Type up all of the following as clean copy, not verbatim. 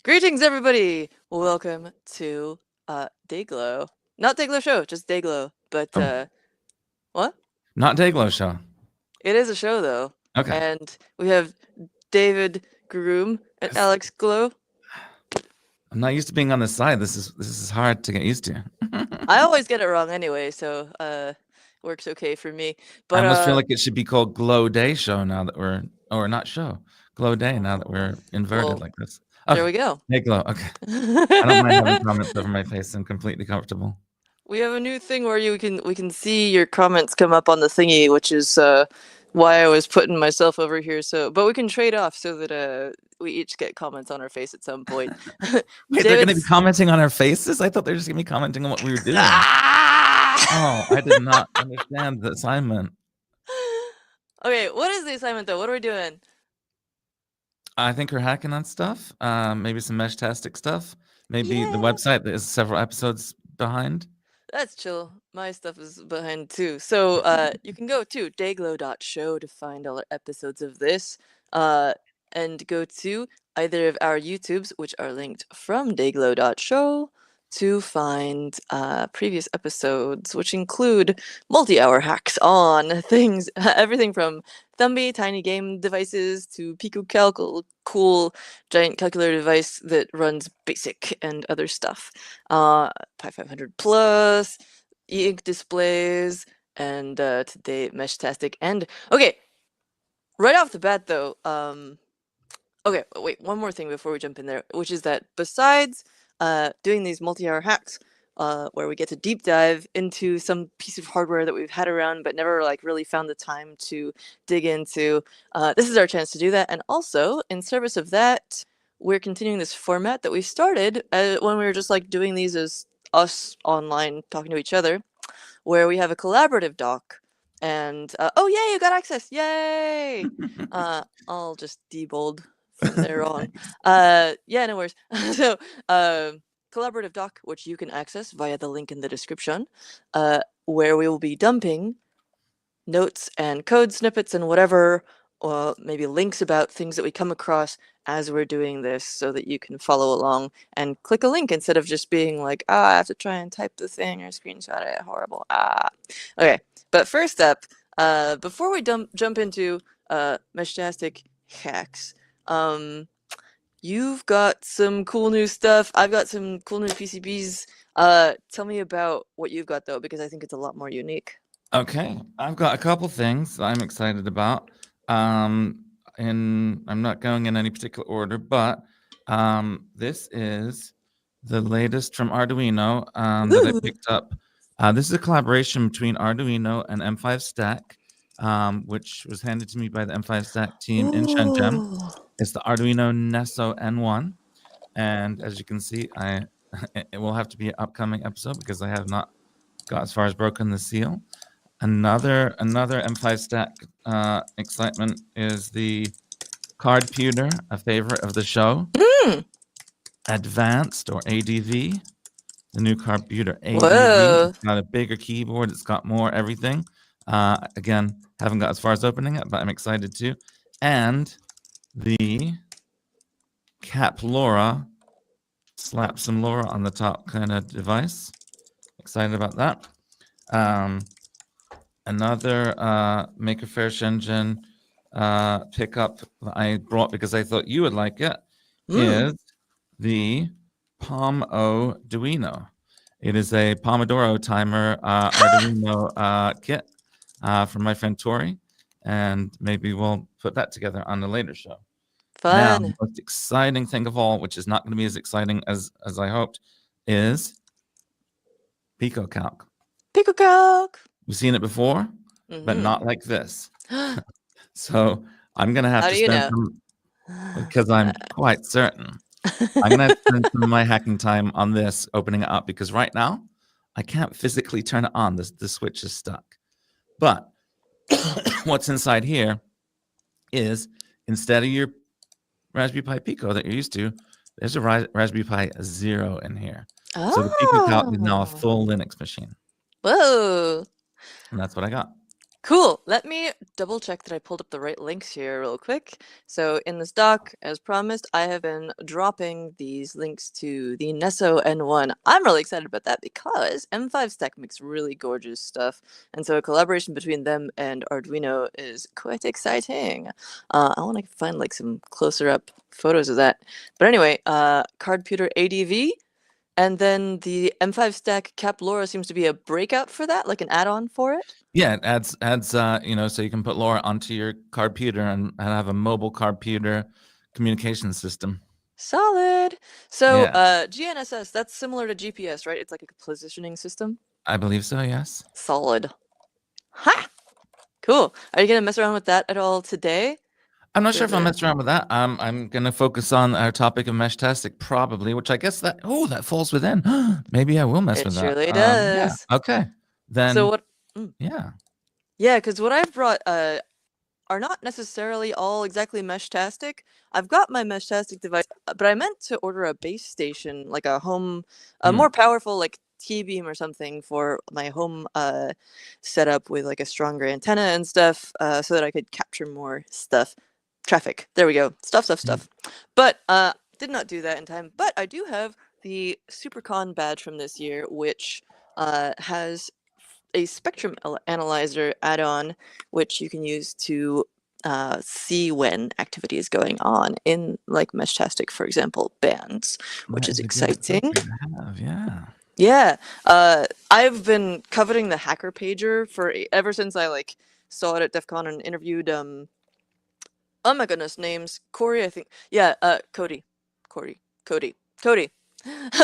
Greetings, everybody! Welcome to Dayglow. Not Dayglow Show, just Dayglow. But Oh, what? not Dayglow Show. It is a show though, Okay. and we have David Groom and Yes. Alex Glow. I'm not used to being on this side. This is hard to get used to. I always get it wrong anyway, so works okay for me. I But almost feel like it should be called Glow Day Show now that we're, or not show, Glow Day now that we're inverted well, like this. there Okay. we go. Hey, Glow. Okay. I don't mind having comments over my face. I'm completely comfortable. We have a new thing where we can see your comments come up on the thingy, which is why I was putting myself over here. So, but we can trade off so that we each get comments on our face at some point. Wait, they're going to be David's. commenting on our faces? I thought they were just going to be commenting on what we were doing. Oh, I did not understand the assignment. Okay, what is the assignment though? What are we doing? I think we're hacking on stuff. Maybe some Meshtastic stuff. Maybe the Yeah, website that is several episodes behind. that's chill. My stuff is behind too. So you can go to dayglow.show to find all our episodes of this. And go to either of our YouTubes, which are linked from dayglow.show, to find previous episodes, which include multi-hour hacks on things, everything from Thumby tiny game devices to PicoCalc, cool giant calculator device that runs BASIC and other stuff. Pi 500 Plus, e-ink displays, and today Meshtastic. And okay, right off the bat though, okay, wait, one more thing before we jump in there, which is that besides doing these multi-hour hacks, where we get to deep dive into some piece of hardware that we've had around but never like really found the time to dig into, this is our chance to do that. And also, in service of that, we're continuing this format that we started when we were just like doing these as us online talking to each other, where we have a collaborative doc. And oh yay, you got access! Yay! I'll just debold from there on. Yeah, no worries. So, collaborative doc, which you can access via the link in the description, where we will be dumping notes and code snippets and whatever, or maybe links about things that we come across as we're doing this, so that you can follow along and click a link instead of just being like, I have to try and type the thing or screenshot it. Horrible. Okay, but first up, before we jump into Meshtastic hacks, you've got some cool new stuff. I've got some cool new PCBs. Tell me about what you've got though, because I think it's a lot more unique. Okay, I've got a couple things I'm excited about. And I'm not going in any particular order, but this is the latest from Arduino that I picked up. This is a collaboration between Arduino and M5 Stack, which was handed to me by the M5 Stack team in Shenzhen. Ooh. It's the Arduino Nesso N1, and as you can see, it will have to be an upcoming episode because I have not got as far as broken the seal. Another M5 Stack excitement is the Cardputer, a favorite of the show. Advanced, or ADV, the new Cardputer ADV. Whoa. It's got a bigger keyboard. It's got more everything. Again, haven't got as far as opening it, but I'm excited too. And the Cap LoRa, slap some LoRa on the top kind of device. Excited about that. Another Maker Faire Shenzhen pickup I brought because I thought you would like it is the Palm-O Duino. It is a Pomodoro timer Arduino kit from my friend Tori, and maybe we'll put that together on a later show. Now, Fun. the most exciting thing of all, which is not going to be as exciting as I hoped, is PicoCalc. PicoCalc. We've seen it before, but not like this. So I'm going to have How to do you spend know? some, because I'm quite certain. I'm going to spend some of my hacking time on this, opening it up, because right now I can't physically turn it on. The switch is stuck. But what's inside here is, instead of your Raspberry Pi Pico that you're used to, there's a Raspberry Pi Zero in here. So the PicoCalc is now a full Linux machine. Whoa. And that's what I got. Cool. Let me double check that I pulled up the right links here real quick. So in this doc, as promised, I have been dropping these links to the Nesso N1. I'm really excited about that because M5 Stack makes really gorgeous stuff. And so a collaboration between them and Arduino is quite exciting. I want to find like some closer up photos of that. But anyway, Cardputer ADV. And then the M5 Stack Cap LoRa seems to be a breakout for that, like an add-on for it. Yeah, it adds so you can put LoRa onto your computer and have a mobile computer communication system. Solid. So, Yeah, GNSS, that's similar to GPS, right? It's like a positioning system. I believe so. Yes. Solid. Ha! Cool. Are you gonna mess around with that at all today? I'm not sure For if I'll the mess around with that. I'm gonna focus on our topic of Meshtastic probably, which I guess that that falls within. Maybe I will mess It with that. surely Yeah. does. Okay. So Then what? Mm. yeah. Yeah, because what I've brought are not necessarily all exactly Meshtastic. I've got my Meshtastic device, but I meant to order a base station, like a Hmm. more powerful, like T-beam or something for my home setup with like a stronger antenna and stuff, so that I could capture more stuff. Traffic. There we go. Stuff. But did not do that in time. But I do have the SuperCon badge from this year, which has a spectrum analyzer add-on, which you can use to see when activity is going on in, like Meshtastic, for example, bands, which That is is a good exciting. accessory to have. Yeah. Yeah, I've been coveting the hacker pager for ever since I like saw it at DEF CON and interviewed oh my goodness, names. Corey, I think. Yeah, Cody. Cody.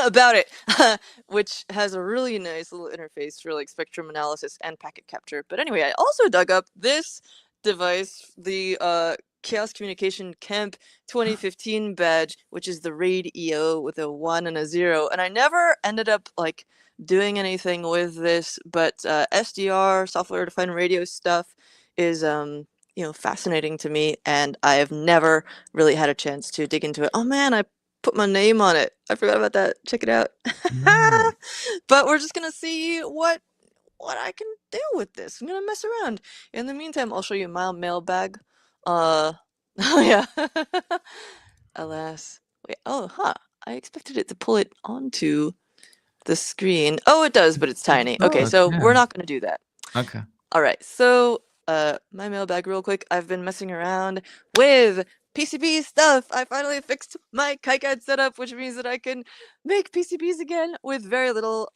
About it, which has a really nice little interface for like spectrum analysis and packet capture. But anyway, I also dug up this device, the Chaos Communication Camp 2015 badge, which is the RAID EO with a 1 and a 0. And I never ended up like doing anything with this, but SDR, software defined radio stuff, is fascinating to me, and I have never really had a chance to dig into it. Oh man, I put my name on it. I forgot about that. Check it out. No. But we're just gonna see what I can do with this. I'm gonna mess around. In the meantime, I'll show you my mailbag. Oh yeah. Alas. Wait, oh, huh. I expected it to pull it onto the screen. Oh, it does, but it's It tiny. Okay, does. so we're Yeah. not gonna do that. Okay. All right, so my mailbag real quick. I've been messing around with PCB stuff. I finally fixed my KiCad setup, which means that I can make PCBs again with very little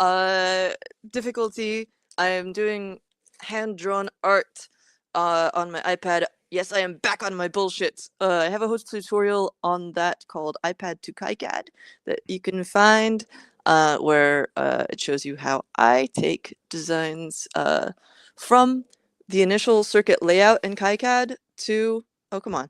difficulty. I am doing hand-drawn art on my iPad. Yes, I am back on my bullshit. I have a host tutorial on that called iPad to KiCad that you can find, where it shows you how I take designs from the initial circuit layout in KiCad to, oh, come on,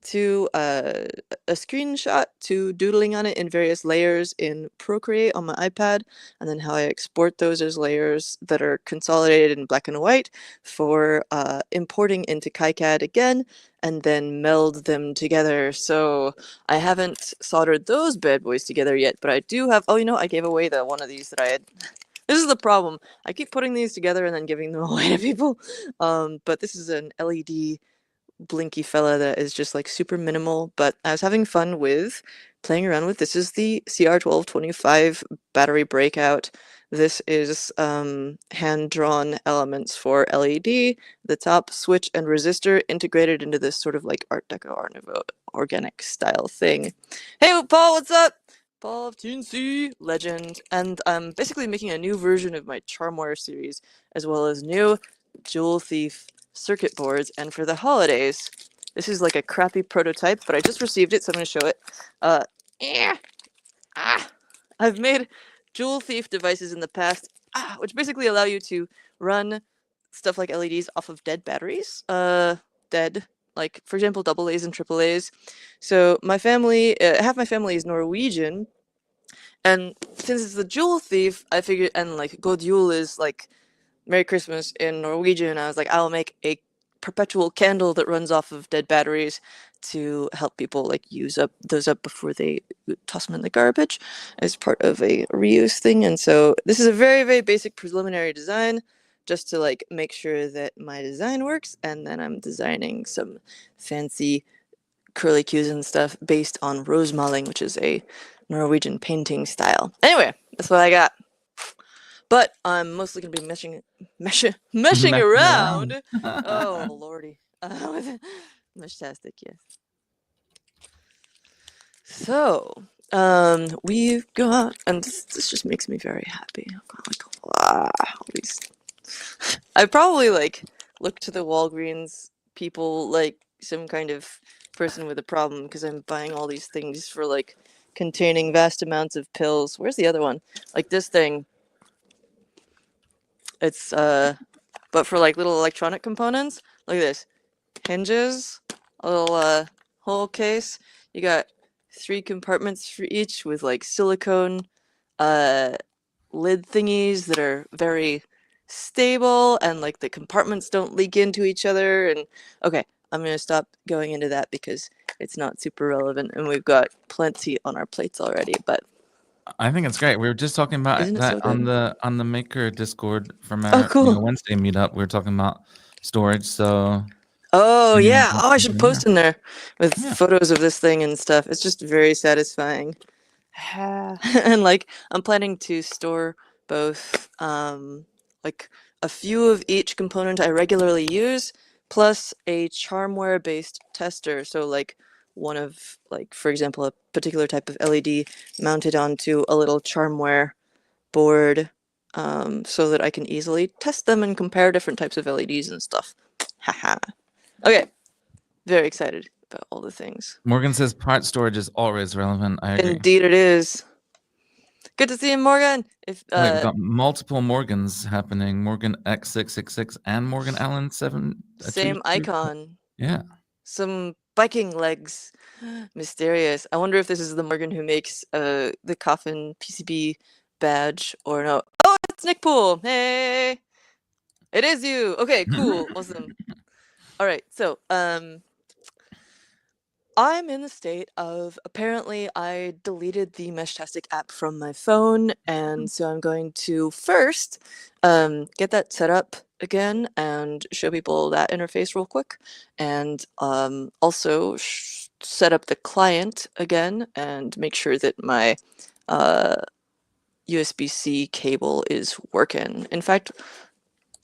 to a screenshot, to doodling on it in various layers in Procreate on my iPad, and then how I export those as layers that are consolidated in black and white for importing into KiCad again, and then meld them together. So I haven't soldered those bad boys together yet, but I do have, oh, I gave away the one of these that I had. This is the problem. I keep putting these together and then giving them away to people. But this is an LED blinky fella that is just like super minimal, but I was having fun with playing around with. This is the CR1225 battery breakout. This is hand-drawn elements for LED, the top switch and resistor integrated into this sort of like Art Deco Art Nouveau organic style thing. Hey Paul, what's up? Paul of TNC legend, and I'm basically making a new version of my Charmwire series, as well as new Jewel Thief circuit boards. And for the holidays, this is like a crappy prototype, but I just received it, so I'm going to show it. Yeah, I've made Jewel Thief devices in the past, which basically allow you to run stuff like LEDs off of dead batteries. Dead, like for example, double A's and triple A's. So my family, half my family is Norwegian, and since it's the Jewel Thief, I figured, and like God Jul is like Merry Christmas in Norwegian, I was like, I'll make a perpetual candle that runs off of dead batteries to help people like use up those up before they toss them in the garbage as part of a reuse thing. And so this is a very, very basic preliminary design just to like make sure that my design works, and then I'm designing some fancy curly cues and stuff based on rosemaling, which is a Norwegian painting style. Anyway, that's what I got. But I'm mostly gonna be meshing Messing around. around. Oh lordy, with Meshtastic, yes. So, we've got, and this just makes me very happy. I've got like all these. I probably like look to the Walgreens people like some kind of person with a problem because I'm buying all these things for like containing vast amounts of pills. Where's the other one? Like this thing. It's but for like little electronic components. Look at this. Hinges, a little whole case. You got 3 compartments for each with like silicone uh lid thingies that are very stable, and like the compartments don't leak into each other. And okay, I'm gonna stop going into that because it's not super relevant and we've got plenty on our plates already. But I think it's great. We were just talking about isn't it that so good? on the Maker Discord from Oh our cool. Wednesday meetup. We were talking about storage. So Oh yeah, yeah. Oh, I should post in there with yeah. photos of this thing and stuff. It's just very satisfying. And like I'm planning to store both like a few of each component I regularly use, plus a charmware based tester. So like one of like, for example, a particular type of LED mounted onto a little charmware board, so that I can easily test them and compare different types of LEDs and stuff. Haha. Okay, very excited about all the things. Morgan says part storage is always relevant. I agree. Indeed it is. Good to see you, Morgan. If Wait, we've got multiple Morgans happening. Morgan X666 and Morgan Allen 7 same 2. icon, Yeah. some Viking legs. Mysterious. I wonder if this is the Morgan who makes the coffin PCB badge or no. Oh, it's Nick Poole. Hey, it is you. Okay, cool, awesome. All right, so I'm in the state of, apparently I deleted the Meshtastic app from my phone, and so I'm going to first get that set up again and show people that interface real quick, and also set up the client again and make sure that my USB-C cable is working. In fact,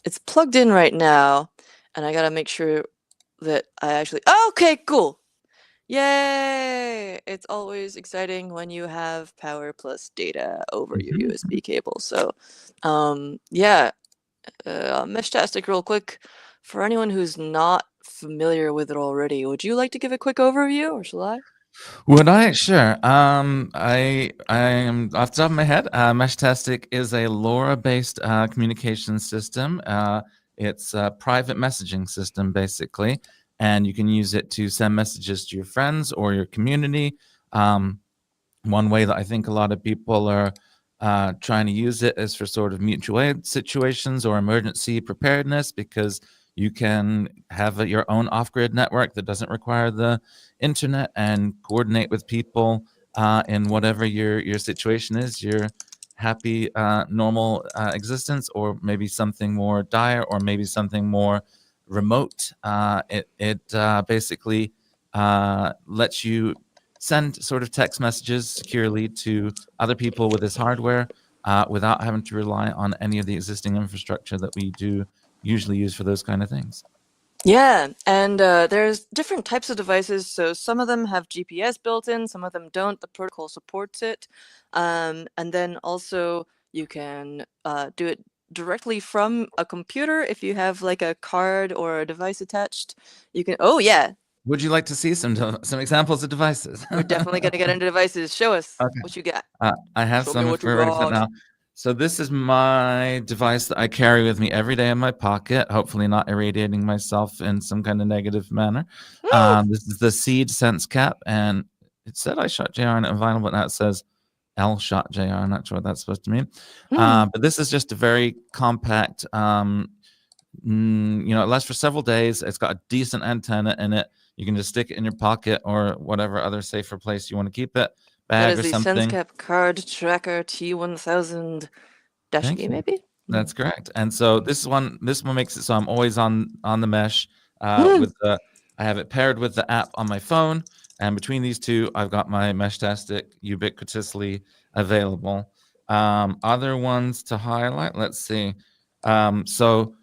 it's plugged in right now, and I gotta make sure that I actually. Oh, okay, cool. Yay! It's always exciting when you have power plus data over your USB cable. So, yeah, Meshtastic real quick. For anyone who's not familiar with it already, would you like to give a quick overview, or shall I? Would I? Sure. I am off the top of my head. Meshtastic is a LoRa-based communication system. It's a private messaging system, basically, and you can use it to send messages to your friends or your community. One way that I think a lot of people are trying to use it is for sort of mutual aid situations or emergency preparedness, because you can have your own off-grid network that doesn't require the internet and coordinate with people in whatever your situation is, your happy normal existence, or maybe something more dire, or maybe something more remote. It basically lets you send sort of text messages securely to other people with this hardware without having to rely on any of the existing infrastructure that we do usually use for those kind of things. Yeah, and there's different types of devices. So some of them have GPS built in, some of them don't. The protocol supports it. And then also you can do it directly from a computer if you have like a card or a device attached. You can. Oh yeah, Would you like to see some examples of devices? we're definitely gonna get into devices. Show us Okay. what you got. I have Show me some what if you we're ready for it got. now. So this is my device that I carry with me every day in my pocket, hopefully not irradiating myself in some kind of negative manner. This is the Seed Sense Cap, and it said I shot JR on it in vinyl, but now it says L shot JR. I'm not sure what that's supposed to mean. But this is just a very compact, it lasts for several days. It's got a decent antenna in it. You can just stick it in your pocket or whatever other safer place you want to keep it, That bag is or the something. SenseCap card tracker T1000 dash Thank E, you. maybe? That's correct. And so this one makes it so I'm always on the mesh. Mm. I have it paired with the app on my phone, and between these two, I've got my Meshtastic ubiquitously available. Other ones to highlight. Let's see. So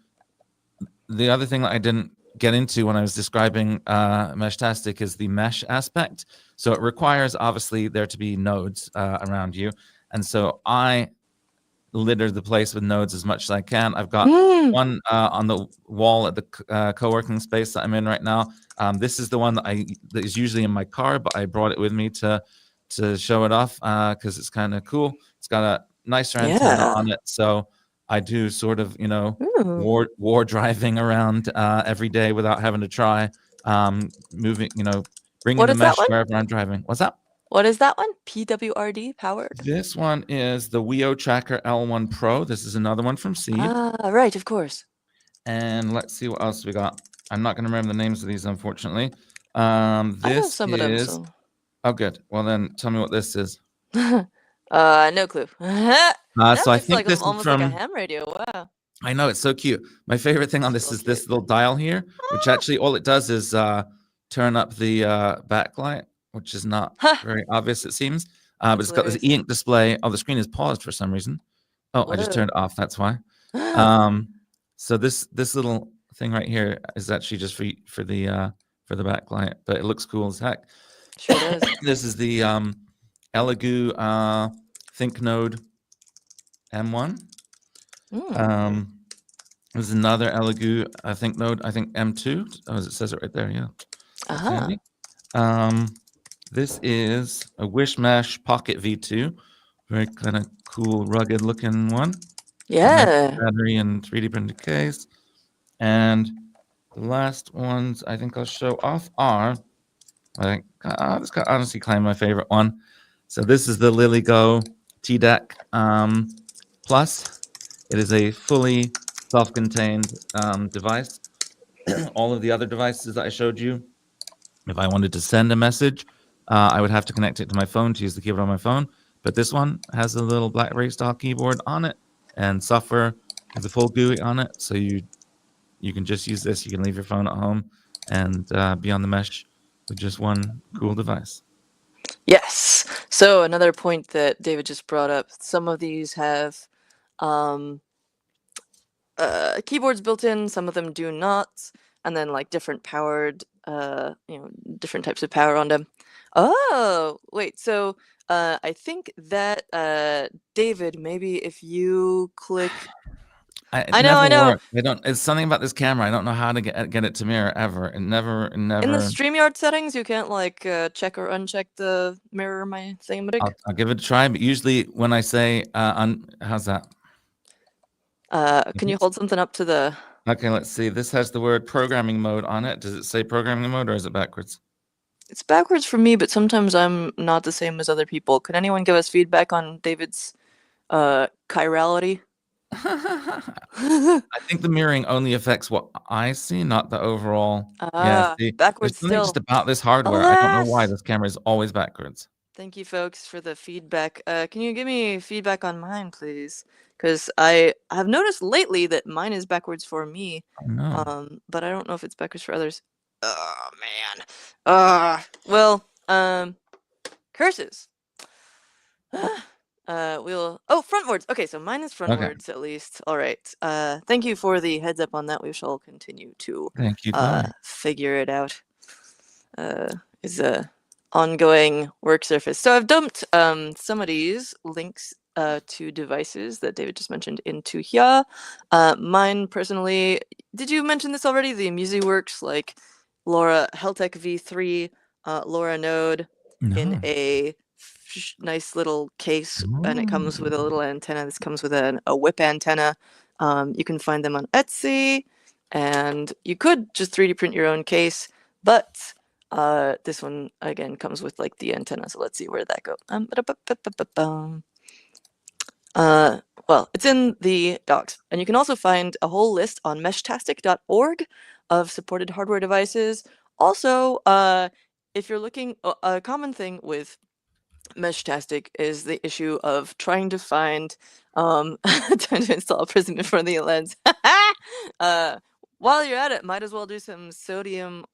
the other thing that I didn't get into when I was describing Meshtastic is the mesh aspect. So it requires obviously there to be nodes around you, and so I litter the place with nodes as much as I can. I've got Mm. one on the wall at the co-working space that I'm in right now. This is the one that is usually in my car, but I brought it with me to show it off because it's kind of cool. It's got a nicer antenna Yeah. on it, so I do sort of Ooh. war driving around every day without having to try moving, bringing What the is that mesh one? wherever I'm driving. What's that? What is that one? PWRD powered? This one is the Weo Tracker L1 Pro. This is another one from Seed. Ah, right, of course. And let's see what else we got. I'm not going to remember the names of these, unfortunately. I know This some of them, is. so. Oh, good. Well, then tell me what this is. No clue. That So I looks think like this is almost like a from. ham radio. Wow. I know, it's so cute. My favorite thing on It's this real is this cute. little dial here, which Ah, actually all it does is turn up the backlight, which is not ha, very obvious, it seems. But that's it's got this hilarious. e-ink display. Oh, the screen is paused for some reason. Oh, I just Whoa. turned it off. That's why. Um, so this little thing right here is actually just for the backlight, but it looks cool as heck. Sure does. This is the Elegoo ThinkNode M1. Mm. There's another Elegoo ThinkNode, I think M2. Oh, it says it right there. Yeah, that's Uh-huh. handy. This is a Wishmash Pocket V2. Very kind of cool, rugged looking one. Nice Yeah. battery and 3D printed case. And the last ones I think I'll show off are, I'll just honestly claim my favorite one. So this is the LilyGo T-Deck Plus. It is a fully self-contained device. All of the other devices that I showed you, if I wanted to send a message, I would have to connect it to my phone to use the keyboard on my phone. But this one has a little BlackBerry style keyboard on it and software with a full GUI on it. So you can just use this. You can leave your phone at home and be on the mesh with just one cool device. Yes. So another point that David just brought up, some of these have um, keyboards built in, some of them do not, and then like different powered, different types of power on them. Oh, wait, so I think that David, maybe if you click, It I know, never I know. worked. I don't. It's something about this camera. I don't know how to get it to mirror ever. It never. In the StreamYard settings, you can't like check or uncheck the mirror my thingamajig. I'll give it a try. But usually when I say how's that? Can you hold something up to the? Okay, let's see. This has the word programming mode on it. Does it say programming mode or is it backwards? It's backwards for me, but sometimes I'm not the same as other people. Can anyone give us feedback on David's chirality? I think the mirroring only affects what I see, not the overall. Yeah, see, there's Backwards something just still. about this hardware. I don't know why Alas! this camera is always backwards. Thank you, folks, for the feedback. Can you give me feedback on mine, please? Because I have noticed lately that mine is backwards for me, Oh no. but I don't know if it's backwards for others. Oh, man. Well, curses. Oh, frontwards. Okay, so mine is Okay. frontwards at least. All right. Thank you for the heads up on that. We shall continue to Thank you, Claire. figure it out. Is a ongoing work surface. So I've dumped some of these links to devices that David just mentioned into here. Mine personally, did you mention this already? The MusiWorks, like LoRa Heltec V3 LoRa node in No. a nice little case, and it comes with a little antenna. This comes with a whip antenna. You can find them on Etsy, and you could just 3D print your own case, but this one again comes with like the antenna. So let's see where that go. Well, it's in the docs, and you can also find a whole list on meshtastic.org of supported hardware devices. Also, if you're looking, a common thing with Meshtastic is the issue of trying to find Time to install a prism in front of the lens. While you're at it, might as well do some sodium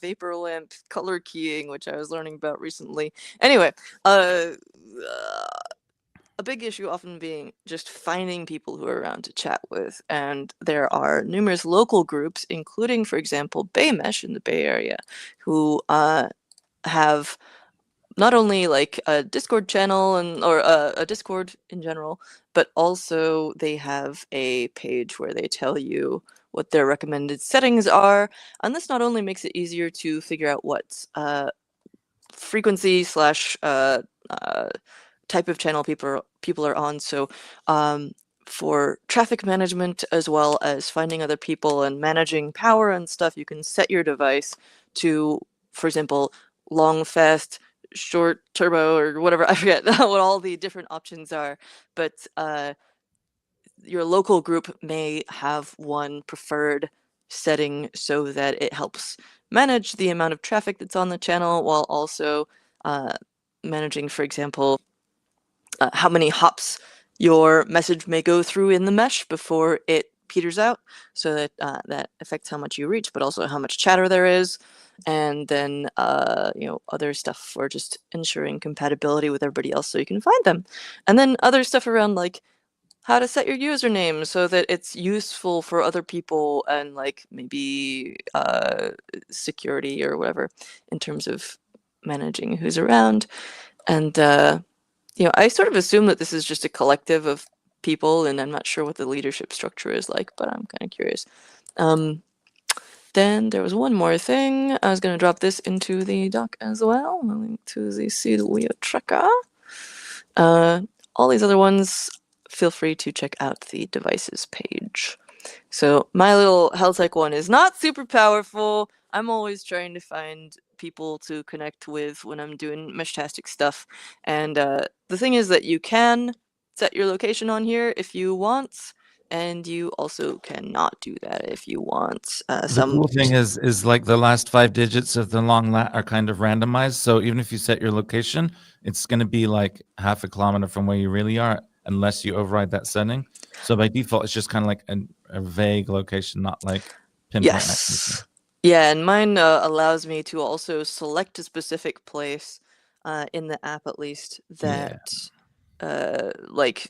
vapor lamp color keying, which I was learning about recently. Anyway, a big issue often being just finding people who are around to chat with, and there are numerous local groups, including, for example, Baymesh in the Bay Area, who have not only like a Discord channel or a Discord in general, but also they have a page where they tell you what their recommended settings are, and this not only makes it easier to figure out what frequency slash type of channel people are on. So for traffic management as well as finding other people and managing power and stuff, you can set your device to, for example, long, fast, short, turbo, or whatever. I forget what all the different options are, but your local group may have one preferred setting so that it helps manage the amount of traffic that's on the channel while also managing, for example, how many hops your message may go through in the mesh before it peters out, so that that affects how much you reach, but also how much chatter there is, and then other stuff for just ensuring compatibility with everybody else so you can find them, and then other stuff around like how to set your username so that it's useful for other people and like maybe security or whatever in terms of managing who's around. And I sort of assume that this is just a collective of people, and I'm not sure what the leadership structure is like, but I'm kind of curious. Then there was one more thing. I was going to drop this into the doc as well. A link to the seed wheel tracker. All these other ones, feel free to check out the devices page. So my little Heltec one is not super powerful. I'm always trying to find people to connect with when I'm doing Meshtastic stuff. And the thing is that you can set your location on here if you want, and you also cannot do that if you want. The cool thing is like the last 5 digits of the long lat are kind of randomized. So even if you set your location, it's going to be like half a kilometer from where you really are, unless you override that setting. So by default, it's just kind of like a vague location, not like pinpoint accuracy. Yes. Yeah, and mine allows me to also select a specific place in the app, at least, that like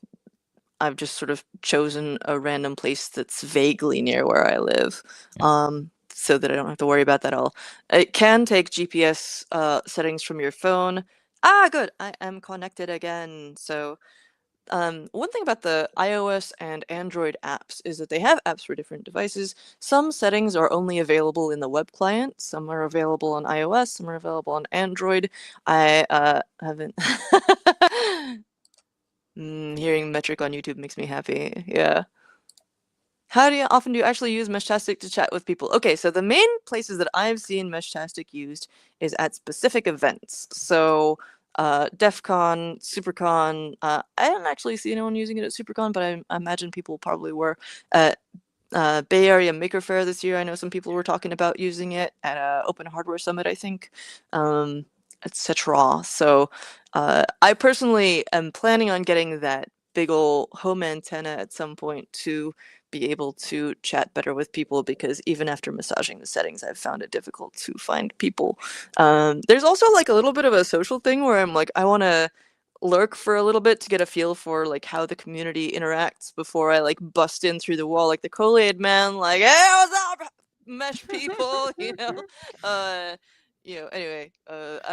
I've just sort of chosen a random place that's vaguely near where I live, so that I don't have to worry about that at all. It can take GPS settings from your phone. Ah, good. I am connected again. So one thing about the iOS and Android apps is that they have apps for different devices. Some settings are only available in the web client. Some are available on iOS. Some are available on Android. I haven't. Hearing metric on YouTube makes me happy. Yeah. How often do you actually use Meshtastic to chat with people? Okay, so the main places that I've seen Meshtastic used is at specific events. So DEF CON, SuperCon. I didn't actually see anyone using it at SuperCon, but I imagine people probably were. At Bay Area Maker Faire this year, I know some people were talking about using it at Open Hardware Summit, I think, etc. So I personally am planning on getting that big ol' home antenna at some point to be able to chat better with people, because even after massaging the settings, I've found it difficult to find people. There's also like a little bit of a social thing where I'm like, I want to lurk for a little bit to get a feel for like how the community interacts before I like bust in through the wall like the Kool-Aid man, like, hey, what's up, mesh people, anyway,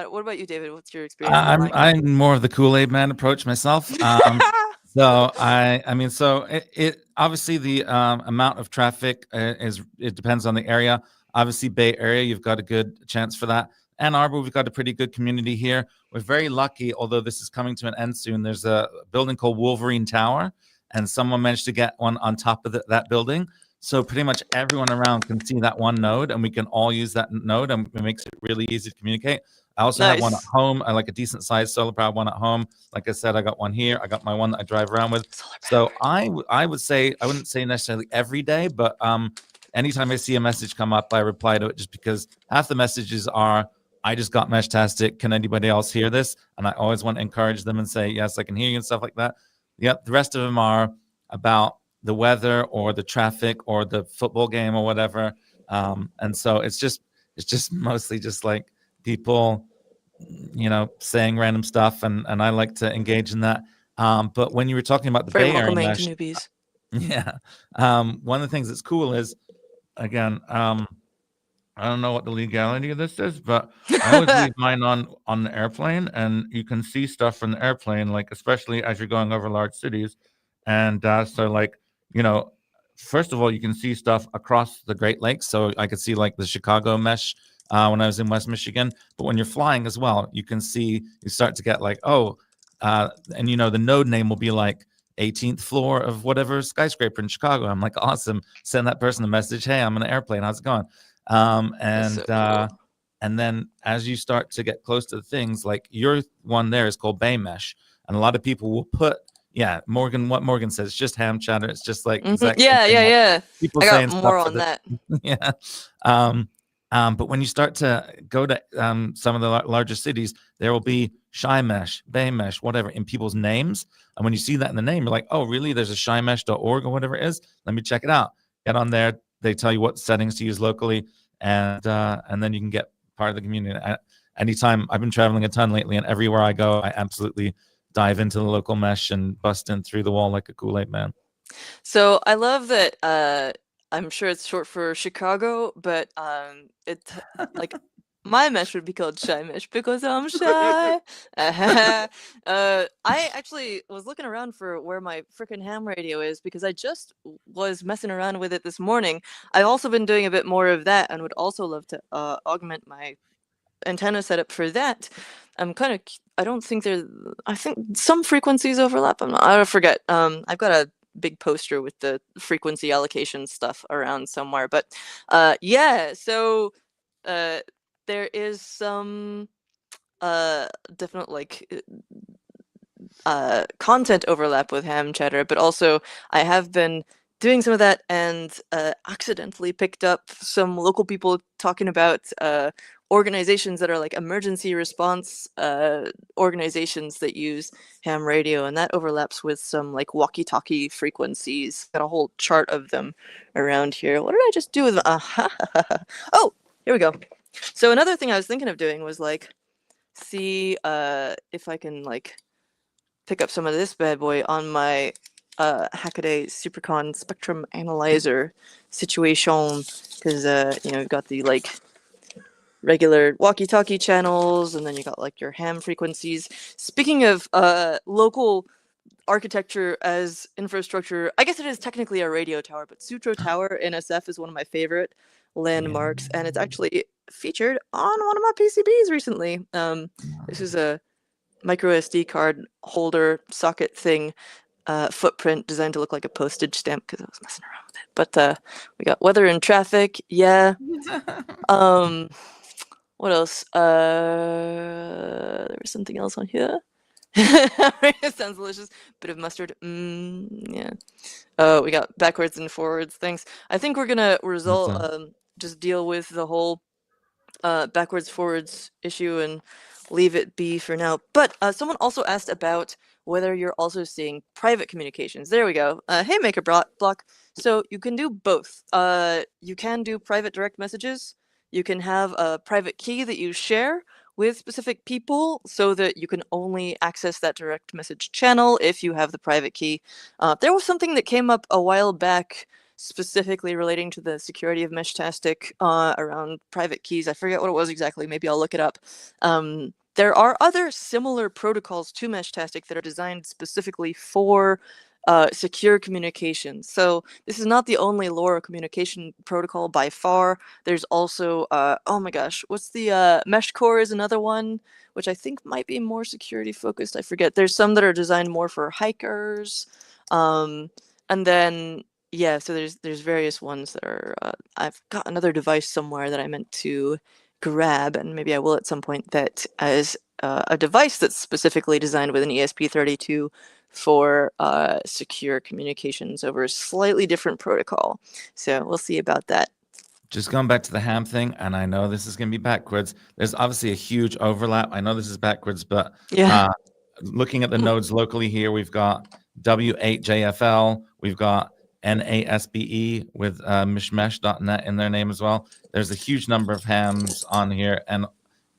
what about you, David? What's your experience been like? I'm more of the Kool-Aid man approach myself. So I mean, so it obviously the amount of traffic it depends on the area. Obviously, Bay Area, you've got a good chance for that. Ann Arbor, we've got a pretty good community here. We're very lucky, although this is coming to an end soon. There's a building called Wolverine Tower, and someone managed to get one on top of that building. So pretty much everyone around can see that one node, and we can all use that node, and it makes it really easy to communicate. I also have one at home. I like a decent sized solar powered one at home. Like I said, I got one here. I got my one that I drive around with. So I would say, I wouldn't say necessarily every day, but anytime I see a message come up, I reply to it, just because half the messages are, I just got Meshtastic. Can anybody else hear this? And I always want to encourage them and say, yes, I can hear you and stuff like that. Yep, the rest of them are about the weather or the traffic or the football game or whatever. And so it's just mostly just like people, saying random stuff, and I like to engage in that. But when you were talking about the Very Bay Area welcoming to mesh, newbies. yeah, one of the things that's cool is, again, I don't know what the legality of this is, but I always leave mine on the airplane, and you can see stuff from the airplane, like especially as you're going over large cities, and so like you know, first of all, you can see stuff across the Great Lakes. So I could see like the Chicago mesh when I was in West Michigan. But when you're flying as well, you start to get like, oh, and the node name will be like 18th floor of whatever skyscraper in Chicago. I'm like, awesome. Send that person a message. Hey, I'm in an airplane. How's it going? Um, That's and so uh, cool. and then as you start to get close to the things, like your one there is called Bay Mesh, and a lot of people will put, yeah, Morgan. What Morgan says, it's just ham chatter. It's just like exact same Yeah, thing. yeah, Like yeah. people I got saying stuff more for on the that. yeah. Um, but when you start to go to some of the larger cities, there will be Shy Mesh, Bay Mesh, whatever in people's names. And when you see that in the name, you're like, oh, really? There's a shymesh.org or whatever it is. Let me check it out. Get on there. They tell you what settings to use locally, and then you can get part of the community. Anytime I've been traveling a ton lately, and everywhere I go, I absolutely dive into the local mesh and bust in through the wall like a Kool-Aid man. So I love that. I'm sure it's short for Chicago, but like my mesh would be called Shy Mesh because I'm shy. I actually was looking around for where my frickin' ham radio is because I just was messing around with it this morning. I've also been doing a bit more of that and would also love to augment my antenna setup for that. I'm kind of. I don't think there. I think some frequencies overlap. I forget. I've got a big poster with the frequency allocation stuff around somewhere. But yeah. So uh, there is some uh definite like content overlap with ham cheddar, but also I have been doing some of that and accidentally picked up some local people talking about organizations that are like emergency response organizations that use ham radio, and that overlaps with some like walkie-talkie frequencies. Got a whole chart of them around here. What did I just do with them? Oh, here we go. So another thing I was thinking of doing was like see if I can like pick up some of this bad boy on my Hackaday Supercon Spectrum Analyzer situation, because you've got the like regular walkie-talkie channels, and then you got like your ham frequencies. Speaking of local architecture as infrastructure, I guess it is technically a radio tower, but Sutro Tower NSF is one of my favorite Yeah. landmarks, and it's actually featured on one of my PCBs recently. This is a micro SD card holder socket thing, footprint designed to look like a postage stamp because I was messing around with it. But we got weather and traffic. Yeah. Um, what else? There was something else on here. It sounds delicious. Bit of mustard. Yeah. Oh, we got backwards and forwards things. I think we're gonna That's just deal with the whole backwards forwards issue and leave it be for now. But someone also asked about whether you're also seeing private communications. There we go. Hey, Maker Block. So you can do both. You can do private direct messages. You can have a private key that you share with specific people so that you can only access that direct message channel if you have the private key. There was something that came up a while back specifically relating to the security of Meshtastic around private keys. I forget what it was exactly. Maybe I'll look it up. There are other similar protocols to Meshtastic that are designed specifically for secure communication. So this is not the only LoRa communication protocol by far. There's also, oh my gosh, what's the Mesh Core is another one, which I think might be more security focused. I forget. There's some that are designed more for hikers. And then yeah, so there's various ones that are. I've got another device somewhere that I meant to grab, and maybe I will at some point. That is a device that's specifically designed with an ESP32 for secure communications over a slightly different protocol. So we'll see about that. just going back to the ham thing, and I know this is going to be backwards. There's obviously a huge overlap. I know this is backwards, but Yeah. looking at the nodes locally here, we've got W8JFL. We've got NASBE with mishmesh.net in their name as well. There's a huge number of hams on here, and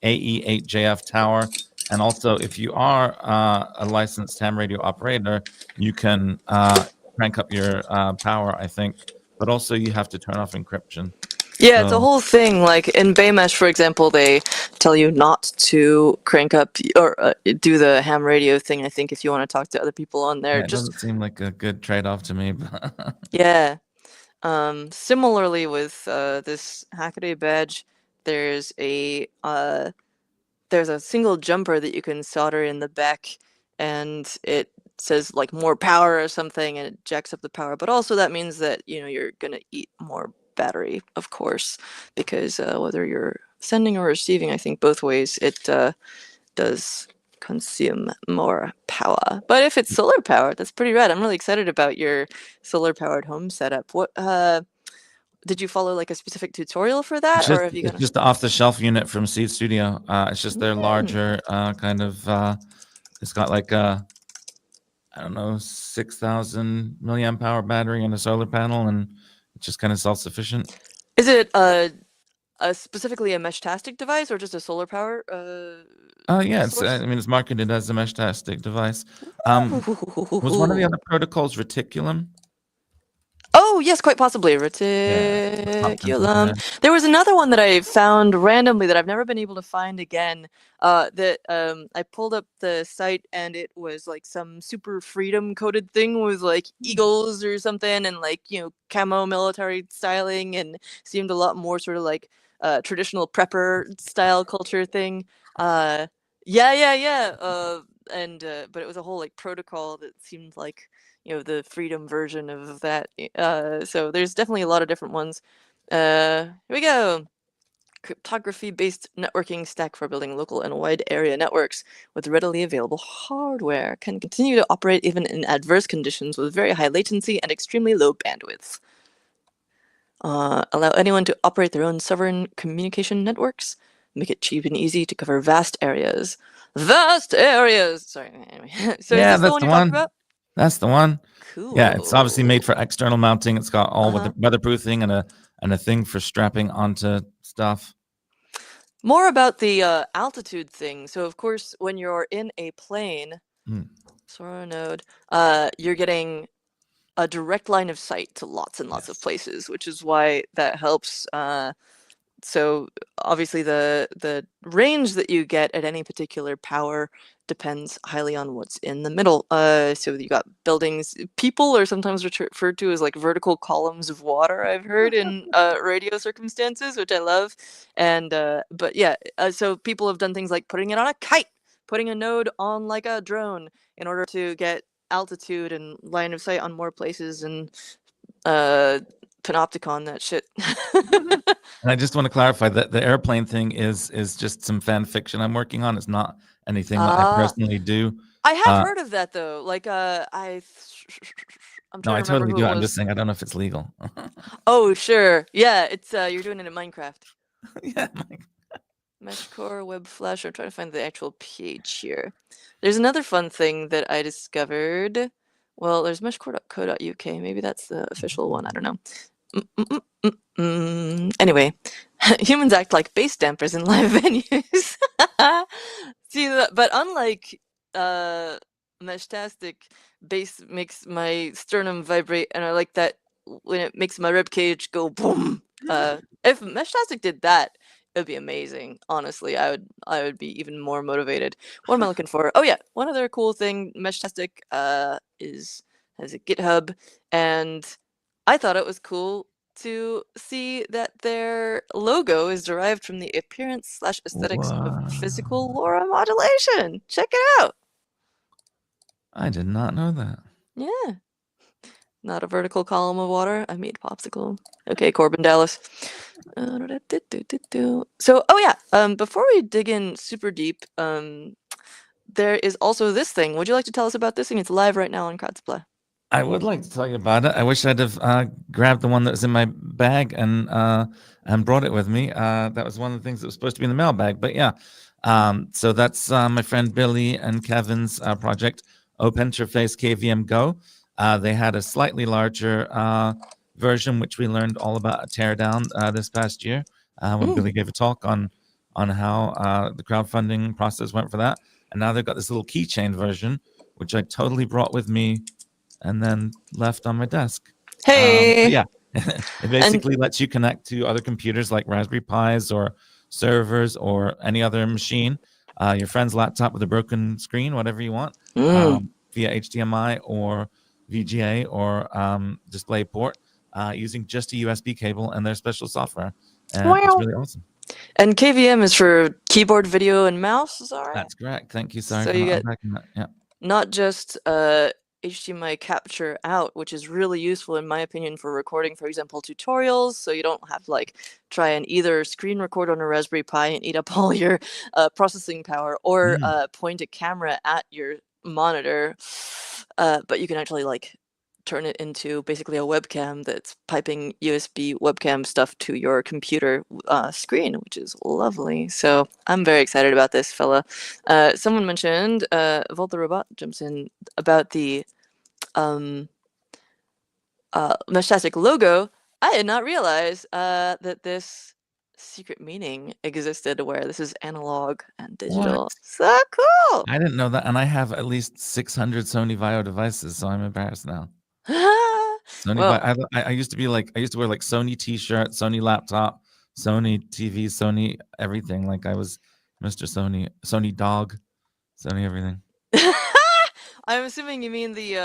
AE8JF Tower. And also, if you are a licensed ham radio operator, you can crank up your power, I think. But also, you have to turn off encryption. Yeah, it's a So, whole thing. Like in Baymesh, for example, they tell you not to crank up or do the ham radio thing. I think if you want to talk to other people on there, yeah, it just doesn't seem like a good trade-off to me. yeah. Similarly with this Hackaday badge, there's a single jumper that you can solder in the back, and it says like more power or something, and it jacks up the power. But also that means that you're gonna eat more battery, of course, because whether you're sending or receiving, I think both ways it does consume more power. But if it's solar powered, that's pretty rad. I'm really excited about your solar powered home setup. What did you follow like a specific tutorial for that, or have you It's gonna? just the off-the-shelf unit from Seed Studio. It's just their larger kind of. It's got like a, I don't know, 6,000 milliamp hour battery and a solar panel, and it's just kind of self-sufficient. Is it specifically a Meshtastic device or just a solar power Oh yeah, source? I mean, it's marketed as a Meshtastic device. Was one of the Ooh. other protocols Reticulum? Oh, yes, quite possibly. Yeah, it popped into my Reticulum. head. There was another one that I found randomly that I've never been able to find again. That I pulled up the site and it was like some super freedom coded thing with like eagles or something and like, camo military styling and seemed a lot more sort of like traditional prepper style culture thing. Uh, yeah, yeah, yeah. And but it was a whole like protocol that seemed like the freedom version of that. So there's definitely a lot of different ones. Here we go. Cryptography-based networking stack for building local and wide area networks with readily available hardware. Can continue to operate even in adverse conditions with very high latency and extremely low bandwidth. Allow anyone to operate their own sovereign communication networks. Make it cheap and easy to cover vast areas. Vast areas! Sorry, anyway. So is Yeah, this the that's one the you're talking one. about? That's the one. Yeah, it's obviously made Cool. for external mounting. It's got all Uh-huh. weatherproofing and a thing for strapping onto stuff. More about the altitude thing. So, of course, when you're in a plane, Hmm. Sora node, you're getting a direct line of sight to lots and lots of Yes. places, which is why that helps. So obviously the range that you get at any particular power depends highly on what's in the middle. So you got buildings, people are sometimes referred to as like vertical columns of water, I've heard in radio circumstances, which I love. And but yeah, so people have done things like putting it on a kite, putting a node on like a drone in order to get altitude and line of sight on more places and uh panopticon that shit. And I just want to clarify that the airplane thing is just some fan fiction I'm working on. It's not anything that I Ah, personally do. I have Uh, heard of that though. Like, I'm no, trying I to remember totally who do it it. I'm just was. saying I don't know if it's legal. Oh, sure. Yeah, it's you're doing it in Minecraft. Yeah, Meshcore Web Flash. I'm trying to find the actual page here. There's another fun thing that I discovered. Well, there's meshcore.co.uk. Maybe that's the official one. I don't know. Anyway, humans act like bass dampers in live venues. See that? But unlike uh, Meshtastic, bass makes my sternum vibrate, and I like that when it makes my rib cage go boom. If Meshtastic did that, it would be amazing. Honestly, I would be even more motivated. What am I looking for? Oh yeah, one other cool thing. Meshtastic is has a GitHub, and I thought it was cool to see that their logo is derived from the appearance slash aesthetics of Wow. physical LoRa modulation. Check it out. I did not know that. Yeah. Not a vertical column of water. I made popsicle. Okay, Corbin Dallas. So, oh yeah. Before we dig in super deep, there is also this thing. Would you like to tell us about this thing? It's live right now on Codsplat. I would like to tell you about it. I wish I'd have grabbed the one that was in my bag and brought it with me. That was one of the things that was supposed to be in the mailbag. But yeah, so that's my friend Billy and Kevin's project open interface KVM Go. They had a slightly larger version, which we learned all about at Teardown this past year when Billy gave a talk on how the crowdfunding process went for that. And now they've got this little keychain version, which I totally brought with me and then left on my desk. Hey. Yeah, it basically lets you connect to other computers like Raspberry Pis or servers or any other machine, your friend's laptop with a broken screen, whatever you want, via HDMI or VGA or DisplayPort, using just a USB cable and their special software. And it's really awesome. And KVM is for keyboard, video, and mouse, is that right? That's correct. Thank you. Sorry So for you not get unpacking that. Yeah. not just HDMI capture out, which is really useful in my opinion for recording, for example, tutorials, so you don't have to like try and either screen record on a Raspberry Pi and eat up all your processing power, or point a camera at your monitor, but you can actually like turn it into basically a webcam that's piping USB webcam stuff to your computer screen, which is lovely. So I'm very excited about this, fella. Someone mentioned, Volt the Robot jumps in about the Meshtastic logo. I did not realize that this secret meaning existed where this is analog and digital. What? So cool! I didn't know that, and I have at least 600 Sony Vaio devices, so I'm embarrassed now. Sony Well, Vaio. I used to wear like Sony T-shirt, Sony laptop, Sony TV, Sony everything. Like I was Mr. Sony dog, Sony everything. I'm assuming you mean the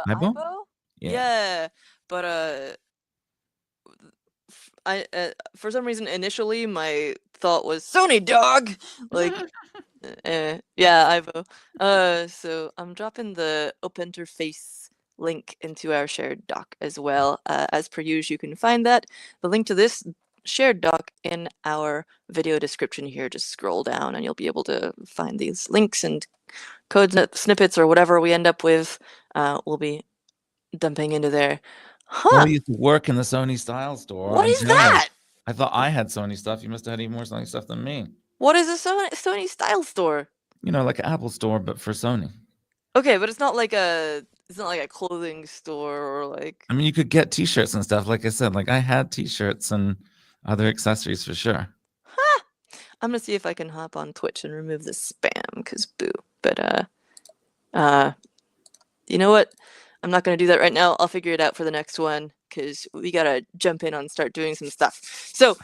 Ibo? Ibo? Yeah. Yeah, but I for some reason initially my thought was Sony dog, like yeah, Ivo. So I'm dropping the open interface link into our shared doc as well. As per usual, you can find that the link to this shared doc in our video description here. Just scroll down and you'll be able to find these links and code snippets or whatever we end up with. We'll be dumping into there. Well, Huh? we used to work in the Sony style store. What is that? I thought I had Sony stuff. You must have had even more Sony stuff than me. What is a Sony style store? You know, like an Apple store, but for Sony. Okay, but it's not like a clothing store or like. I mean, you could get T-shirts and stuff. Like I said, like I had T-shirts and other accessories for sure. Huh. I'm gonna see if I can hop on Twitch and remove the spam, cause boo. But you know what? I'm not gonna do that right now. I'll figure it out for the next one, cause we gotta jump in and start doing some stuff. So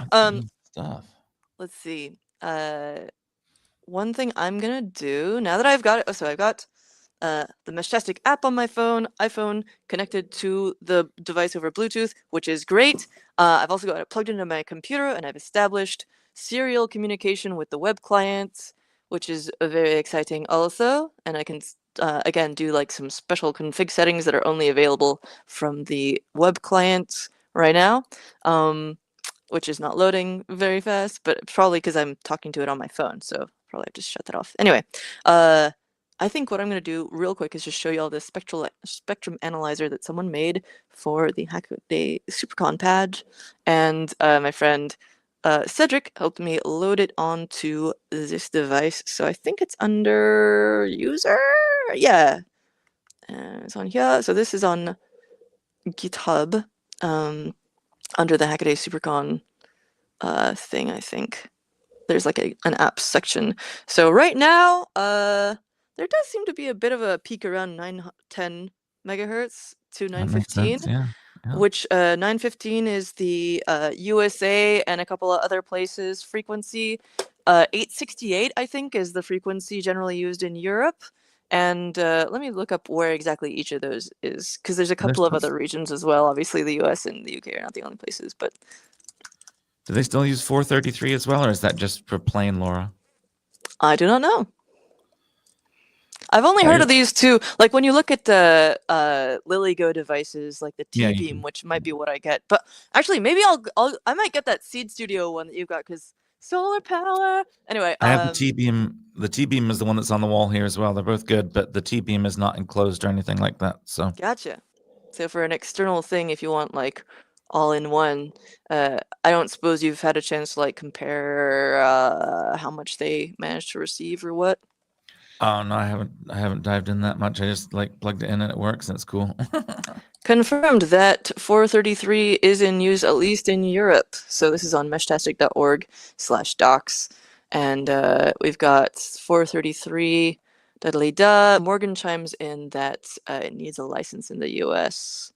let's see. One thing I'm gonna do now that I've got it. So I've got the Meshtastic app on my iPhone connected to the device over Bluetooth, which is great. I've also got it plugged into my computer, and I've established serial communication with the web client, which is very exciting also. And I can again do like some special config settings that are only available from the web client right now, which is not loading very fast, but probably because I'm talking to it on my phone, so probably have to shut that off. Anyway, I think what I'm going to do real quick is just show you all this spectrum analyzer that someone made for the Hackaday SuperCon pad, and my friend Cedric helped me load it onto this device. So I think it's under user, yeah, it's on here. So this is on GitHub under the Hackaday SuperCon thing. I think there's like an apps section. So right now, there does seem to be a bit of a peak around 910 megahertz to 915, yeah. which 915 is the USA and a couple of other places frequency. 868, I think, is the frequency generally used in Europe. And let me look up where exactly each of those is, because there's a couple of other regions as well. Obviously, the US and the UK are not the only places, but. Do they still use 433 as well, or is that just for plain LoRa? I do not know. I've only heard of these two. Like when you look at the LilyGo devices, like the T-Beam, which might be what I get. But actually, maybe I might get that Seed Studio one that you've got, because solar power. Anyway, I have the T-Beam. The T-Beam is the one that's on the wall here as well. They're both good, but the T-Beam is not enclosed or anything like that. So gotcha. So for an external thing, if you want like all in one, I don't suppose you've had a chance to like compare how much they managed to receive or what? Oh no, I haven't dived in that much. I just like plugged it in and it works and it's cool. Confirmed that 433 is in use at least in Europe. So this is on meshtastic.org/docs. And we've got 433, da-da-da. Morgan chimes in that it needs a license in the US.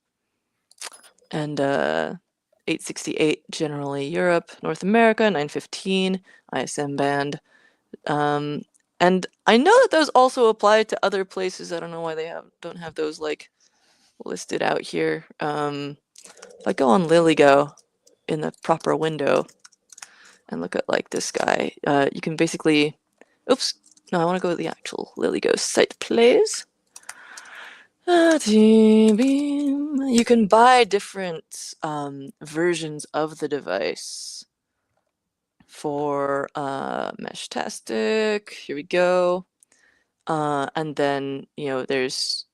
And 868 generally Europe, North America, 915 ISM band. And I know that those also apply to other places. I don't know why they don't have those like listed out here. If I go on LilyGo in the proper window and look at like this guy, you can basically, oops, no, I want to go to the actual LilyGo site, please. You can buy different versions of the device for Meshtastic. Here we go. And then, there's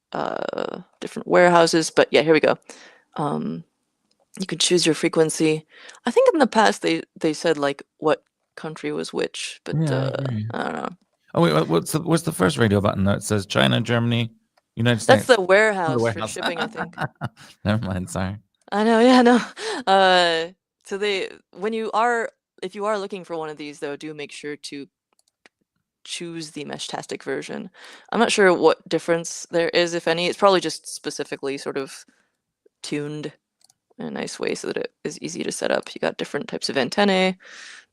different warehouses, but yeah, here we go. You can choose your frequency. I think in the past they said like what country was which, but Yeah, I agree. I don't know. Oh wait, what's the first radio button there? It says China, Germany, United That's States. the Oh, the warehouse for warehouse. shipping, I think. Never mind. Sorry. I know, yeah, no. So if you are looking for one of these though, do make sure to choose the Meshtastic version. I'm not sure what difference there is, if any. It's probably just specifically sort of tuned in a nice way so that it is easy to set up. You got different types of antennae.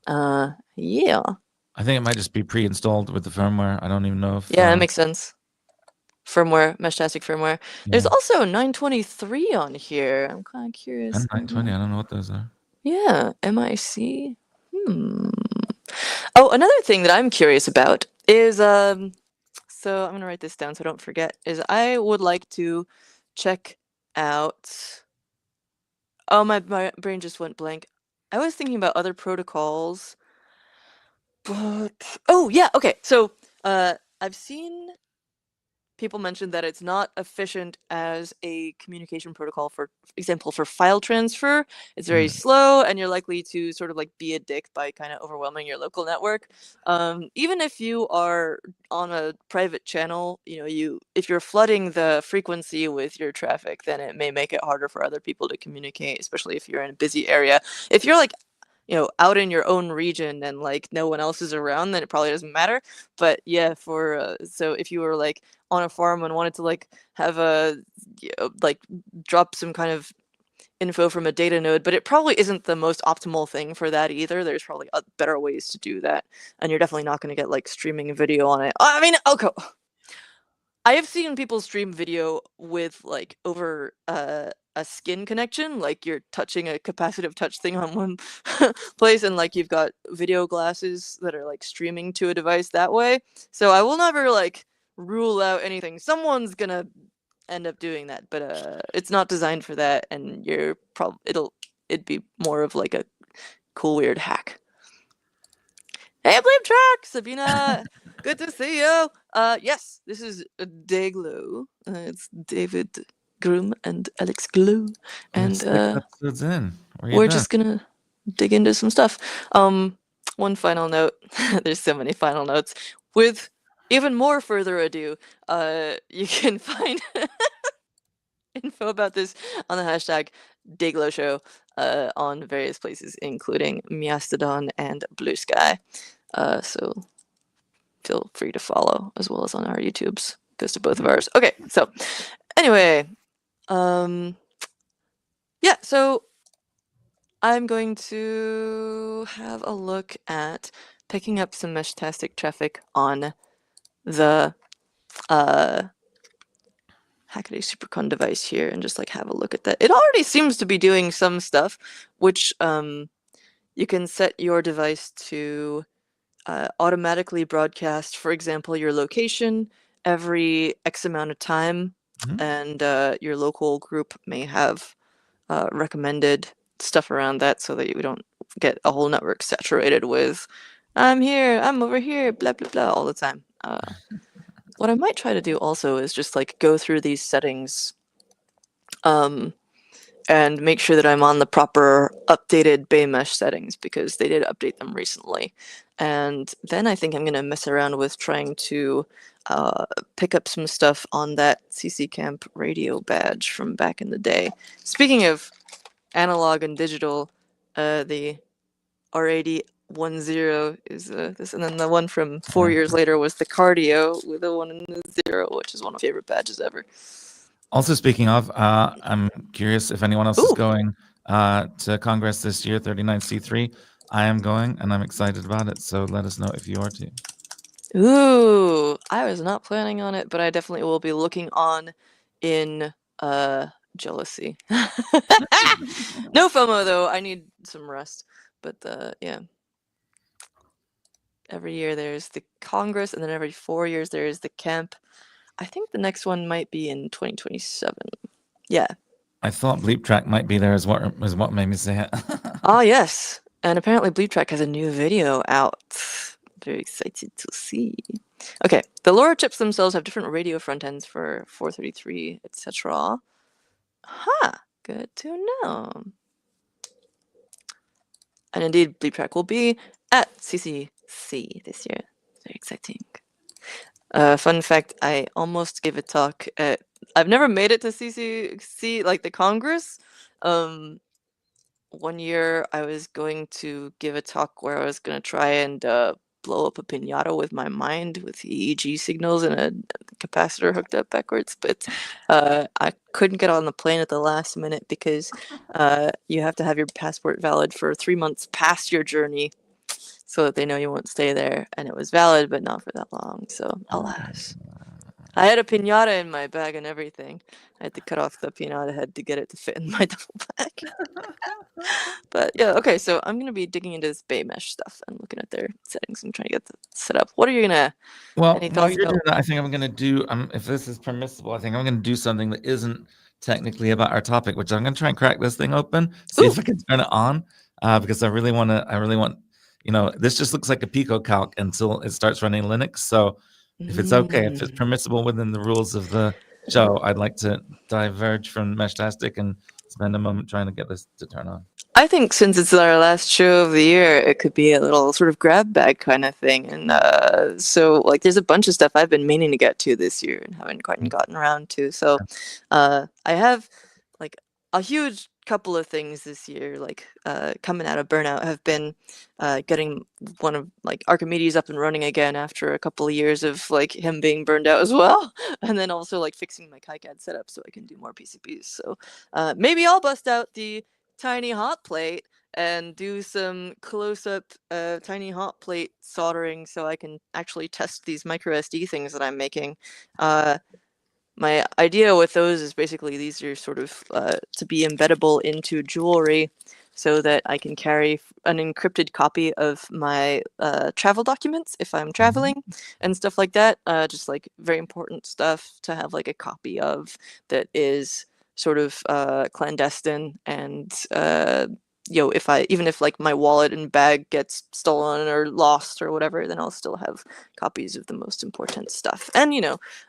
Yeah. I think it might just be pre-installed with the firmware. I don't even know if. Yeah, that makes sense. Firmware, Meshtastic firmware. There's Yeah. also 923 on here. I'm kind of curious. And 920. I don't know what those are. Yeah, MIC. Oh, another thing that I'm curious about is so I'm gonna write this down so I don't forget, is I would like to check out. Oh, my brain just went blank. I was thinking about other protocols, but oh yeah, okay. So I've seen people mention that it's not efficient as a communication protocol, for example, for file transfer. It's very slow, and you're likely to sort of like be a dick by kind of overwhelming your local network. Even if you are on a private channel, if you're flooding the frequency with your traffic, then it may make it harder for other people to communicate, especially if you're in a busy area. If you're like out in your own region and like no one else is around, then it probably doesn't matter. But yeah, so if you were like on a farm and wanted to like have like drop some kind of info from a data node, but it probably isn't the most optimal thing for that either. There's probably better ways to do that, and you're definitely not going to get like streaming video on it. I mean, okay, I have seen people stream video with like over a skin connection, like you're touching a capacitive touch thing on one place, and like you've got video glasses that are like streaming to a device that way. So I will never like rule out anything. Someone's gonna end up doing that, but it's not designed for that, and it'd be more of like a cool weird hack. Hey, Blame Track, Sabina, good to see you. Yes, this is Dayglow. It's David Groom and Alex Glow, We're and 6 episodes in. What are you we're doing? just gonna dig into some stuff. One final note. There's so many final notes. With even more further ado, you can find info about this on the hashtag Dayglow Show on various places, including Mastodon and Blue Sky. So feel free to follow, as well as on our YouTubes. Goes to both of ours. Okay, so anyway, yeah, so I'm going to have a look at picking up some Meshtastic traffic on the Hackaday SuperCon device here and just like have a look at that. It already seems to be doing some stuff, which you can set your device to automatically broadcast, for example, your location every X amount of time, and your local group may have recommended stuff around that so that you don't get a whole network saturated with "I'm here, I'm over here, blah blah blah" all the time. What I might try to do also is just like go through these settings and make sure that I'm on the proper updated Bay Mesh settings, because they did update them recently. And then I think I'm going to mess around with trying to pick up some stuff on that CC Camp radio badge from back in the day. Speaking of analog and digital, the R8010 is this, and then the one from 4 years later was the Cardio with a 1 and a 0, which is one of my favorite badges ever. Also, speaking of, I'm curious if anyone else is going to Congress this year, 39C3. I am going, and I'm excited about it, so let us know if you are too. Ooh, I was not planning on it, but I definitely will be looking on in jealousy. No FOMO though. I need some rest. But yeah. Every year there's the Congress, and then every 4 years there's the camp. I think the next one might be in 2027. Yeah. I thought Bleep Track might be there, is what made me say it. Ah, yes. And apparently Bleep Track has a new video out. Very excited to see. Okay, the LoRa chips themselves have different radio front ends for 433, etc. Huh, good to know. And indeed, Bleep Track will be at CCC this year. Very exciting. Fun fact, I almost gave a talk at... I've never made it to CCC, like the Congress. 1 year I was going to give a talk where I was going to try and blow up a pinata with my mind with EEG signals and a capacitor hooked up backwards, but I couldn't get on the plane at the last minute because you have to have your passport valid for 3 months past your journey so that they know you won't stay there, and it was valid but not for that long, so alas. I had a pinata in my bag and everything. I had to cut off the pinata head to get it to fit in my duffel bag. But yeah, okay, so I'm going to be digging into this Bay Mesh stuff and looking at their settings and trying to get that set up. What are you going to... Well, while you're doing that, I think I'm going to do, if this is permissible, I think I'm going to do something that isn't technically about our topic, which I'm going to try and crack this thing open, see if I can turn it on, because I really want, this just looks like a Pico calc until it starts running Linux. So if it's okay, if it's permissible within the rules of the show, I'd like to diverge from Meshtastic and spend a moment trying to get this to turn on. I think since it's our last show of the year, it could be a little sort of grab bag kind of thing. And so, like, there's a bunch of stuff I've been meaning to get to this year and haven't quite gotten around to. So I have, like, a huge couple of things this year, like, coming out of burnout, have been getting one of, like, Archimedes up and running again after a couple of years of, like, him being burned out as well. And then also, like, fixing my KiCad setup so I can do more PCBs. So maybe I'll bust out the tiny hot plate and do some close-up tiny hot plate soldering so I can actually test these micro SD things that I'm making. My idea with those is basically these are sort of to be embeddable into jewelry so that I can carry an encrypted copy of my travel documents if I'm traveling and stuff like that. Just like very important stuff to have like a copy of that is sort of clandestine and even if like my wallet and bag gets stolen or lost or whatever, then I'll still have copies of the most important stuff. And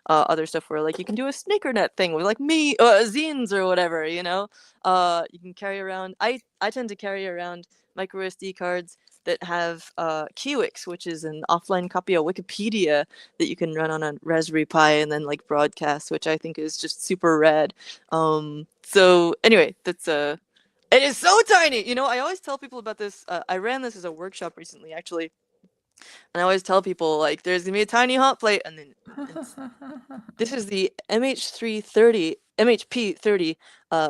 other stuff where like you can do a sneakernet thing with like zines or whatever, you can carry around. I tend to carry around micro SD cards that have Kiwix, which is an offline copy of Wikipedia that you can run on a Raspberry Pi and then like broadcast, which I think is just super rad. So anyway, that's it is so tiny. I always tell people about this. I ran this as a workshop recently, actually. And I always tell people, like, there's going to be a tiny hot plate. And then this is the MHP30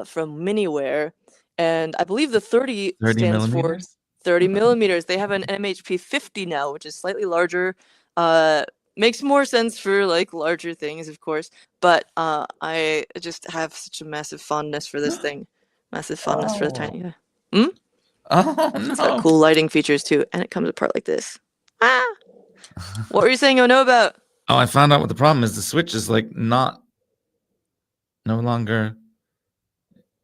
from Miniware. And I believe the 30 stands for 30 millimeters. They have an MHP 50 now, which is slightly larger. Makes more sense for, like, larger things, of course. But I just have such a massive fondness for this thing. Massive fondness for the tiny guy. Oh, no. It's got cool lighting features, too. And it comes apart like this. Ah! What were you saying I know about? Oh, I found out what the problem is. The switch is, like, no longer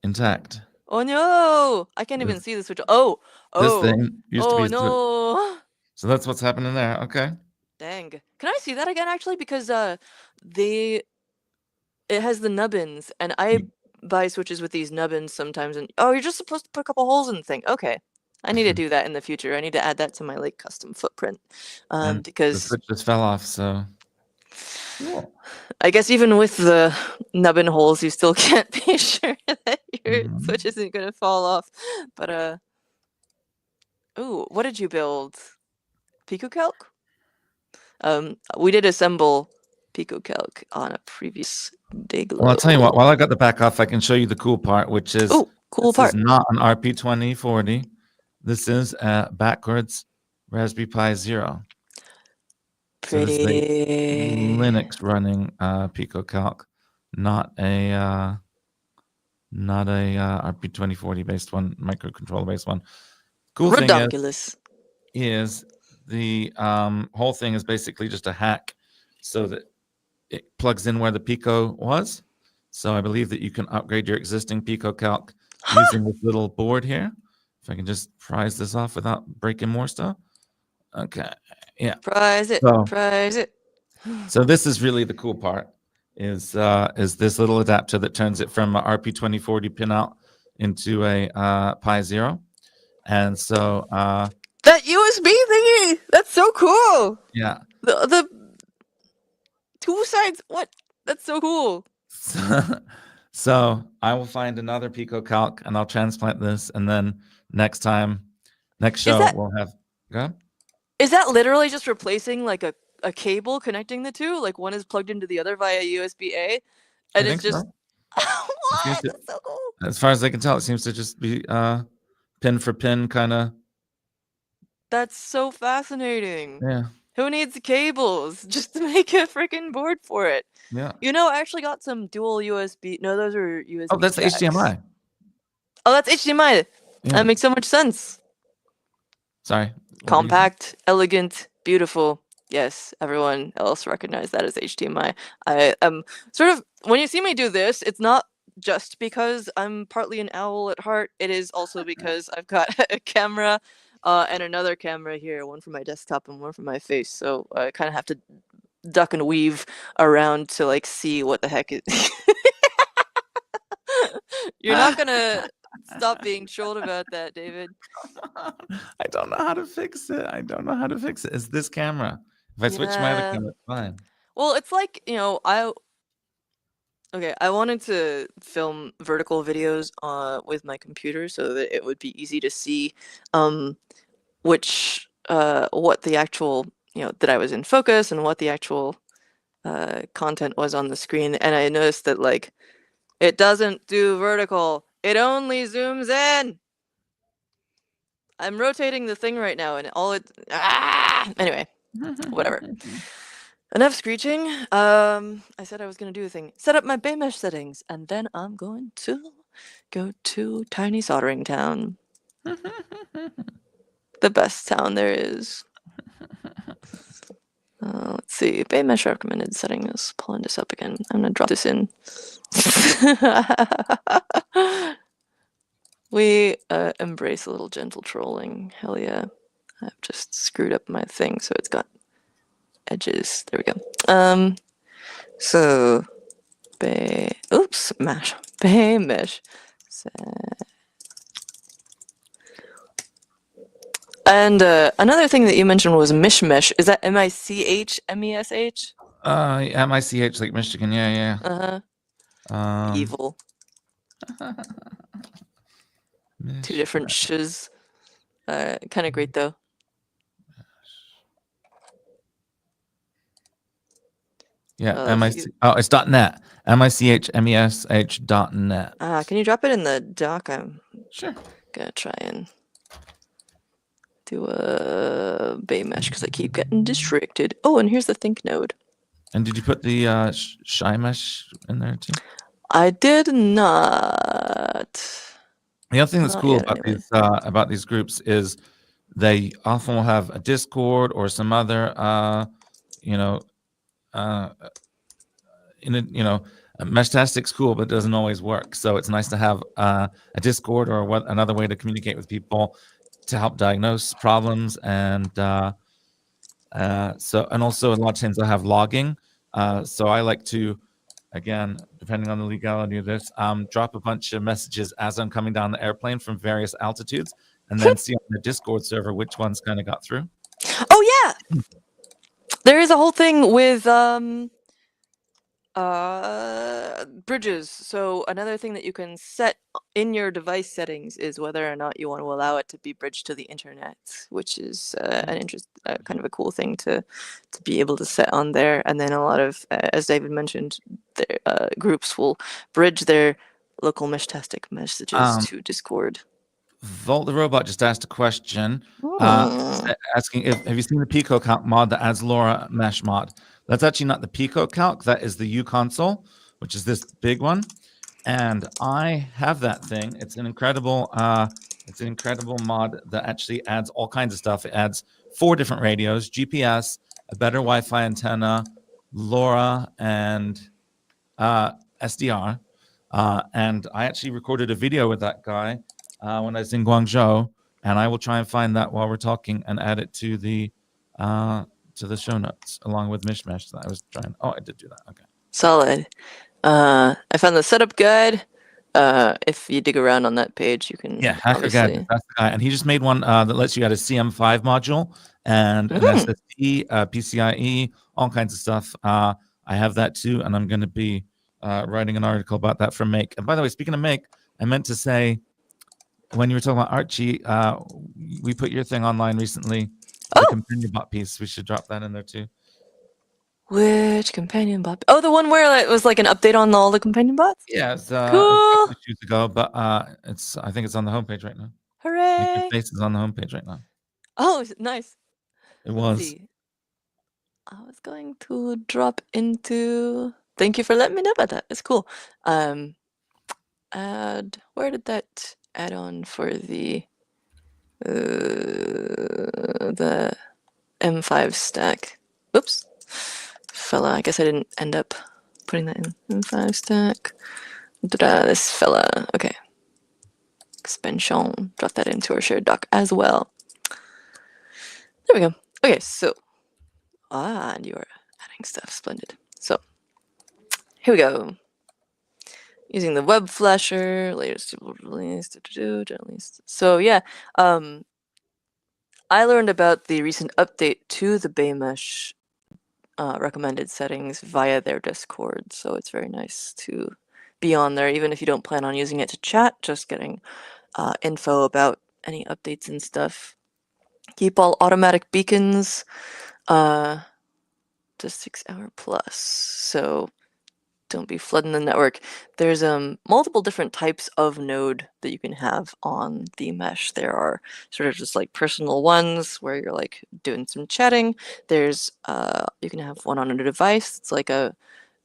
intact. Oh, no! I can't even see the switch. Oh! This thing used to be no! So that's what's happening there. Okay. Dang. Can I see that again, actually? Because it has the nubbins, and I buy switches with these nubbins sometimes, and you're just supposed to put a couple holes in the thing. Okay. I need to do that in the future. I need to add that to my like custom footprint, And the because switch just fell off, so cool. I guess even with the nubbin holes, you still can't be sure that your switch isn't gonna fall off. But ooh, what did you build? PicoCalc? We did assemble PicoCalc on a previous Well, I'll tell you what, Dayglow. while I got the back off, I can show you the cool part, which is Oh, cool this is part. not an RP2040. This is a backwards Raspberry Pi Zero. So this is a Pretty. Linux running PicoCalc, not a RP2040 based one, microcontroller based one. Cool thing Redonkulous. is the whole thing is basically just a hack so that it plugs in where the Pico was. So I believe that you can upgrade your existing PicoCalc using this little board here. If I can just prise this off without breaking more stuff. Okay, yeah. Prize it. So, Prize it. so this is really the cool part. Is this little adapter that turns it from a RP2040 pinout into a Pi Zero, and so That USB thingy. That's so cool. yeah. The two sides. What? That's so cool. So I will find another PicoCalc and I'll transplant this, and then next show that- we'll have. Go. Is that literally just replacing like a cable connecting the two? Like one is plugged into the other via USB A, I and think it's just so. what? That's so cool. As far as I can tell, it seems to just be pin for pin kind of. That's so fascinating. Yeah. Who needs cables just to make a freaking board for it? Yeah. You know, I actually got some dual USB. No, those are USB. Oh, that's jacks. HDMI. Oh, that's HDMI. Yeah. That makes so much sense. Sorry. Compact, elegant, beautiful. Yes, everyone else recognized that as HDMI. I am sort of, when you see me do this, it's not just because I'm partly an owl at heart. It is also because I've got a camera and another camera here, one for my desktop and one for my face. So I kind of have to duck and weave around to like see what the heck is. You're not gonna stop being trolled about that, David. I don't know how to fix it. It's this camera. If I switch my other camera, it's fine. Well, it's like, you know, I wanted to film vertical videos with my computer so that it would be easy to see which what the actual, you know, that I was in focus and what the actual content was on the screen. And I noticed that like it doesn't do vertical. It only zooms in. I'm rotating the thing right now and all it anyway, whatever. Enough screeching. I said I was gonna do a thing. Set up my Baymesh settings, and then I'm going to go to Tiny Soldering Town. The best town there is. Let's see. Baymesh recommended settings. Pulling this up again. I'm gonna drop this in. We embrace a little gentle trolling. Hell yeah. I've just screwed up my thing, so it's got edges. There we go. So Baymesh. And another thing that you mentioned was Mishmesh. Is that Michmesh? MICH like Michigan. Yeah. Evil. Two different sh's. Kind of great though. Yeah, it's .net. MICHMESH.net. Can you drop it in the doc? I'm Sure. gonna try and do a Baymesh because I keep getting distracted. Oh, and here's the think node. And did you put the Shymesh in there too? I did not. The other thing that's cool about these groups is they often will have a Discord or some other Meshtastic's cool, but it doesn't always work. So it's nice to have a Discord or another way to communicate with people to help diagnose problems, and also a lot of times I have logging. So I like to, again, depending on the legality of this, drop a bunch of messages as I'm coming down the airplane from various altitudes, and then see on the Discord server which ones kind of got through? Oh yeah, there is a whole thing with bridges. So another thing that you can set in your device settings is whether or not you want to allow it to be bridged to the internet, which is kind of a cool thing to be able to set on there. And then a lot of, as David mentioned, groups will bridge their local Meshtastic messages to Discord. Volt the Robot just asked a question, Hmm. asking have you seen the Pico Calc mod that adds LoRa mesh mod? That's actually not the Pico Calc, that is the U console, which is this big one. And I have that thing. It's an incredible mod that actually adds all kinds of stuff. It adds 4 different radios, GPS, a better Wi-Fi antenna, LoRa, and SDR. And I actually recorded a video with that guy when I was in Guangzhou, and I will try and find that while we're talking and add it to the show notes along with Mishmash that I was trying. Oh, I did do that. Okay. Solid. I found the setup guide. If you dig around on that page, you can Hacker Gadget, that's the guy, and he just made one that lets you add a CM5 module and an SSD, PCIe, all kinds of stuff. I have that too, and I'm going to be writing an article about that for Make. And by the way, speaking of Make, I meant to say, when you were talking about Archie, we put your thing online recently, the companion bot piece. We should drop that in there too. Which companion bot? Oh, the one where it was like an update on all the companion bots? Yeah, it's cool. a couple issues ago, but I think it's on the homepage right now. Hooray! Make Your Face is on the homepage right now. Oh, nice. It was. I was going to drop into. Thank you for letting me know about that. It's cool. Where did that add-on for the M5 stack? Oops, fella. I guess I didn't end up putting that in M5 stack. This fella. Okay. Expansion. Drop that into our shared doc as well. There we go. Okay, so. And you are adding stuff. Splendid. So, here we go. Using the web flasher, latest release, so yeah, I learned about the recent update to the Baymesh recommended settings via their Discord, so it's very nice to be on there, even if you don't plan on using it to chat, just getting info about any updates and stuff. Keep all automatic beacons to 6 hour plus, so don't be flooding the network. There's multiple different types of node that you can have on the mesh. There are sort of just like personal ones where you're like doing some chatting. There's you can have one on a device. It's like a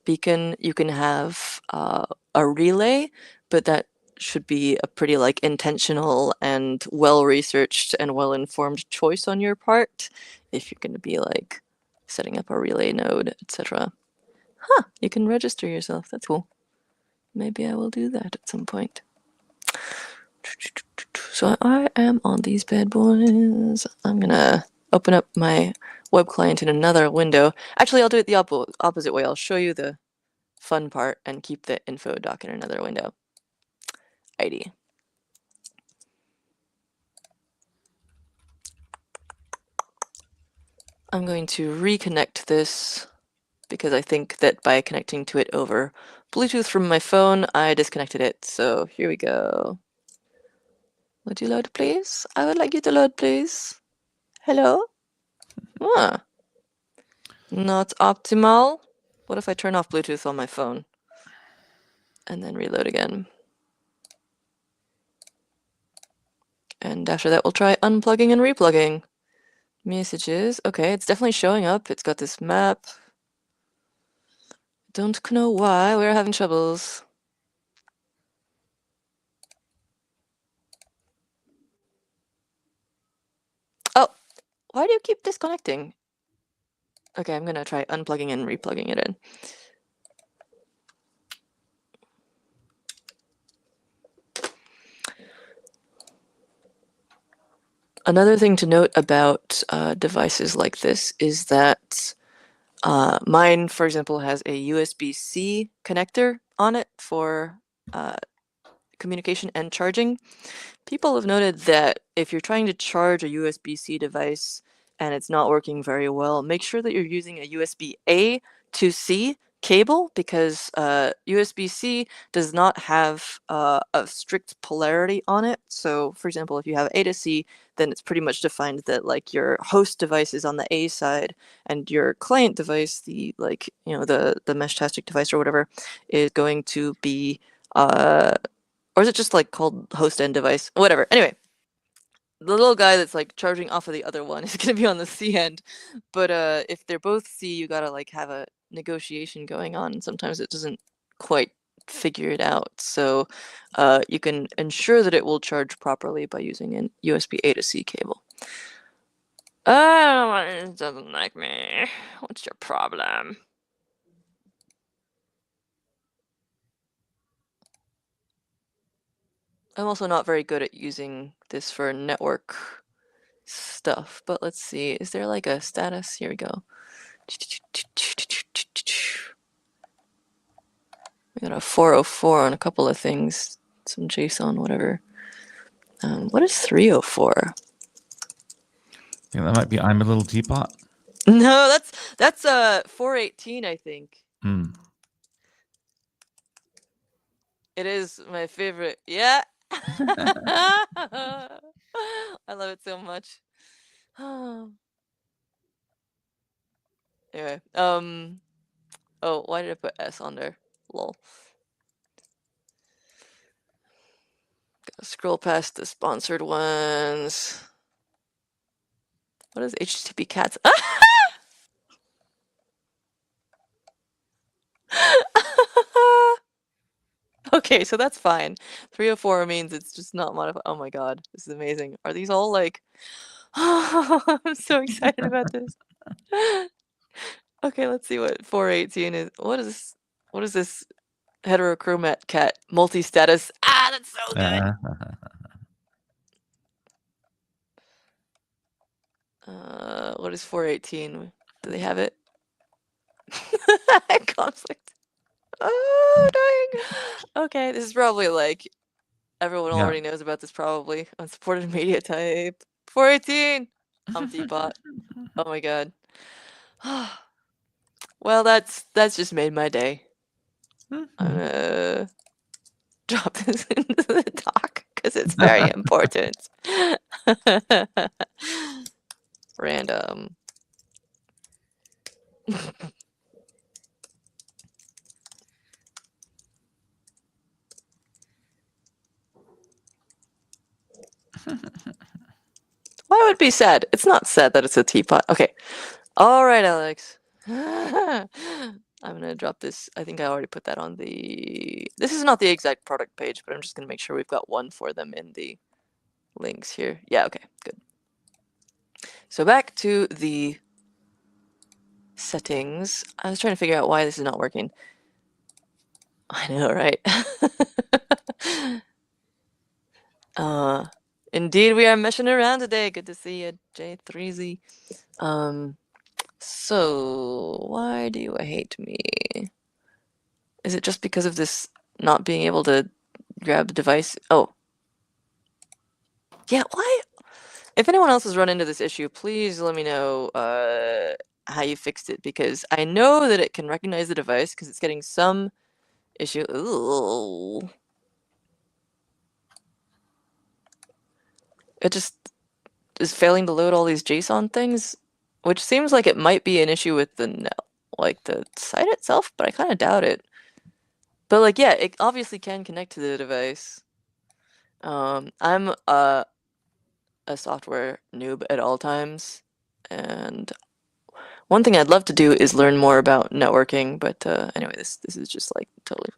beacon. You can have a relay, but that should be a pretty like intentional and well-researched and well-informed choice on your part if you're going to be like setting up a relay node, etc. You can register yourself. That's cool. Maybe I will do that at some point. So I am on these bad boys. I'm gonna open up my web client in another window. Actually, I'll do it the opposite way. I'll show you the fun part and keep the info doc in another window. ID. I'm going to reconnect this because I think that by connecting to it over Bluetooth from my phone, I disconnected it. So here we go. Would you load, please? I would like you to load, please. Hello? Not optimal. What if I turn off Bluetooth on my phone? And then reload again. And after that, we'll try unplugging and replugging. Messages. Okay, it's definitely showing up. It's got this map. Don't know why we're having troubles. Oh, why do you keep disconnecting? Okay, I'm gonna try unplugging and replugging it in. Another thing to note about devices like this is that mine, for example, has a USB-C connector on it for communication and charging. People have noted that if you're trying to charge a USB-C device and it's not working very well, make sure that you're using a USB-A to C cable, because USB-C does not have a strict polarity on it. So, for example, if you have A to C, then it's pretty much defined that like your host device is on the A side, and your client device, the the Meshtastic device or whatever, is going to be or is it just like called host end device? Whatever. Anyway, the little guy that's like charging off of the other one is gonna be on the C end. But if they're both C, you gotta like have a negotiation going on. And sometimes it doesn't quite figure it out. So you can ensure that it will charge properly by using an USB A to C cable. Oh, it doesn't like me. What's your problem? I'm also not very good at using this for network stuff, but let's see. Is there like a status? Here we go. We got a 404 on a couple of things. Some JSON, whatever. What is 304? Yeah, that might be I'm a Little Teapot. No, that's 418, I think. Hmm. It is my favorite. Yeah. I love it so much. Anyway, oh, why did I put S on there? Lol. Gotta scroll past the sponsored ones. What is HTTP cats? Okay, so that's fine. 304 means it's just not modified. Oh my god, this is amazing. Are these all like... I'm so excited about this. Okay, let's see what 418 is. What is this heterochromat cat multi-status? Ah, that's so good. What is 418? Do they have it? Conflict. Oh, dying. Okay, this is probably like everyone Yeah. already knows about this probably. Unsupported media type. 418! Bot. Oh my god. Well, that's just made my day. I'm gonna drop this into the doc because it's very important. Random. Why would it be sad? It's not sad that it's a teapot. Okay. All right, Alex. I'm gonna drop this. I think I already put that on the... This is not the exact product page, but I'm just gonna make sure we've got one for them in the links here. Yeah, okay, good. So back to the settings. I was trying to figure out why this is not working. I know, right? Indeed, we are meshing around today. Good to see you, J3Z. So why do you hate me? Is it just because of this not being able to grab the device? Oh. Yeah, why? If anyone else has run into this issue, please let me know how you fixed it, because I know that it can recognize the device because it's getting some issue. Ooh. It just is failing to load all these JSON things, which seems like it might be an issue with the site itself, but I kind of doubt it. But like, yeah, it obviously can connect to the device. I'm a software noob at all times, and one thing I'd love to do is learn more about networking, but anyway, this is just like totally...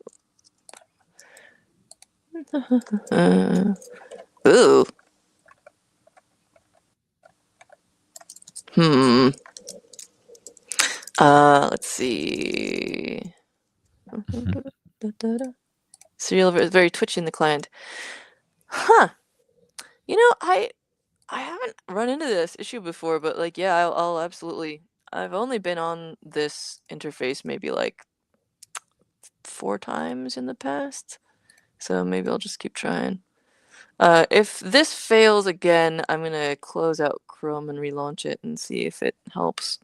Ooh. Let's see. Serial is very twitchy in the client. Huh. You know, I haven't run into this issue before, but like, yeah, I'll absolutely... I've only been on this interface maybe like 4 times in the past. So maybe I'll just keep trying. If this fails again, I'm gonna close out Chrome and relaunch it and see if it helps.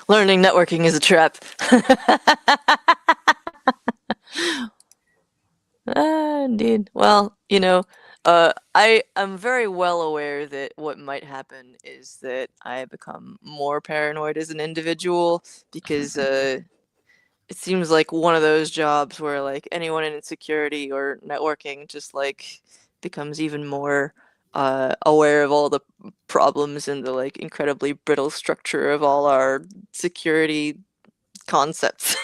Learning networking is a trap. Indeed. Well, I am very well aware that what might happen is that I become more paranoid as an individual because it seems like one of those jobs where like anyone in security or networking just like becomes even more aware of all the problems and the like incredibly brittle structure of all our security concepts,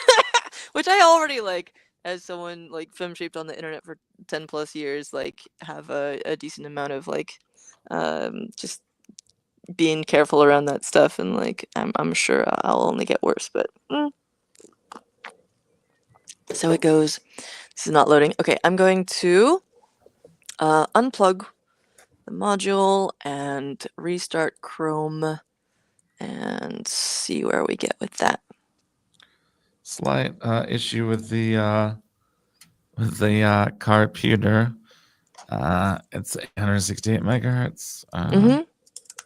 which I already like as someone like femme shaped on the internet for 10 plus years, like have a decent amount of like just being careful around that stuff, and like I'm sure I'll only get worse, but so it goes. This is not loading. Okay, I'm going to unplug the module and restart Chrome and see where we get with that. Slight issue with the computer. It's 868 megahertz.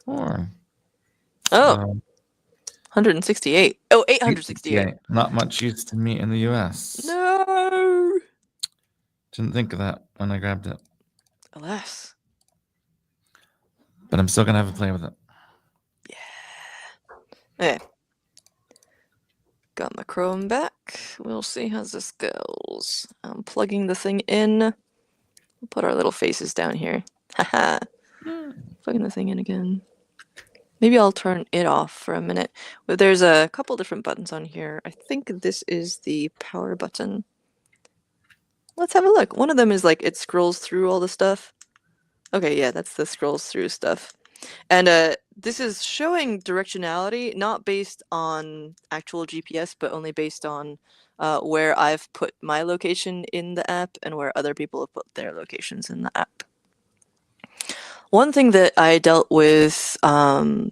Or Oh, so 168. Oh, 868. Not much use to me in the US. No. Didn't think of that when I grabbed it. Alas. But I'm still gonna have a play with it. Yeah. Okay. Got my Chrome back. We'll see how this goes. I'm plugging the thing in. We'll put our little faces down here. Haha. Plugging the thing in again. Maybe I'll turn it off for a minute. But there's a couple different buttons on here. I think this is the power button. Let's have a look. One of them is like it scrolls through all the stuff. Okay, yeah, that's the scrolls through stuff. And this is showing directionality, not based on actual GPS, but only based on where I've put my location in the app and where other people have put their locations in the app. One thing that I dealt with, the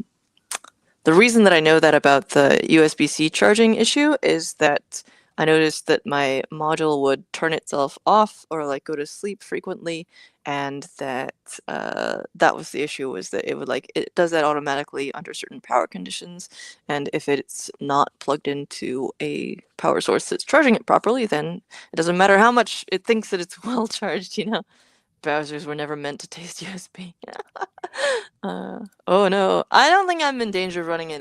reason that I know that about the USB-C charging issue is that I noticed that my module would turn itself off or like go to sleep frequently, and that that was the issue, was that it does that automatically under certain power conditions, and if it's not plugged into a power source that's charging it properly, then it doesn't matter how much it thinks that it's well charged, Browsers were never meant to taste USB. Oh no, I don't think I'm in danger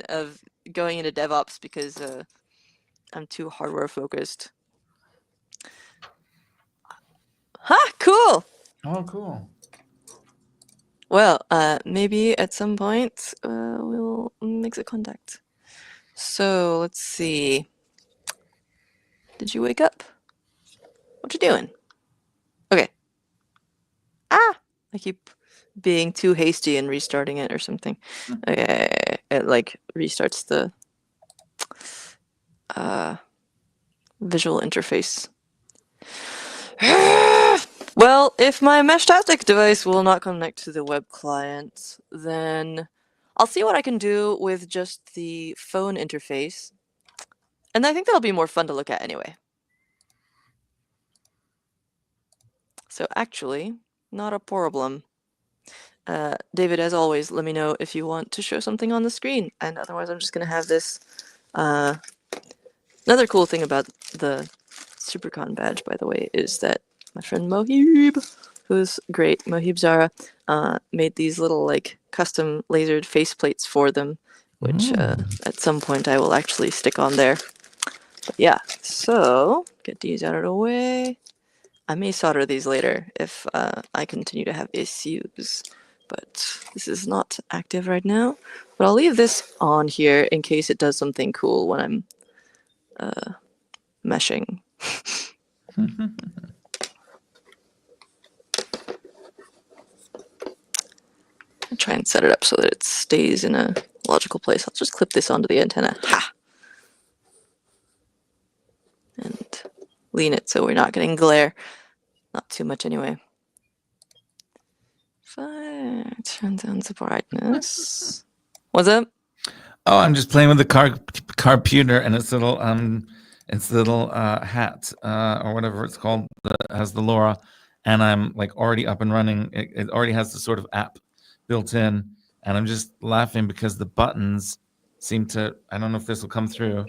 of going into DevOps because I'm too hardware focused. Ha! Cool! Oh, cool. Well, maybe at some point we'll make a contact. So let's see. Did you wake up? What you doing? Okay. Ah! I keep being too hasty and restarting it or something. Okay, it like restarts the visual interface. Well, if my Meshtastic device will not connect to the web client, then I'll see what I can do with just the phone interface. And I think that'll be more fun to look at anyway. So actually, not a problem. David, as always, let me know if you want to show something on the screen. And otherwise, I'm just going to have this. Another cool thing about the SuperCon badge, by the way, is that my friend Mohib, who's great, Mohib Zara, made these little like custom lasered faceplates for them, which at some point I will actually stick on there. But yeah, so get these out of the way. I may solder these later if I continue to have issues, but this is not active right now. But I'll leave this on here in case it does something cool when I'm meshing. I'll try and set it up so that it stays in a logical place. I'll just clip this onto the antenna. Ha! And lean it so we're not getting glare. Not too much anyway. Fine. Turn down the brightness. What's up? Oh, I'm just playing with the computer and its little It's the little hat or whatever it's called that has the LoRa, and I'm like already up and running. It already has the sort of app built in, and I'm just laughing because the buttons seem to. I don't know if this will come through.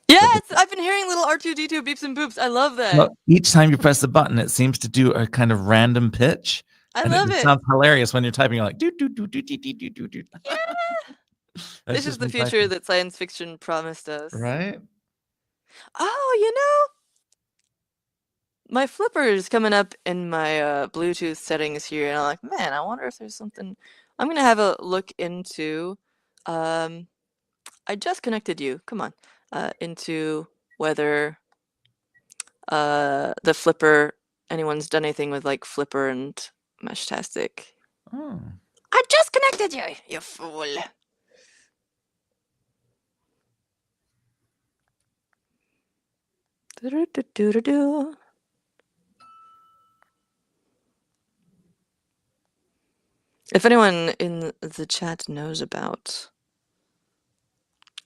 Yeah, But I've been hearing little R2D2 beeps and boops. I love that. well, each time you press the button, it seems to do a kind of random pitch, I and it love just it. sounds hilarious when you're typing. You're like, do do do do do do do do do. Yeah. That's This is just the me future typing, that science fiction promised us. right? Oh, my flipper is coming up in my Bluetooth settings here, and I'm like, man, I wonder if there's something. I'm gonna have a look into. Um, I just connected you. Come on, into whether the flipper. Anyone's done anything with like flipper and Meshtastic. Oh. I just connected you, you fool. Do-do-do-do-do-do. If anyone in the chat knows about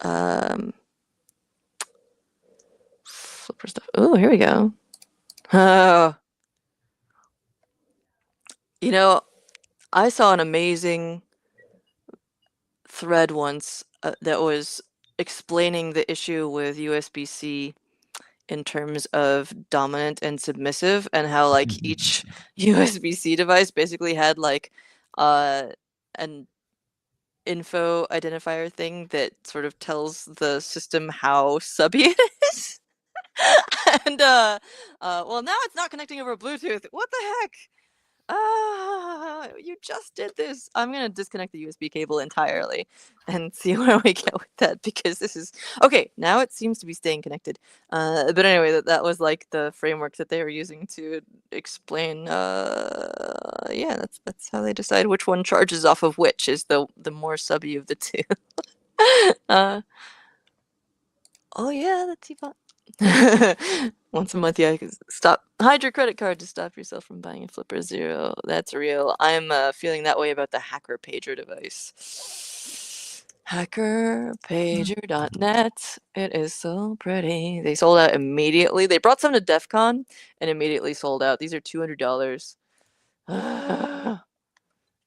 flipper stuff. Oh, here we go. Oh, I saw an amazing thread once that was explaining the issue with USB-C in terms of dominant and submissive, and how like each USB-C device basically had like an info identifier thing that sort of tells the system how subby it is. And well, now it's not connecting over Bluetooth. What the heck? You just did this. I'm gonna disconnect the USB cable entirely and see where we get with that, because this is okay. Now it seems to be staying connected. But anyway, that was like the framework that they were using to explain. Yeah, that's how they decide which one charges off of which, is the more subby of the two. Oh yeah, the teapot. Once a month, yeah, hide your credit card to stop yourself from buying a Flipper Zero. That's real. I'm feeling that way about the Hacker Pager device. Hackerpager.net. It is so pretty. They sold out immediately. They brought some to DEF CON and immediately sold out. These are $200.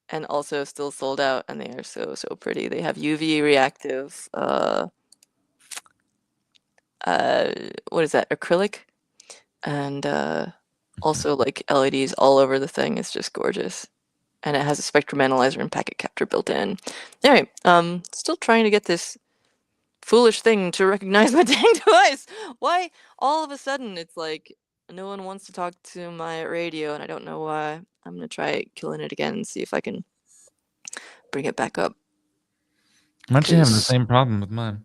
And also still sold out, and they are so, so pretty. They have UV reactive what is that, acrylic, and also like LEDs all over the thing. It's just gorgeous, and it has a spectrum analyzer and packet capture built in. Anyway, still trying to get this foolish thing to recognize my dang device. Why all of a sudden it's like no one wants to talk to my radio, and I don't know why. I'm gonna try killing it again and see if I can bring it back up. I'm actually having the same problem with mine.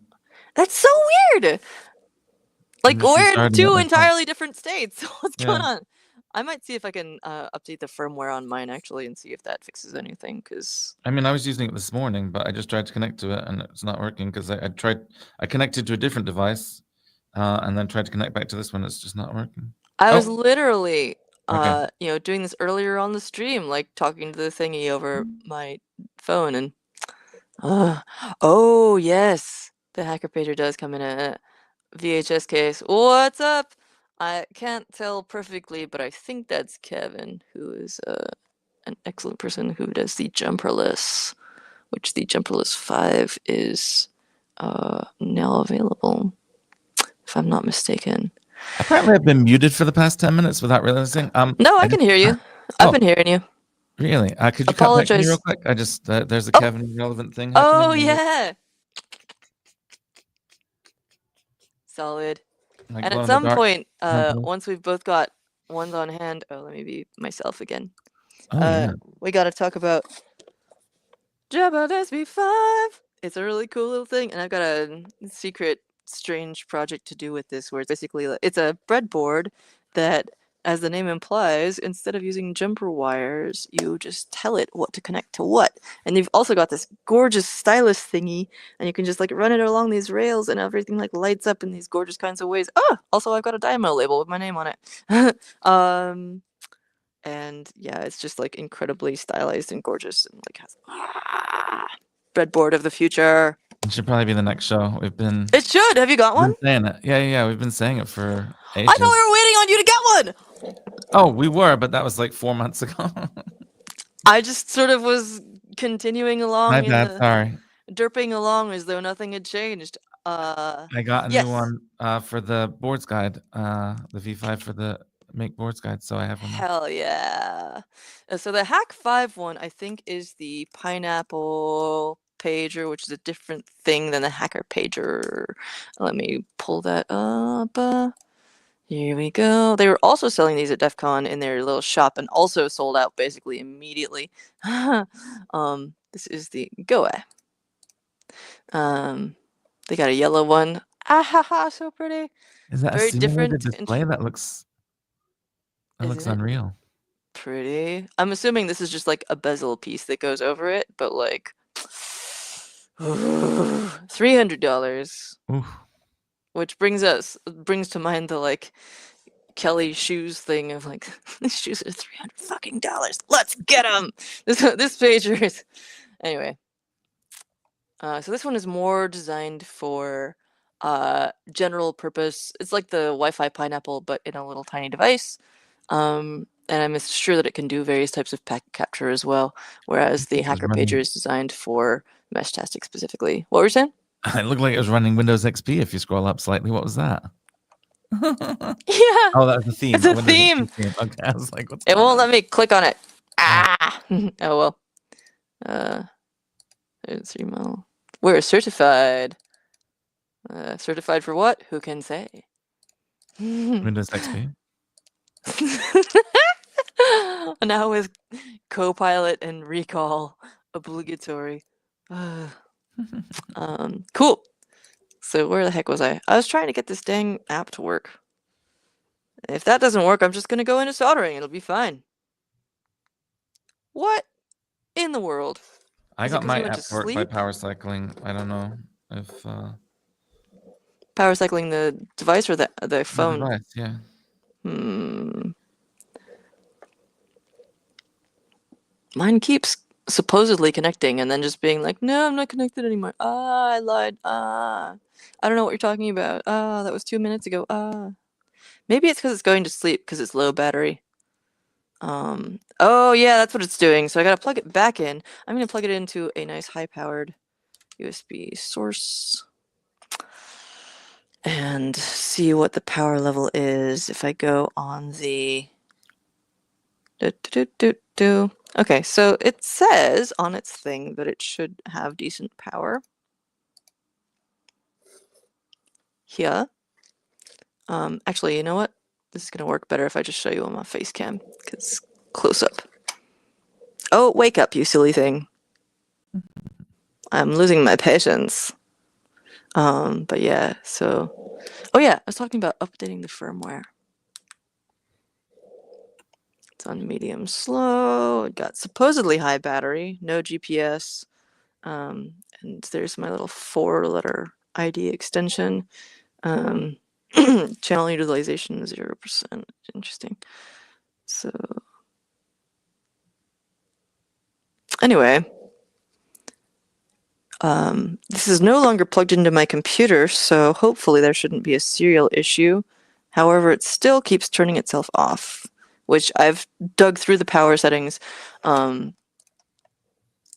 That's so weird. Like, just we're in restarting it two myself. entirely different states. What's going Yeah. on? I might see if I can update the firmware on mine actually and see if that fixes anything. Because I mean, I was using it this morning, but I just tried to connect to it and it's not working because I connected to a different device and then tried to connect back to this one. It's just not working. I was literally, Okay. doing this earlier on the stream, like talking to the thingy over my phone, and oh yes, the hacker pager does come in a VHS case. What's up? I can't tell perfectly, but I think that's Kevin, who is an excellent person who does the jumperless, which the jumperless 5 is now available, if I'm not mistaken. Apparently, I've been muted for the past 10 minutes without realizing. No, I can hear you. I've been hearing you. Really? Could you cut back to me real Apologize. quick? I just there's a Kevin relevant thing happening. Oh yeah. Solid. Like And at glow in the some dark. point, once we've both got ones on hand, let me be myself again. Oh yeah. We gotta talk about Jabba SB5. It's a really cool little thing, and I've got a secret, strange project to do with this, where it's basically it's a breadboard that, as the name implies, instead of using jumper wires, you just tell it what to connect to what. And you've also got this gorgeous stylus thingy, and you can just like run it along these rails, and everything like lights up in these gorgeous kinds of ways. Also I've got a Dymo label with my name on it. And yeah, it's just like incredibly stylized and gorgeous, and like has breadboard of the future. It should probably be the next show. We've been It should. Have you got one? saying it. Yeah. We've been saying it for I thought we ages. were waiting on you to get one. Oh, we were, but that was like 4 months ago. I just sort of was continuing My along in bad. the Sorry. derping along as though nothing had changed. I got a new Yes. one for the boards guide, the V5 for the make boards guide, so I have one now. Hell yeah. So the Hack 5 one, I think, is the pineapple pager, which is a different thing than the hacker pager. Let me pull that up. Here we go. They were also selling these at DEF CON in their little shop and also sold out basically immediately. This is the Goa. They got a yellow one. Ah ha ha, so pretty. Is that a Very simulated different. display? That looks Isn't it unreal. pretty? I'm assuming this is just like a bezel piece that goes over it, but like $300. Ooh. Which brings to mind the like Kelly shoes thing of like these shoes are $300 fucking dollars. Let's get them. This pager is anyway. So this one is more designed for general purpose. It's like the Wi-Fi pineapple, but in a little tiny device. And I'm sure that it can do various types of packet capture as well. Whereas the It was hacker pager running. is designed for Meshtastic specifically. What were you saying? It looked like it was running Windows XP. If you scroll up slightly, what was that? Yeah, Oh, that was the theme. it's a Windows theme. XP theme. Okay, I was like, what's It going won't on? let me click on it. Ah. Oh well. There's your model. We're certified. Certified for what? Who can say? Windows XP. Now with Copilot and Recall obligatory. Cool. So where the heck was I? I was trying to get this dang app to work. If that doesn't work, I'm just gonna go into soldering. It'll be fine. What in the world? I Is it got because my you went to app to work by sleep? power cycling. I don't know if Power cycling the device or the the phone? device. Yeah. Mine keeps supposedly connecting and then just being like, no, I'm not connected anymore. I lied. I don't know what you're talking about. That was 2 minutes ago. Maybe it's because it's going to sleep because it's low battery. Oh yeah, that's what it's doing. So I gotta plug it back in. I'm gonna plug it into a nice high-powered USB source and see what the power level is if I go on the Okay, so it says on its thing that it should have decent power. Here. Actually, you know what? This is gonna work better if I just show you on my face cam, because close up. Oh, wake up, you silly thing. I'm losing my patience. But yeah, so... Oh yeah, I was talking about updating the firmware. It's on medium slow. It got supposedly high battery, no GPS. And there's my little 4-letter ID extension. Channel utilization 0%. Interesting. So anyway, this is no longer plugged into my computer, so hopefully there shouldn't be a serial issue. However, it still keeps turning itself off, which I've dug through the power settings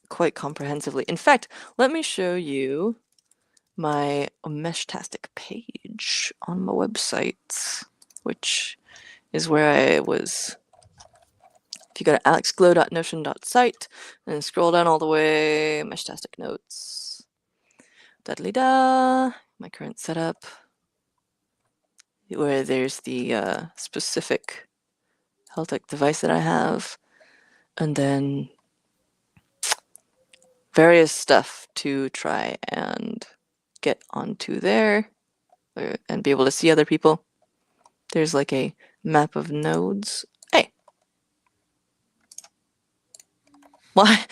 quite comprehensively. In fact, let me show you my Meshtastic page on my website, which is where I was. If you go to alexglow.notion.site and scroll down all the way, Meshtastic notes, da-da-da, my current setup, where there's the specific Heltec device that I have, and then various stuff to try and get onto there and be able to see other people. There's like a map of nodes. Hey! Why?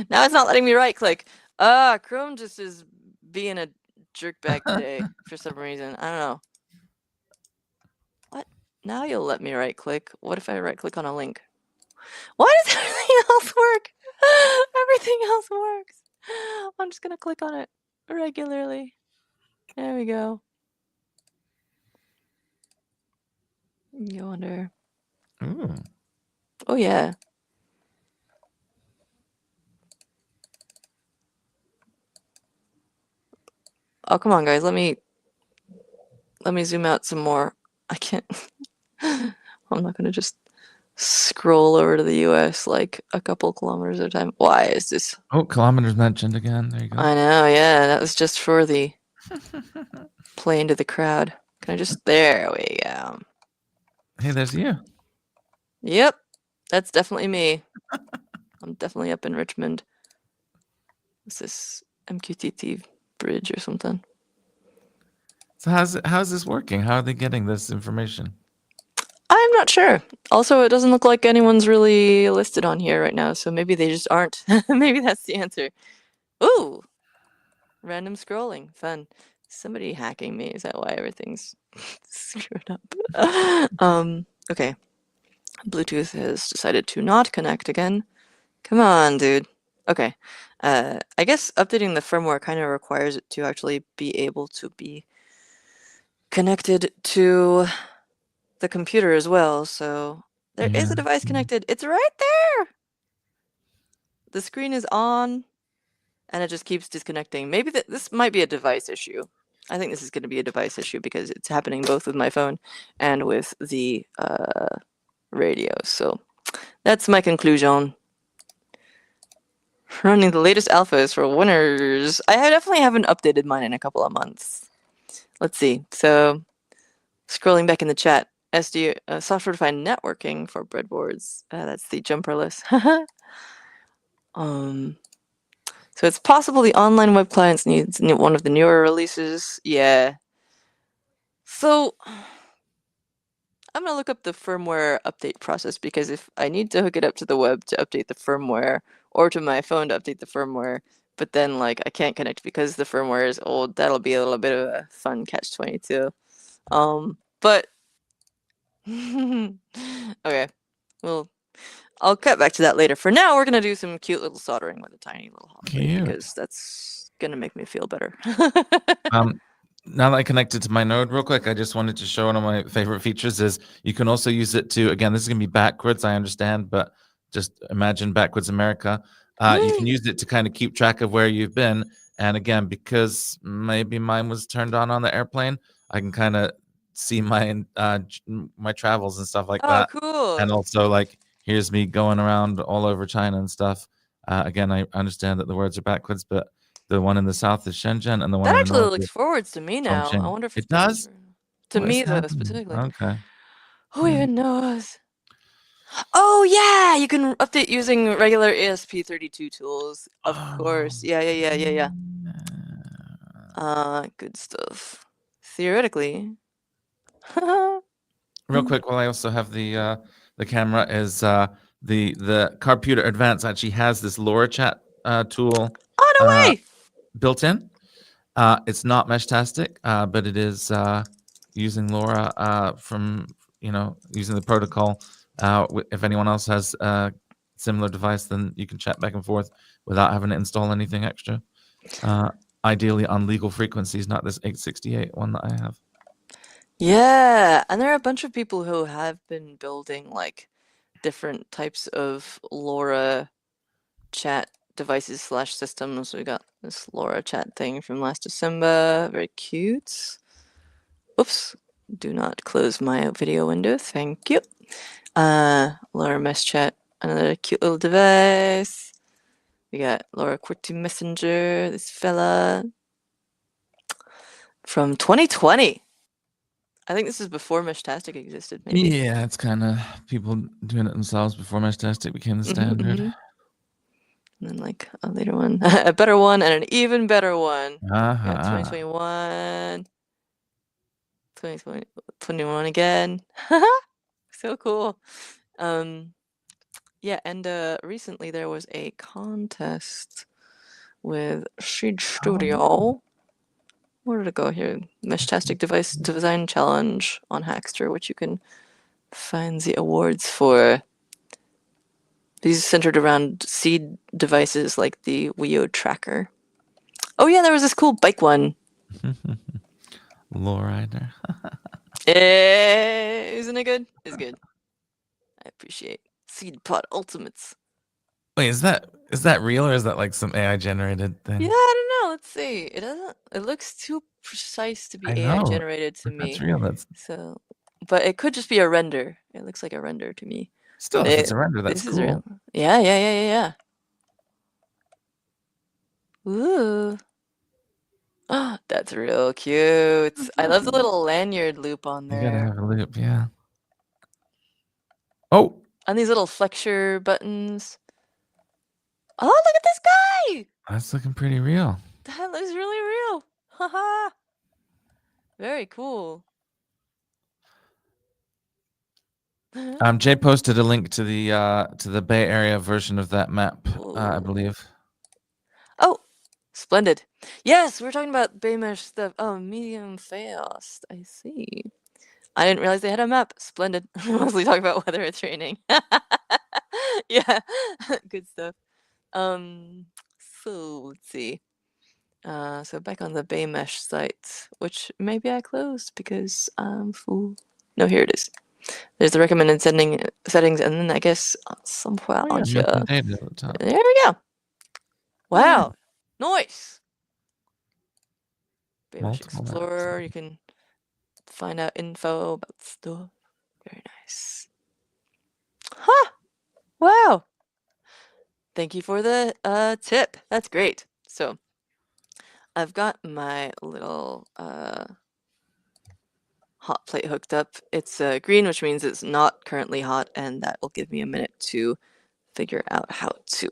Now it's not letting me right click. Chrome just is being a jerkbag today for some reason. I don't know. What? Now you'll let me right click. What if I right click on a link? Why does everything else work? Everything else works. I'm just gonna click on it. regularly. There we go. Go under. Ooh. Oh yeah. Oh come on, guys. Let me zoom out some more. I can't. I'm not gonna just scroll over to the U.S. like a couple kilometers at a time. Why is this? Oh, kilometers mentioned again. There you go. I know. Yeah, that was just for the play into the crowd. Can I just? There we go. Hey, there's you. Yep, that's definitely me. I'm definitely up in Richmond. What's this MQTT bridge or something? So how's this working? How are they getting this information? I'm not sure. Also, it doesn't look like anyone's really listed on here right now, so maybe they just aren't. Maybe that's the answer. Ooh, random scrolling, fun. Somebody hacking me. Is that why everything's screwed up? Okay. Bluetooth has decided to not connect again. Come on, dude. Okay. I guess updating the firmware kind of requires it to actually be able to be connected to the computer as well, so there is Yeah. a device connected. It's right there! The screen is on, and it just keeps disconnecting. Maybe this might be a device issue. I think this is going to be a device issue because it's happening both with my phone and with the radio. So that's my conclusion. Running the latest alphas for winners. I definitely haven't updated mine in a couple of months. Let's see. So scrolling back in the chat, SD software-defined networking for breadboards. That's the jumperless. So it's possible the online web clients needs one of the newer releases. Yeah. So I'm gonna look up the firmware update process because if I need to hook it up to the web to update the firmware or to my phone to update the firmware, but then like I can't connect because the firmware is old, that'll be a little bit of a fun catch-22. But okay, well, I'll cut back to that later. For now, we're gonna do some cute little soldering with a tiny little hot plate Cute. because that's gonna make me feel better. Now that I connected to my node real quick, I just wanted to show one of my favorite features is you can also use it to, again, this is going to be backwards, I understand, but just imagine backwards America. You can use it to kind of keep track of where you've been. And again, because maybe mine was turned on the airplane, I can kind of see my my travels and stuff like Oh, that. cool. And also, like, here's me going around all over China and stuff. Again, I understand that the words are backwards, but the one in the south is Shenzhen, and the one That in the actually north looks is forwards to me now. I Chongqing. wonder if it's It because does? to What is me though happening? specifically. Okay. Who even knows? Oh yeah, you can update using regular ESP32 tools. Of Oh, course. Yeah. yeah. Good stuff. Theoretically. Real quick, while I also have the camera, is the Computer Advance actually has this LoRa chat tool Oh no way! built in. It's not Meshtastic, but it is using LoRa from using the protocol. If anyone else has a similar device, then you can chat back and forth without having to install anything extra. Ideally on legal frequencies, not this 868 one that I have. Yeah, and there are a bunch of people who have been building like different types of LoRa chat devices slash systems. We got this LoRa chat thing from last December. Very cute. Oops. Do not close my video window. Thank you. LoRa Mesh Chat, another cute little device. We got LoRa QWERTY Messenger, this fella. From 2020. I think this is before Meshtastic existed, maybe. Yeah, it's kind of people doing it themselves before Meshtastic became the standard. And then like a later one, a better one, and an even better one. Got 2021, 2021 again. So cool. Yeah, and recently there was a contest with Seed Studio. Where did it go here? Meshtastic Device Design Challenge on Hackster, which you can find the awards for. These centered around seed devices like the Wii tracker. Oh yeah, there was this cool bike one. Lowrider. Isn't it good? It's good. I appreciate Seed Pod Ultimates. Wait, is that real or is that like some AI generated thing? Yeah, I don't know. Let's see. It doesn't. It looks too precise to be I AI know. generated to If that's me. real, that's So, but it could just be a render. It looks like a render to me. still, if it's a render, that's This is real. cool. Yeah, yeah, yeah, yeah, yeah. Ooh. Oh, that's real cute. I love the little lanyard loop on You gotta there. have a loop, yeah. Oh, And these little flexure buttons. Oh, look at this guy! that's looking pretty real. That looks really real. Haha. Very cool. Jay posted a link to the Bay Area version of that map, I Ooh. believe. Oh, splendid. Yes, we're talking about Baymesh stuff. Oh, medium fast. I see. I didn't realize they had a map. Splendid. Mostly talking about weather and training. Yeah, good stuff. So let's see. So back on the Baymesh site, which maybe I closed because I'm fool. No, here it is. There's the recommended settings, and then I guess somewhere Oh yeah, on here. metadata at the top. There we go. Oh yeah, Wow, nice. Baymesh multiple maps. Explorer. You can find out info about stuff. Very nice. Huh. Wow. Thank you for the tip. That's great. So I've got my little hot plate hooked up. It's green, which means it's not currently hot, and that will give me a minute to figure out how to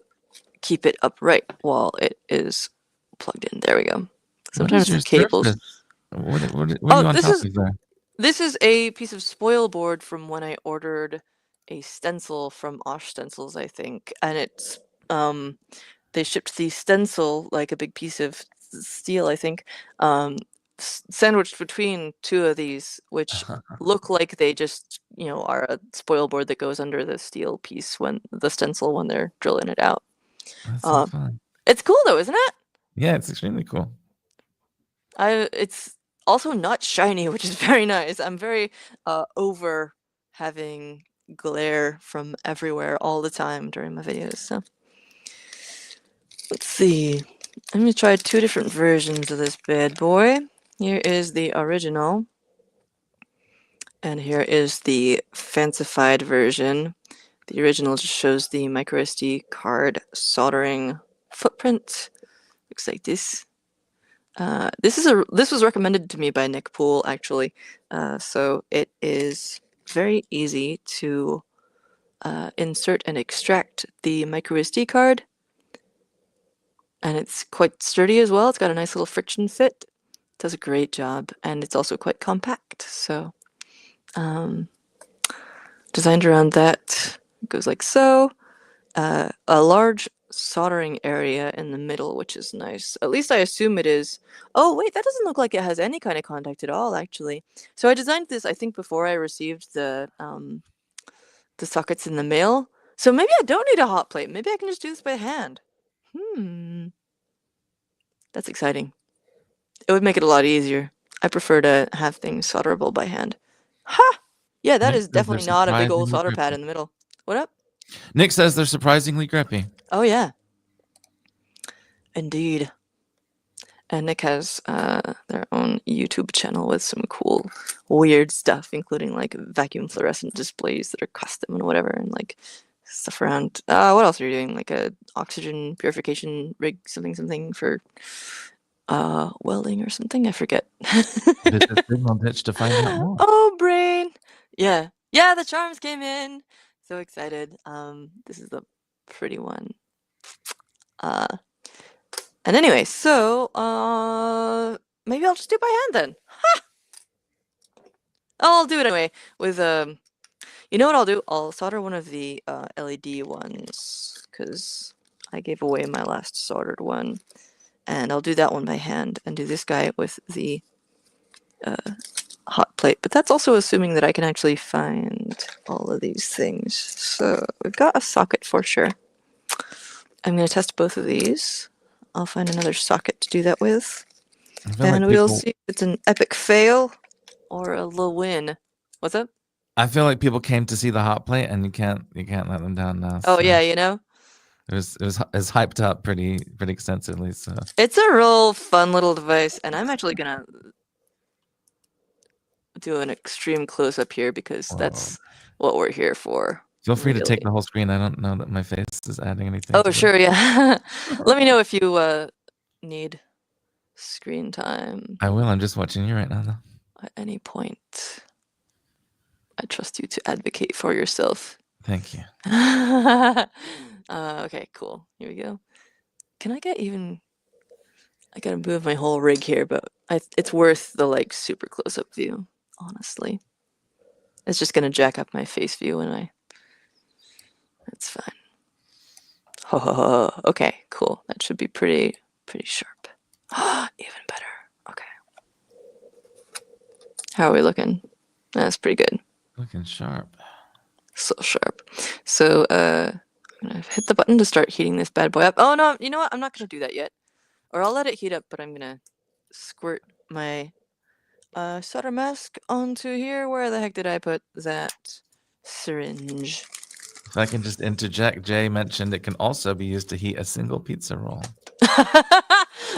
keep it upright while it is plugged in. There we go. What is Sometimes the your cables. surface? What are Oh, you on top of there? this is a piece of spoil board from when I ordered a stencil from Osh Stencils, I think, and it's they shipped the stencil, like a big piece of steel, I think, sandwiched between two of these, which look like they just, are a spoil board that goes under the steel piece when the stencil when they're drilling it out. That's so Uh, fun. it's cool though, isn't it? Yeah, it's extremely cool. It's also not shiny, which is very nice. I'm very over having glare from everywhere all the time during my videos. So let's see. I'm gonna try two different versions of this bad boy. Here is the original, and here is the fancified version. The original just shows the microSD card soldering footprint. Looks like this. This was recommended to me by Nick Poole, actually. So it is very easy to insert and extract the microSD card, and it's quite sturdy as well. It's got a nice little friction fit. Does a great job, and it's also quite compact. So designed around that. It goes like so. A large soldering area in the middle, which is nice. At least I assume it is. Oh, wait, that doesn't look like it has any kind of contact at all, actually. So I designed this, I think, before I received the sockets in the mail. So maybe I don't need a hot plate. Maybe I can just do this by hand. That's exciting. It would make it a lot easier. I prefer to have things solderable by hand. Ha! Yeah, that Nick is says they're definitely not a big old surprisingly solder pad grippy. in the middle. What up? Nick says they're surprisingly grippy. Oh, yeah. Indeed. And Nick has their own YouTube channel with some cool, weird stuff, including like vacuum fluorescent displays that are custom and whatever, and like stuff around. What else are you doing? Like a oxygen purification rig, something for welding or something. I forget. Visit Signal Ditch to find out more. Oh, brain. Yeah, yeah. The charms came in. So excited. This is the pretty one. And anyway, so maybe I'll just do it by hand then. Ha! I'll do it anyway with you know what I'll do? I'll solder one of the LED ones because I gave away my last soldered one, and I'll do that one by hand and do this guy with the hot plate. But that's also assuming that I can actually find all of these things. So we've got a socket for sure. I'm going to test both of these I'll find another socket to do that with. I feel And like we'll people. see if it's an epic fail or a little win. What's up? I feel like people came to see the hot plate, and you can't let them down now. Oh So yeah, you know? it was hyped up pretty extensively. So It's a real fun little device, and I'm actually gonna do an extreme close up here because whoa. that's what we're here for. Feel free to take Really. the whole screen. I don't know that my face is adding anything. Oh to sure, yeah. Let me know if you need screen time. I will. I'm just watching you right now, though. At any point. I trust you to advocate for yourself. Thank you. Okay, cool. Here we go. Can I get even... I gotta move my whole rig here, but it's worth the, like, super close-up view, honestly. It's just gonna jack up my face view when I... It's fine. Ho ho ho. Okay, cool. That should be pretty sharp. Even better. Okay. How are we looking? That's pretty good. Looking sharp. So sharp. So, I'm gonna hit the button to start heating this bad boy up. Oh no, you know what? I'm not gonna do that yet. Or I'll let it heat up, but I'm gonna squirt my solder mask onto here. Where the heck did I put that syringe? If I can just interject, Jay mentioned it can also be used to heat a single pizza roll.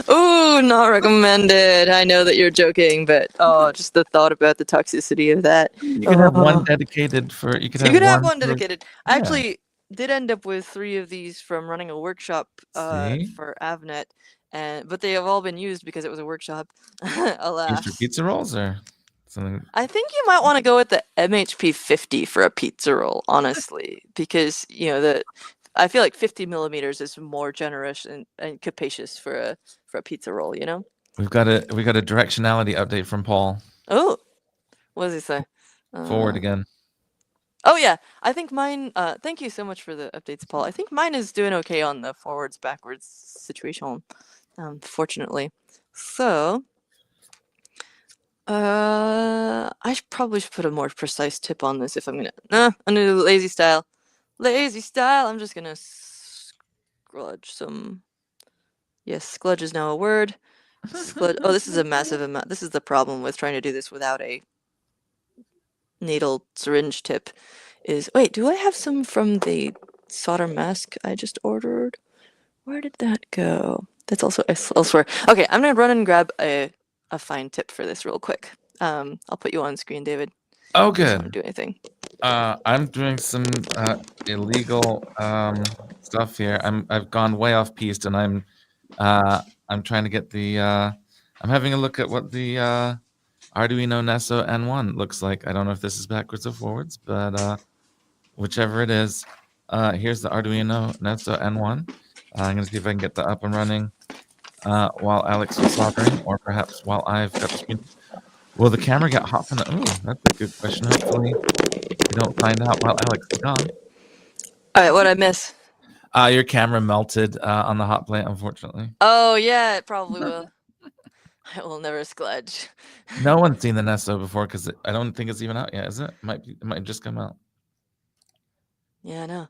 Ooh, not recommended. I know that you're joking, but just the thought about the toxicity of that. You could have one dedicated for. You could You have could have one one for, dedicated. I yeah. actually did end up with 3 of these from running a workshop See? for Avnet, but they have all been used because it was a workshop. Used for Alas. pizza rolls or something. I think you might want to go with the MHP 50 for a pizza roll, honestly, because I feel like 50 millimeters is more generous and capacious for a pizza roll. You know. We got a directionality update from Paul. Oh, what does he say? Forward again. Oh yeah, I think mine. Thank you so much for the updates, Paul. I think mine is doing okay on the forwards backwards situation. Fortunately, so probably should put a more precise tip on this if I'm gonna. I'm gonna do lazy style. Lazy style. I'm just gonna skludge some. Yes, skludge is now a word. Skludge. Oh, this is a massive amount. This is the problem with trying to do this without a needle syringe tip. Wait, do I have some from the solder mask I just ordered? Where did that go? That's also elsewhere. Okay, I'm gonna run and grab a fine tip for this real quick. I'll put you on screen, David. Oh, If you want good. to do anything. I'm doing some illegal stuff here. I've gone way off piste, and I'm trying to get the. I'm having a look at what the Arduino Nesso N1 looks like. I don't know if this is backwards or forwards, but whichever it is, here's the Arduino Nesso N1. I'm gonna see if I can get that up and running while Alex is soldering, or perhaps while I've got the screen. Will the camera get hot from the? Oh, that's a good question. Hopefully, we don't find out while Alex is gone. All right, what'd I miss? Your camera melted on the hot plate, unfortunately. Oh yeah, it probably will. I will never skludge. No one's seen the Nesso before because I don't think it's even out yet, is it? It might just come out. Yeah, I know.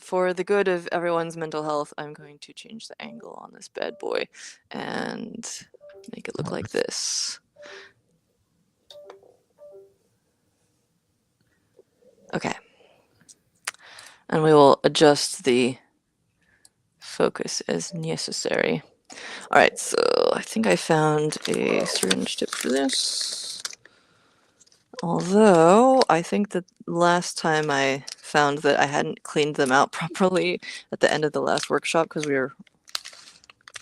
For the good of everyone's mental health, I'm going to change the angle on this bad boy and make it look like this. Okay. And we will adjust the focus as necessary. All right, so I think I found a syringe tip for this. Although, I think that last time I found that I hadn't cleaned them out properly at the end of the last workshop because we were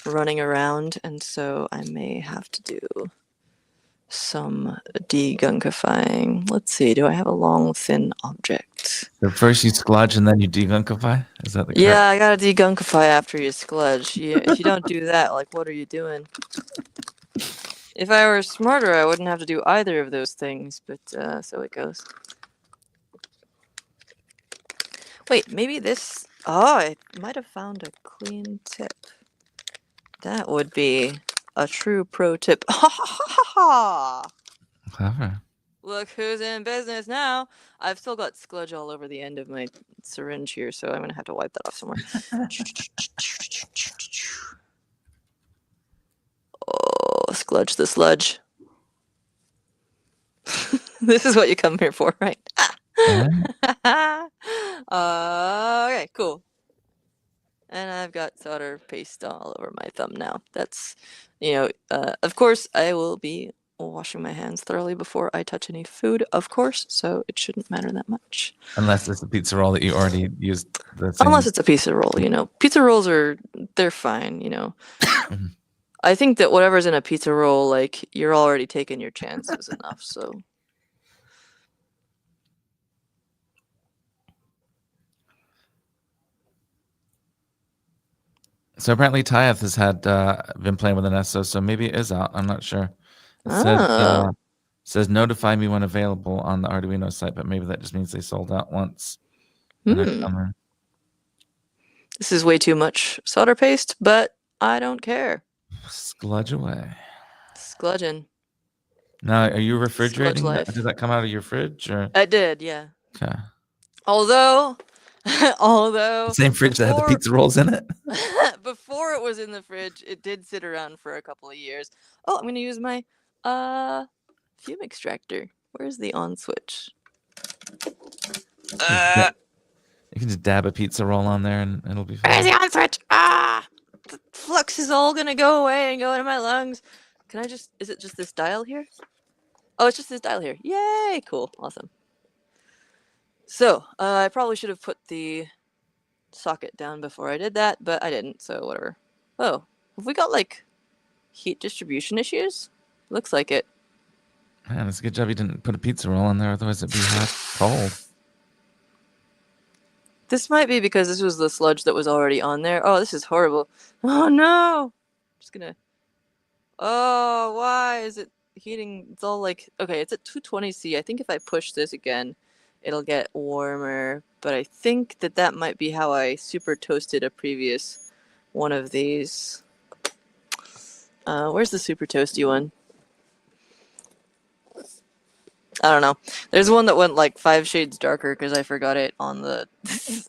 running around, and so I may have to do some degunkifying. Let's see, do I have a long, thin object? So first you skludge and then you degunkify? Is that the correct? Yeah, I gotta degunkify after you skludge. If you don't do that, like, what are you doing? If I were smarter, I wouldn't have to do either of those things, but so it goes. Wait, maybe this... Oh, I might have found a clean tip. That would be a true pro tip. Ha ha ha ha ha! Clever. look who's in business now. I've still got skludge all over the end of my syringe here, so I'm gonna have to wipe that off somewhere. Oh, skludge the sludge. This is what you come here for, right? Okay, cool. And I've got solder paste all over my thumb now. That's, of course, I will be washing my hands thoroughly before I touch any food, of course, so it shouldn't matter that much. Unless it's a pizza roll that you already used the same. Unless it's a pizza roll, Pizza rolls they're fine, I think that whatever's in a pizza roll, like, you're already taking your chances enough, so. So apparently Tyeth has had been playing with an ESO, so maybe it is out. I'm not sure. It says notify me when available on the Arduino site, but maybe that just means they sold out once. This is way too much solder paste, but I don't care. Skludge away. Skludging. Now, are you refrigerating that? Life. Did that come out of your fridge? Or? I did, yeah. Okay. Although The same fridge that had the pizza rolls in it? Before it was in the fridge, it did sit around for a couple of years. Oh, I'm going to use my fume extractor. Where's the on switch? You can just dab a pizza roll on there and it'll be fine. Where's the on switch? The flux is all going to go away and go into my lungs. Is it just this dial here? Oh, it's just this dial here. Yay, cool, awesome. So, I probably should have put the socket down before I did that, but I didn't, so whatever. Oh, have we got, like, heat distribution issues? Looks like it. Man, it's a good job you didn't put a pizza roll in there, otherwise it'd be hot, cold. This might be because this was the sludge that was already on there. Oh, this is horrible. Oh, no! I'm just gonna... Oh, why is it heating? It's all like... Okay, it's at 220C. I think if I push this again, it'll get warmer. But I think that might be how I super toasted a previous one of these. Where's the super toasty one? I don't know. There's one that went like 5 shades darker because I forgot it on the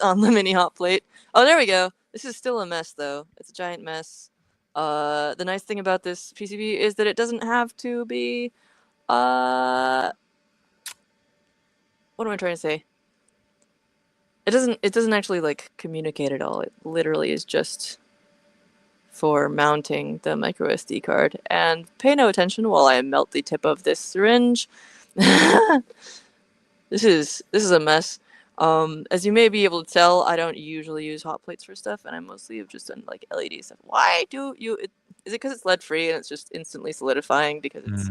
on the mini hot plate. Oh, there we go. This is still a mess though. It's a giant mess. The nice thing about this PCB is that it doesn't have to be what am I trying to say? It doesn't actually like communicate at all. It literally is just for mounting the micro SD card. And pay no attention while I melt the tip of this syringe. This is a mess. As you may be able to tell, I don't usually use hot plates for stuff, and I mostly have just done like LED stuff. Why do you? Is it because it's lead free and it's just instantly solidifying because it's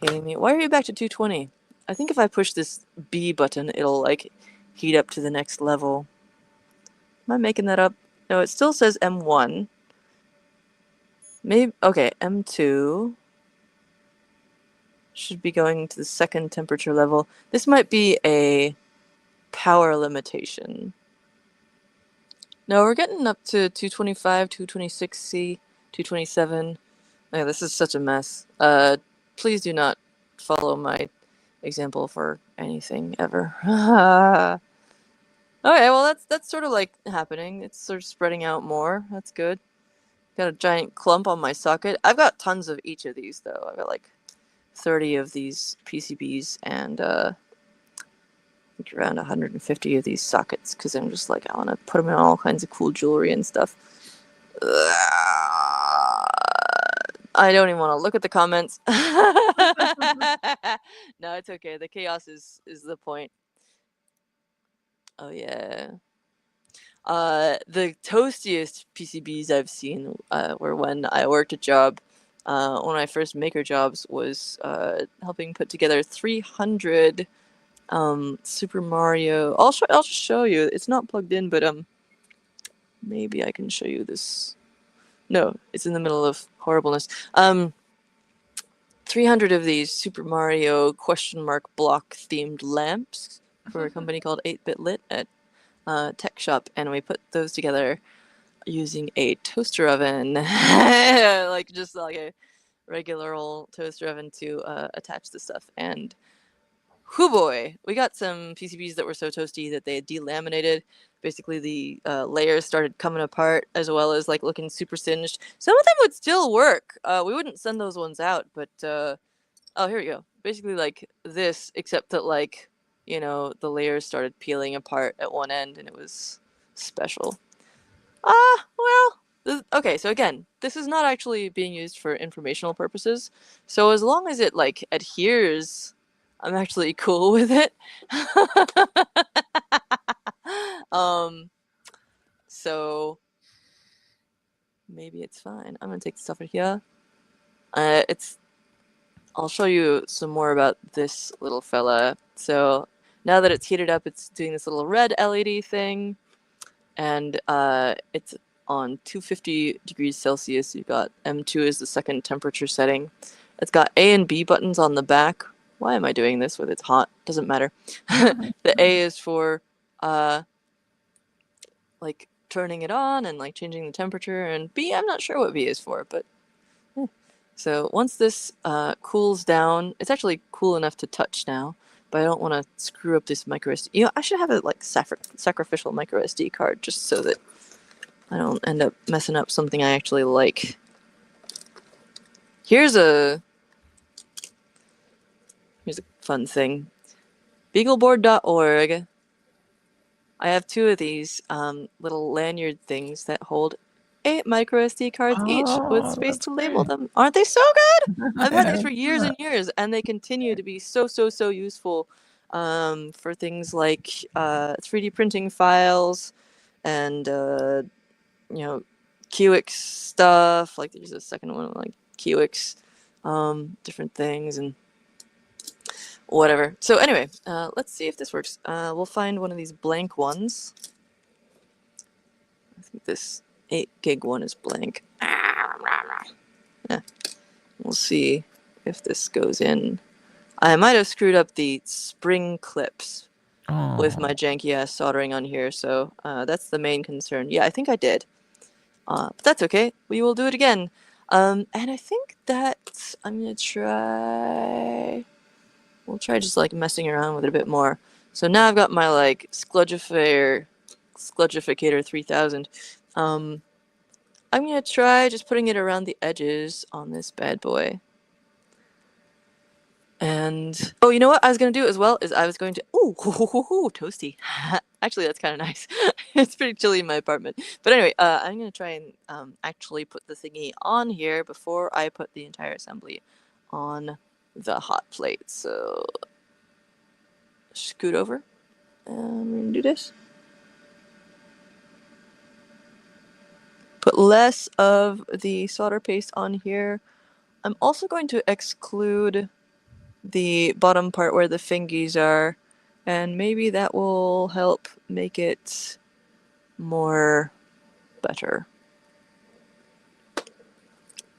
hitting me? Why are you back to 220? I think if I push this B button, it'll like heat up to the next level. Am I making that up? No, it still says M1. Maybe okay, M2. Should be going to the second temperature level. This might be a power limitation. No, we're getting up to 225, 226C, 227. Oh, this is such a mess. Please do not follow my example for anything ever. Okay, well that's sort of like happening. It's sort of spreading out more. That's good. Got a giant clump on my socket. I've got tons of each of these though. I've got like 30 of these PCBs and I think around 150 of these sockets because I'm just like, I want to put them in all kinds of cool jewelry and stuff. I don't even want to look at the comments. No, it's okay. The chaos is the point. Oh yeah. The toastiest PCBs I've seen were when I worked a job. One of my first maker jobs was helping put together 300 Super Mario. I'll just show you. It's not plugged in, but maybe I can show you this. No, it's in the middle of horribleness. 300 of these Super Mario question mark block themed lamps for a company called 8-Bit Lit at Tech Shop, and we put those together using a toaster oven, like just like a regular old toaster oven to attach the stuff. And Hoo boy! We got some PCBs that were so toasty that they had delaminated. Basically, the layers started coming apart, as well as like looking super singed. Some of them would still work. We wouldn't send those ones out, but oh, here we go. Basically, like this, except that like the layers started peeling apart at one end, and it was special. Well, okay, so again, this is not actually being used for informational purposes. So as long as it like adheres, I'm actually cool with it. um, so maybe it's fine. I'm gonna take this off of here. It's. I'll show you some more about this little fella. So now that it's heated up, it's doing this little red LED thing. And it's on 250 degrees Celsius. You've got M2 is the second temperature setting. It's got A and B buttons on the back. Why am I doing this with it's hot? Doesn't matter. The A is for like turning it on and like changing the temperature, and B, I'm not sure what B is for, but so once this cools down, it's actually cool enough to touch now, but I don't want to screw up this micro SD. I should have a like sacrificial micro SD card just so that I don't end up messing up something I actually like. Here's a fun thing. Beagleboard.org. I have two of these little lanyard things that hold 8 micro SD cards each with Oh, space that's to label great. them. Aren't they so good? I've had these for years Yeah. and years, and they continue to be so useful for things like 3D printing files and QX stuff. Like there's a second one like QX, different things and whatever. So anyway, let's see if this works. We'll find one of these blank ones. I think this 8 gig one is blank. Yeah. We'll see if this goes in. I might have screwed up the spring clips with my Oh. janky ass soldering on here, so that's the main concern. Yeah, I think I did. But that's okay. We will do it again. And I think that I'm gonna try. We'll try just like messing around with it a bit more. So now I've got my like Skludgificator 3000. I'm gonna try just putting it around the edges on this bad boy. And oh, you know what I was gonna do as well is I was going to toasty. Actually, that's kind of nice. It's pretty chilly in my apartment. But anyway, I'm gonna try and actually put the thingy on here before I put the entire assembly on the hot plate. So scoot over and we're gonna do this. Put less of the solder paste on here. I'm also going to exclude the bottom part where the fingies are, and maybe that will help make it more better.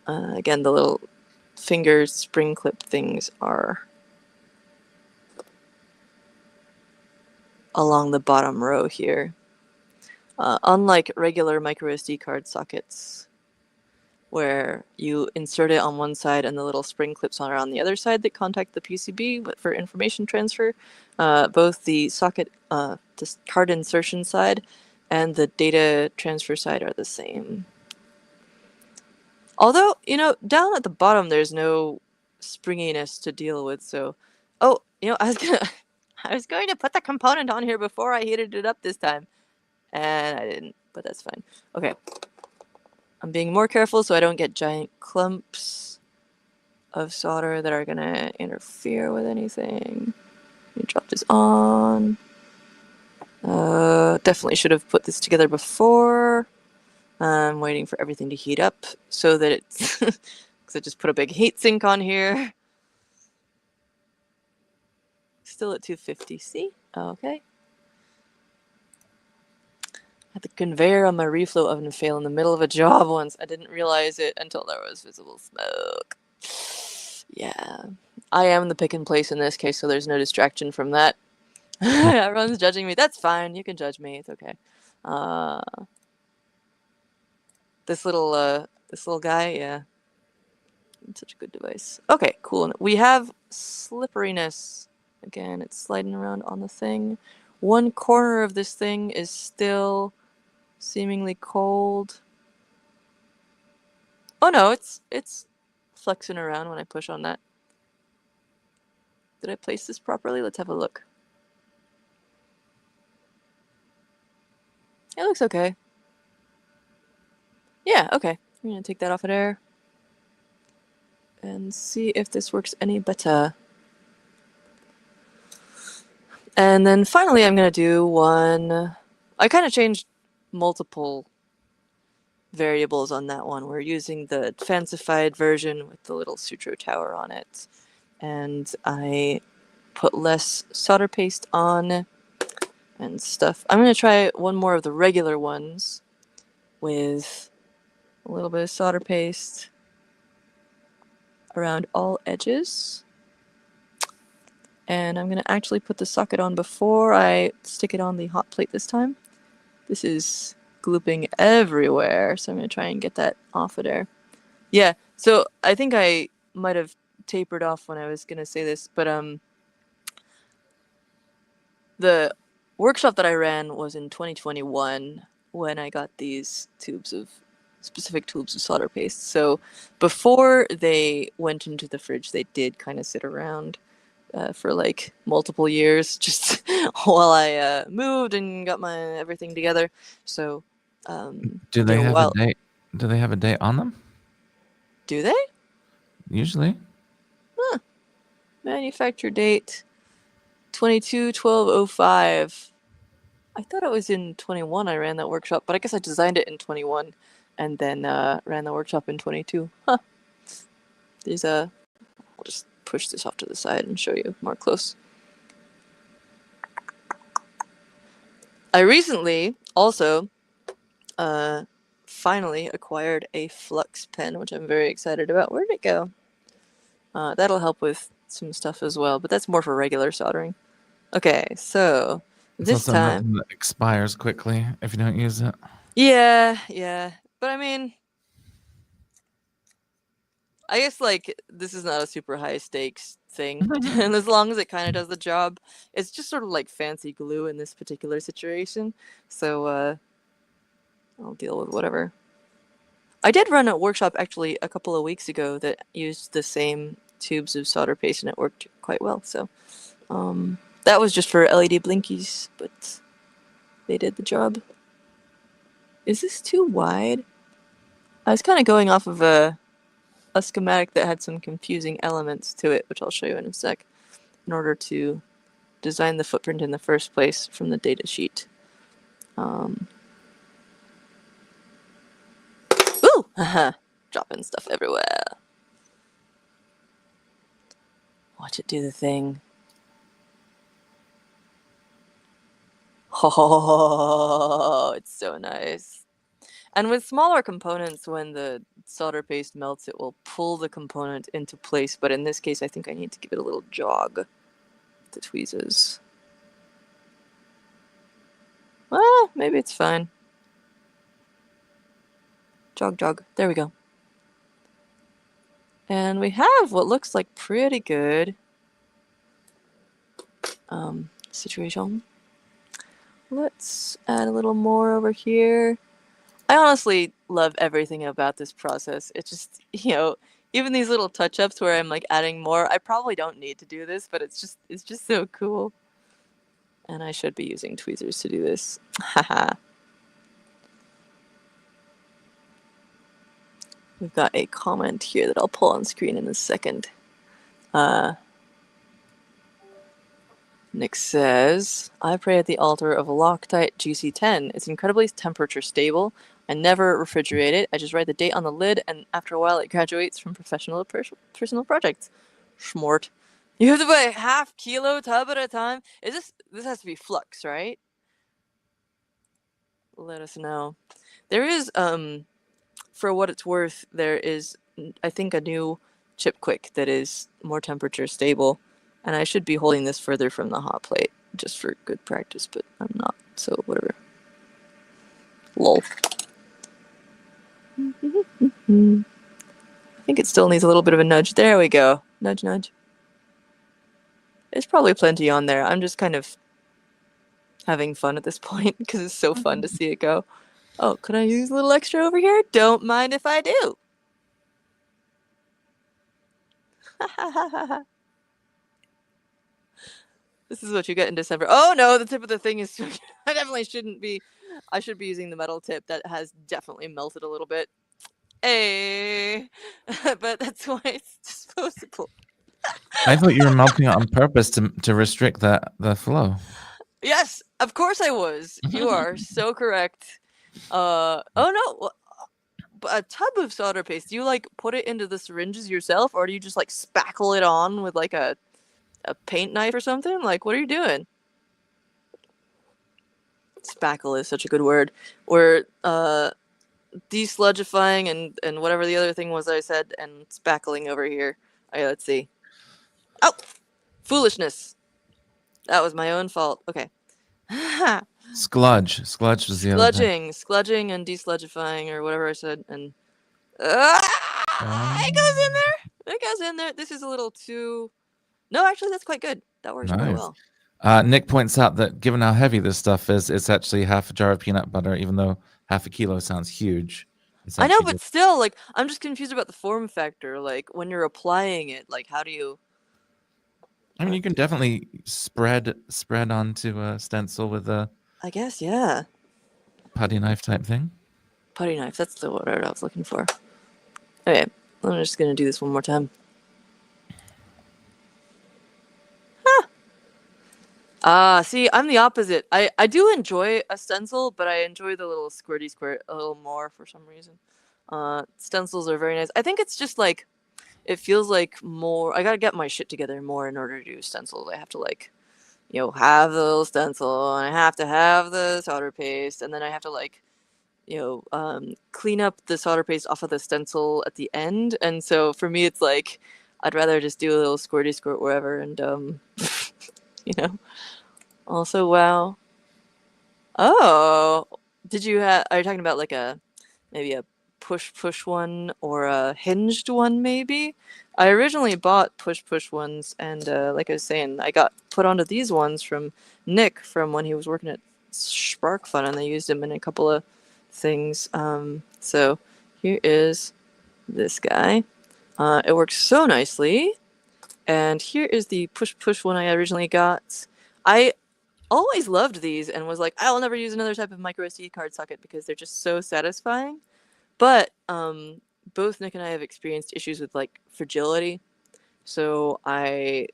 Again, the little finger spring clip things are along the bottom row here. Unlike regular micro SD card sockets, where you insert it on one side and the little spring clips are on the other side that contact the PCB for information transfer. Both the socket, the card insertion side and the data transfer side are the same. Although, down at the bottom there's no springiness to deal with, so... Oh, I was going to put the component on here before I heated it up this time. And I didn't, but that's fine. Okay. I'm being more careful so I don't get giant clumps of solder that are gonna interfere with anything. Let me drop this on. Definitely should have put this together before. I'm waiting for everything to heat up so that it's... because I just put a big heat sink on here. Still at 250, see? Okay. Had the conveyor on my reflow oven fail in the middle of a job once. I didn't realize it until there was visible smoke. Yeah. I am the pick and place in this case, so there's no distraction from that. Everyone's judging me. That's fine. You can judge me. It's okay. This little guy, yeah. It's such a good device. Okay, cool. We have slipperiness Again, it's sliding around on the thing. One corner of this thing is still seemingly cold. Oh no, it's flexing around when I push on that. Did I place this properly? Let's have a look. It looks okay. Yeah, okay. I'm gonna take that off of there and see if this works any better. And then finally I'm gonna do one. I kind of changed multiple variables on that one. We're using the fancified version with the little Sutro tower on it. And I put less solder paste on and stuff. I'm going to try one more of the regular ones with a little bit of solder paste around all edges. And I'm going to actually put the socket on before I stick it on the hot plate this time. This is glooping everywhere, so I'm going to try and get that off of there. Yeah, so I think I might have tapered off when I was going to say this, but the workshop that I ran was in 2021 when I got these specific tubes of solder paste. So before they went into the fridge, they did kind of sit around for like multiple years, just while I moved and got my everything together. So, Do they have a while date? Do they have a date on them? do they? Usually. Huh. Manufacture date 22/12/05. I thought it was in 21 I ran that workshop, but I guess I designed it in 21 and then ran the workshop in 22. Huh. There's a... I'll just push this off to the side and show you more close. I recently also finally acquired a flux pen, which I'm very excited about. Where did it go? That'll help with some stuff as well, but that's more for regular soldering. Okay, so It's this also time... nothing that expires quickly if you don't use it. Yeah. But I mean, I guess like this is not a super high stakes thing, and as long as it kind of does the job, it's just sort of like fancy glue in this particular situation. So I'll deal with whatever. I did run a workshop actually a couple of weeks ago that used the same tubes of solder paste, and it worked quite well. So that was just for LED blinkies, but they did the job. Is this too wide? I was kind of going off of a schematic that had some confusing elements to it, which I'll show you in a sec, in order to design the footprint in the first place from the data sheet. Ooh! Haha! Dropping stuff everywhere. Watch it do the thing. Oh, it's so nice. And with smaller components, when the solder paste melts, it will pull the component into place. But in this case, I think I need to give it a little jog. The tweezers. Well, maybe it's fine. Jog. There we go. And we have what looks like pretty good situation. Let's add a little more over here. I honestly love everything about this process. It just, even these little touch-ups where I'm like adding more, I probably don't need to do this, but it's just so cool. And I should be using tweezers to do this. Haha. We've got a comment here that I'll pull on screen in a second. Nick says, I pray at the altar of a Loctite GC10. It's incredibly temperature stable. I never refrigerate it. I just write the date on the lid, and after a while it graduates from professional to personal projects. Schmort. You have to buy a half kilo tub at a time? This has to be flux, right? Let us know. There is, for what it's worth, there is, I think, a new chip quick that is more temperature stable. And I should be holding this further from the hot plate, just for good practice, but I'm not, so whatever. Lol. I think it still needs a little bit of a nudge. There we go. Nudge. There's probably plenty on there. I'm just kind of having fun at this point because it's so fun to see it go. Oh, could I use a little extra over here? Don't mind if I do. This is what you get in December. Oh no, the tip of the thing is. I definitely shouldn't be. I should be using the metal tip that has definitely melted a little bit. Hey, but that's why it's disposable. I thought you were melting it on purpose to restrict the flow. Yes, of course I was. You are so correct. Oh no, a tub of solder paste. Do you like put it into the syringes yourself, or do you just like spackle it on with like a paint knife or something? Like, what are you doing? Spackle is such a good word. Or desludgifying and whatever the other thing was I said, and spackling over here. Okay, let's see. Oh, foolishness. That was my own fault. Okay. Skludge was the other thing. Skludging and desludgifying or whatever I said, and it goes in there. It goes in there. This is a little too. No, actually, that's quite good. That works really Nice. well. Nick points out that given how heavy this stuff is, it's actually half a jar of peanut butter, even though half a kilo sounds huge. It's I know, actually but still, like, I'm just confused about the form factor. Like, when you're applying it, like, how do you? I mean, you can definitely spread onto a stencil with a I guess, yeah. putty knife type thing. Putty knife. That's the word I was looking for. Okay, I'm just gonna do this one more time. See, I'm the opposite. I do enjoy a stencil, but I enjoy the little squirty squirt a little more for some reason. Stencils are very nice. I think it's just like, it feels like more. I gotta get my shit together more in order to do stencils. I have to like, have the little stencil, and I have to have the solder paste, and then I have to like, clean up the solder paste off of the stencil at the end. And so for me, it's like, I'd rather just do a little squirty squirt wherever, and you know. Also, wow. Oh, did you have? Are you talking about like maybe a push one or a hinged one? Maybe. I originally bought push ones, and like I was saying, I got put onto these ones from Nick from when he was working at Spark Fun, and they used them in a couple of things. So here is this guy. It works so nicely. And here is the push one I originally got. I always loved these and was like, I'll never use another type of micro SD card socket because they're just so satisfying. But both Nick and I have experienced issues with like fragility. So I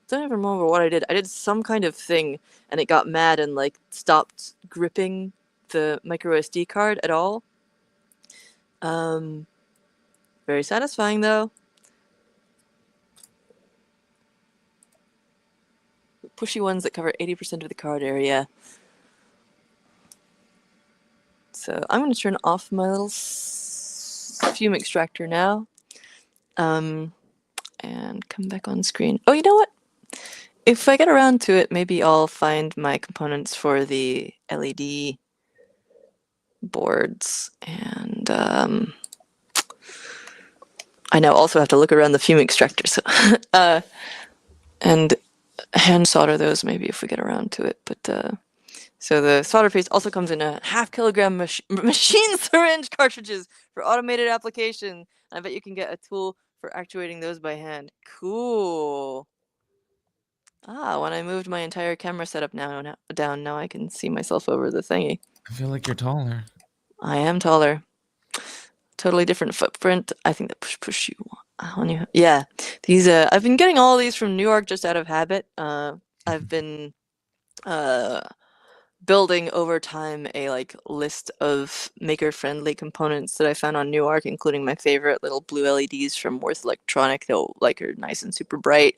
don't even remember what I did. I did some kind of thing and it got mad and like stopped gripping the micro SD card at all. Very satisfying though. Pushy ones that cover 80% of the card area. So I'm going to turn off my little fume extractor now. And come back on screen. Oh, you know what? If I get around to it, maybe I'll find my components for the LED boards. And I now also have to look around the fume extractor. So, and hand solder those maybe if we get around to it. But so the solder paste also comes in a 0.5 kilogram machine syringe cartridges for automated application. I bet you can get a tool for actuating those by hand. Cool. When I moved my entire camera setup down, now I can see myself over the thingy. I feel like you're taller. I am taller. Totally different footprint. I think that push you on you. Yeah, these I've been getting all these from New York just out of habit. I've been building over time a like list of maker-friendly components that I found on New York, including my favorite little blue LEDs from Worth Electronic. They'll like are nice and super bright.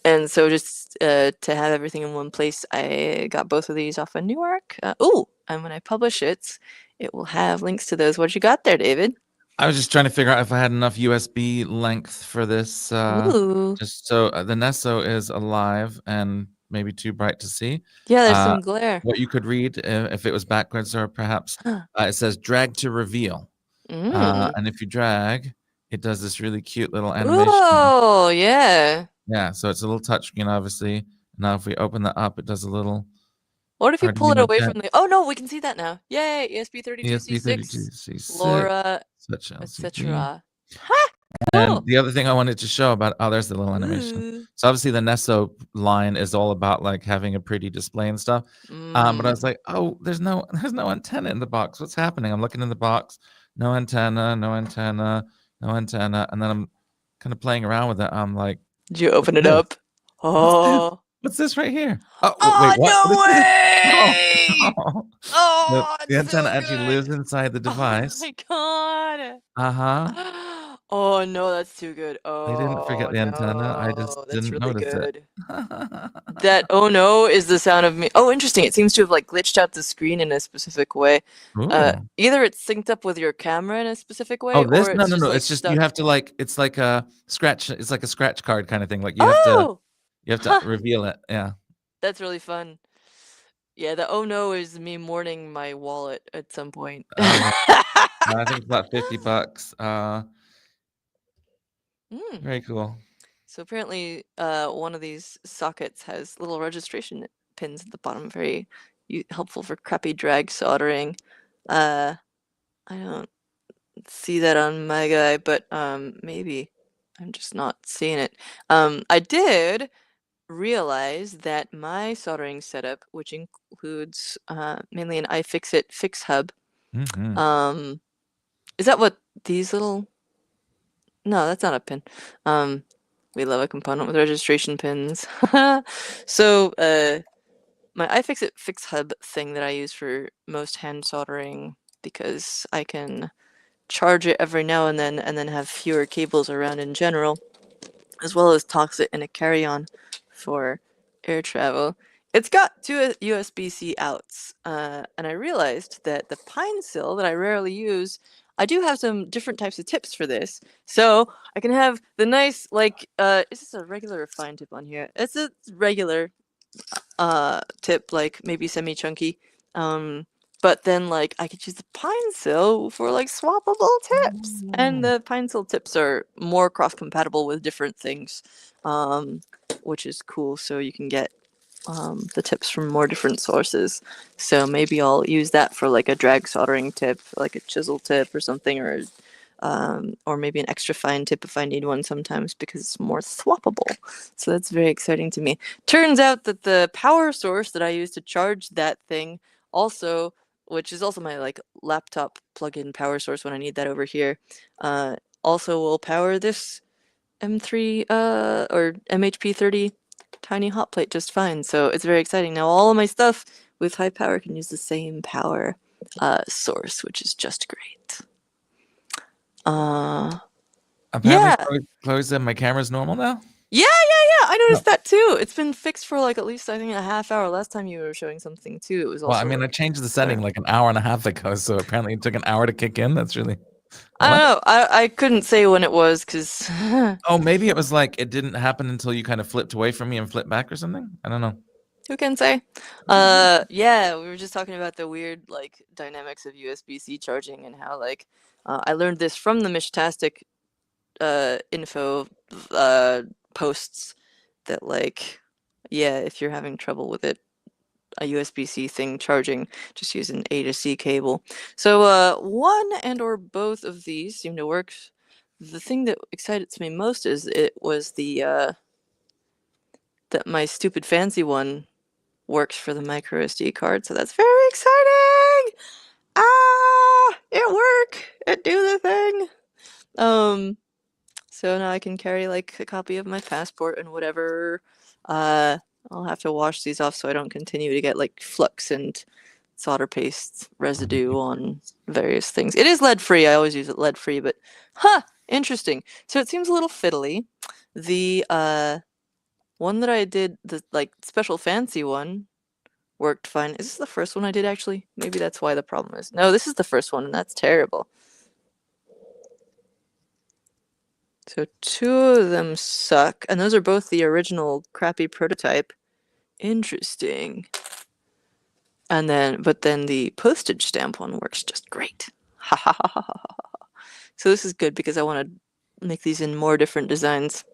And so just to have everything in one place, I got both of these off of New York. And when I publish it, it will have links to those. What you got there, David? I was just trying to figure out if I had enough USB length for this. Ooh. Just so the Nesso is alive and maybe too bright to see. Yeah, there's some glare. What you could read if it was backwards, or perhaps it says drag to reveal. And if you drag, it does this really cute little animation. Oh, yeah. Yeah, so it's a little touchscreen, obviously. Now, if we open that up, it does a little What if you pull it Arduino away jet. from the... Oh, no, we can see that now. Yay, ESP ESP32C6, 32C6, LoRa, such LCD. etc. Ha! And Cool! the other thing I wanted to show about, oh, there's the little animation. Ooh. So obviously the Nesso line is all about like having a pretty display and stuff. But I was like, oh, there's no antenna in the box. What's happening? I'm looking in the box, no antenna, no antenna, no antenna, and then I'm kind of playing around with it. I'm like, Did you what's open it this? up? What's this? Oh. What's this right here? Oh, Oh, wait, what? What is no this? Oh, way! oh. Oh, The it's antenna so actually lives good! inside the Oh device. my god! Uh-huh. Oh no, that's too good. I didn't forget Oh the antenna. I just no, that's didn't really notice it. good. That oh no is the sound of me. Oh, interesting. It seems to have like glitched out the screen in a specific way. Ooh. Either it's synced up with your camera in a specific way, Oh, this? or No, it's no, just no. like It's just you stuck. have to like it's like a scratch. It's like a scratch card kind of thing. Like Oh, you have to huh. reveal it. Yeah. That's really fun. Yeah, the oh no is me mourning my wallet at some point. Oh yeah. I think it's about $50. Mm. Very cool. So apparently, one of these sockets has little registration pins at the bottom, very helpful for crappy drag soldering. I don't see that on my guy, but maybe I'm just not seeing it. I did realize that my soldering setup, which includes mainly an iFixit fix hub, Mm-hmm. is that what these little... No, that's not a pin. We love a component with registration pins. So, my iFixit Fix Hub thing that I use for most hand soldering, because I can charge it every now and then have fewer cables around in general, as well as toss it in a carry-on for air travel. It's got two USB-C outs, and I realized that the pine sill that I rarely use, I do have some different types of tips for this. So I can have the nice, like, is this a regular or fine tip on here? It's a regular tip, like maybe semi-chunky. But then like I could use the pine sill for like swappable tips. And the pine sill tips are more cross-compatible with different things, which is cool. So you can get the tips from more different sources. So maybe I'll use that for like a drag soldering tip, like a chisel tip or something, or maybe an extra fine tip if I need one sometimes because it's more swappable. So that's very exciting to me. Turns out that the power source that I use to charge that thing also, which is also my like laptop plug-in power source when I need that over here, also will power this M3 or MHP30 tiny hot plate just fine. So it's very exciting. Now all of my stuff with high power can use the same power source, which is just great. Apparently, Yeah. Chloe said my camera's normal now. Yeah, yeah, yeah. I No. noticed that too. It's been fixed for like at least I think a half hour. Last time you were showing something too, it was Well, I also mean, I like changed the setting there. like an hour and a half ago, so apparently it took an hour to kick in. That's really I what? don't know. I couldn't say when it was because Oh, maybe it was like it didn't happen until you kind of flipped away from me and flipped back or something. I don't know. who can say? Yeah, we were just talking about the weird like dynamics of USB-C charging and how like I learned this from the Meshtastic info posts that like yeah, if you're having trouble with it, a USB-C thing charging, just use an A to C cable. So one and or both of these seem to work. The thing that excited me most is it was the that my stupid fancy one works for the micro SD card, so that's very exciting. Ah, it worked. It do the thing. So now I can carry like a copy of my passport and whatever. Uh, I'll have to wash these off so I don't continue to get like flux and solder paste residue on various things. It is lead free. I always use it lead free, but interesting. So it seems a little fiddly. The one that I did, the like special fancy one, worked fine. Is this the first one I did actually? Maybe that's why the problem is. No, this is the first one, and that's terrible. So two of them suck, and those are both the original crappy prototype. Interesting. And then, but then the postage stamp one works just great. Ha ha ha ha ha. So this is good because I want to make these in more different designs.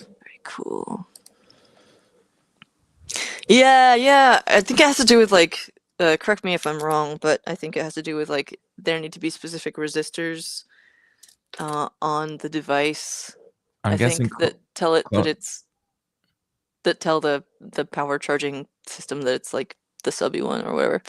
Very cool. Yeah. I think it has to do with like. Correct me if I'm wrong, but I think it has to do with like there need to be specific resistors on the device. I'm I guessing. think that tell it that Chlo- it's that tell the power charging system that it's like the subby one or whatever.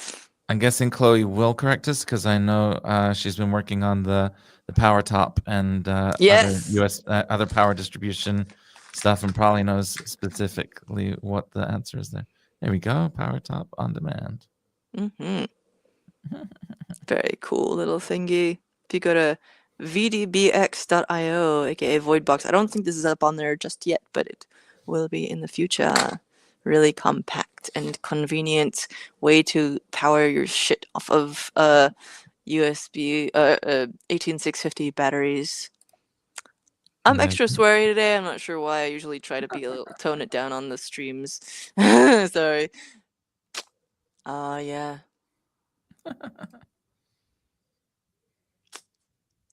I'm guessing Chloe will correct us because I know she's been working on the power top and Yes. other power distribution stuff, and probably knows specifically what the answer is there. There we go, power top on demand. Mm-hmm. Very cool little thingy. If you go to vdbx.io, aka Voidbox, I don't think this is up on there just yet, but it will be in the future. Really compact and convenient way to power your shit off of USB 18650 batteries. I'm Nice. extra sweary today. I'm not sure why. I usually try to be a little tone it down on the streams. Sorry. Yeah.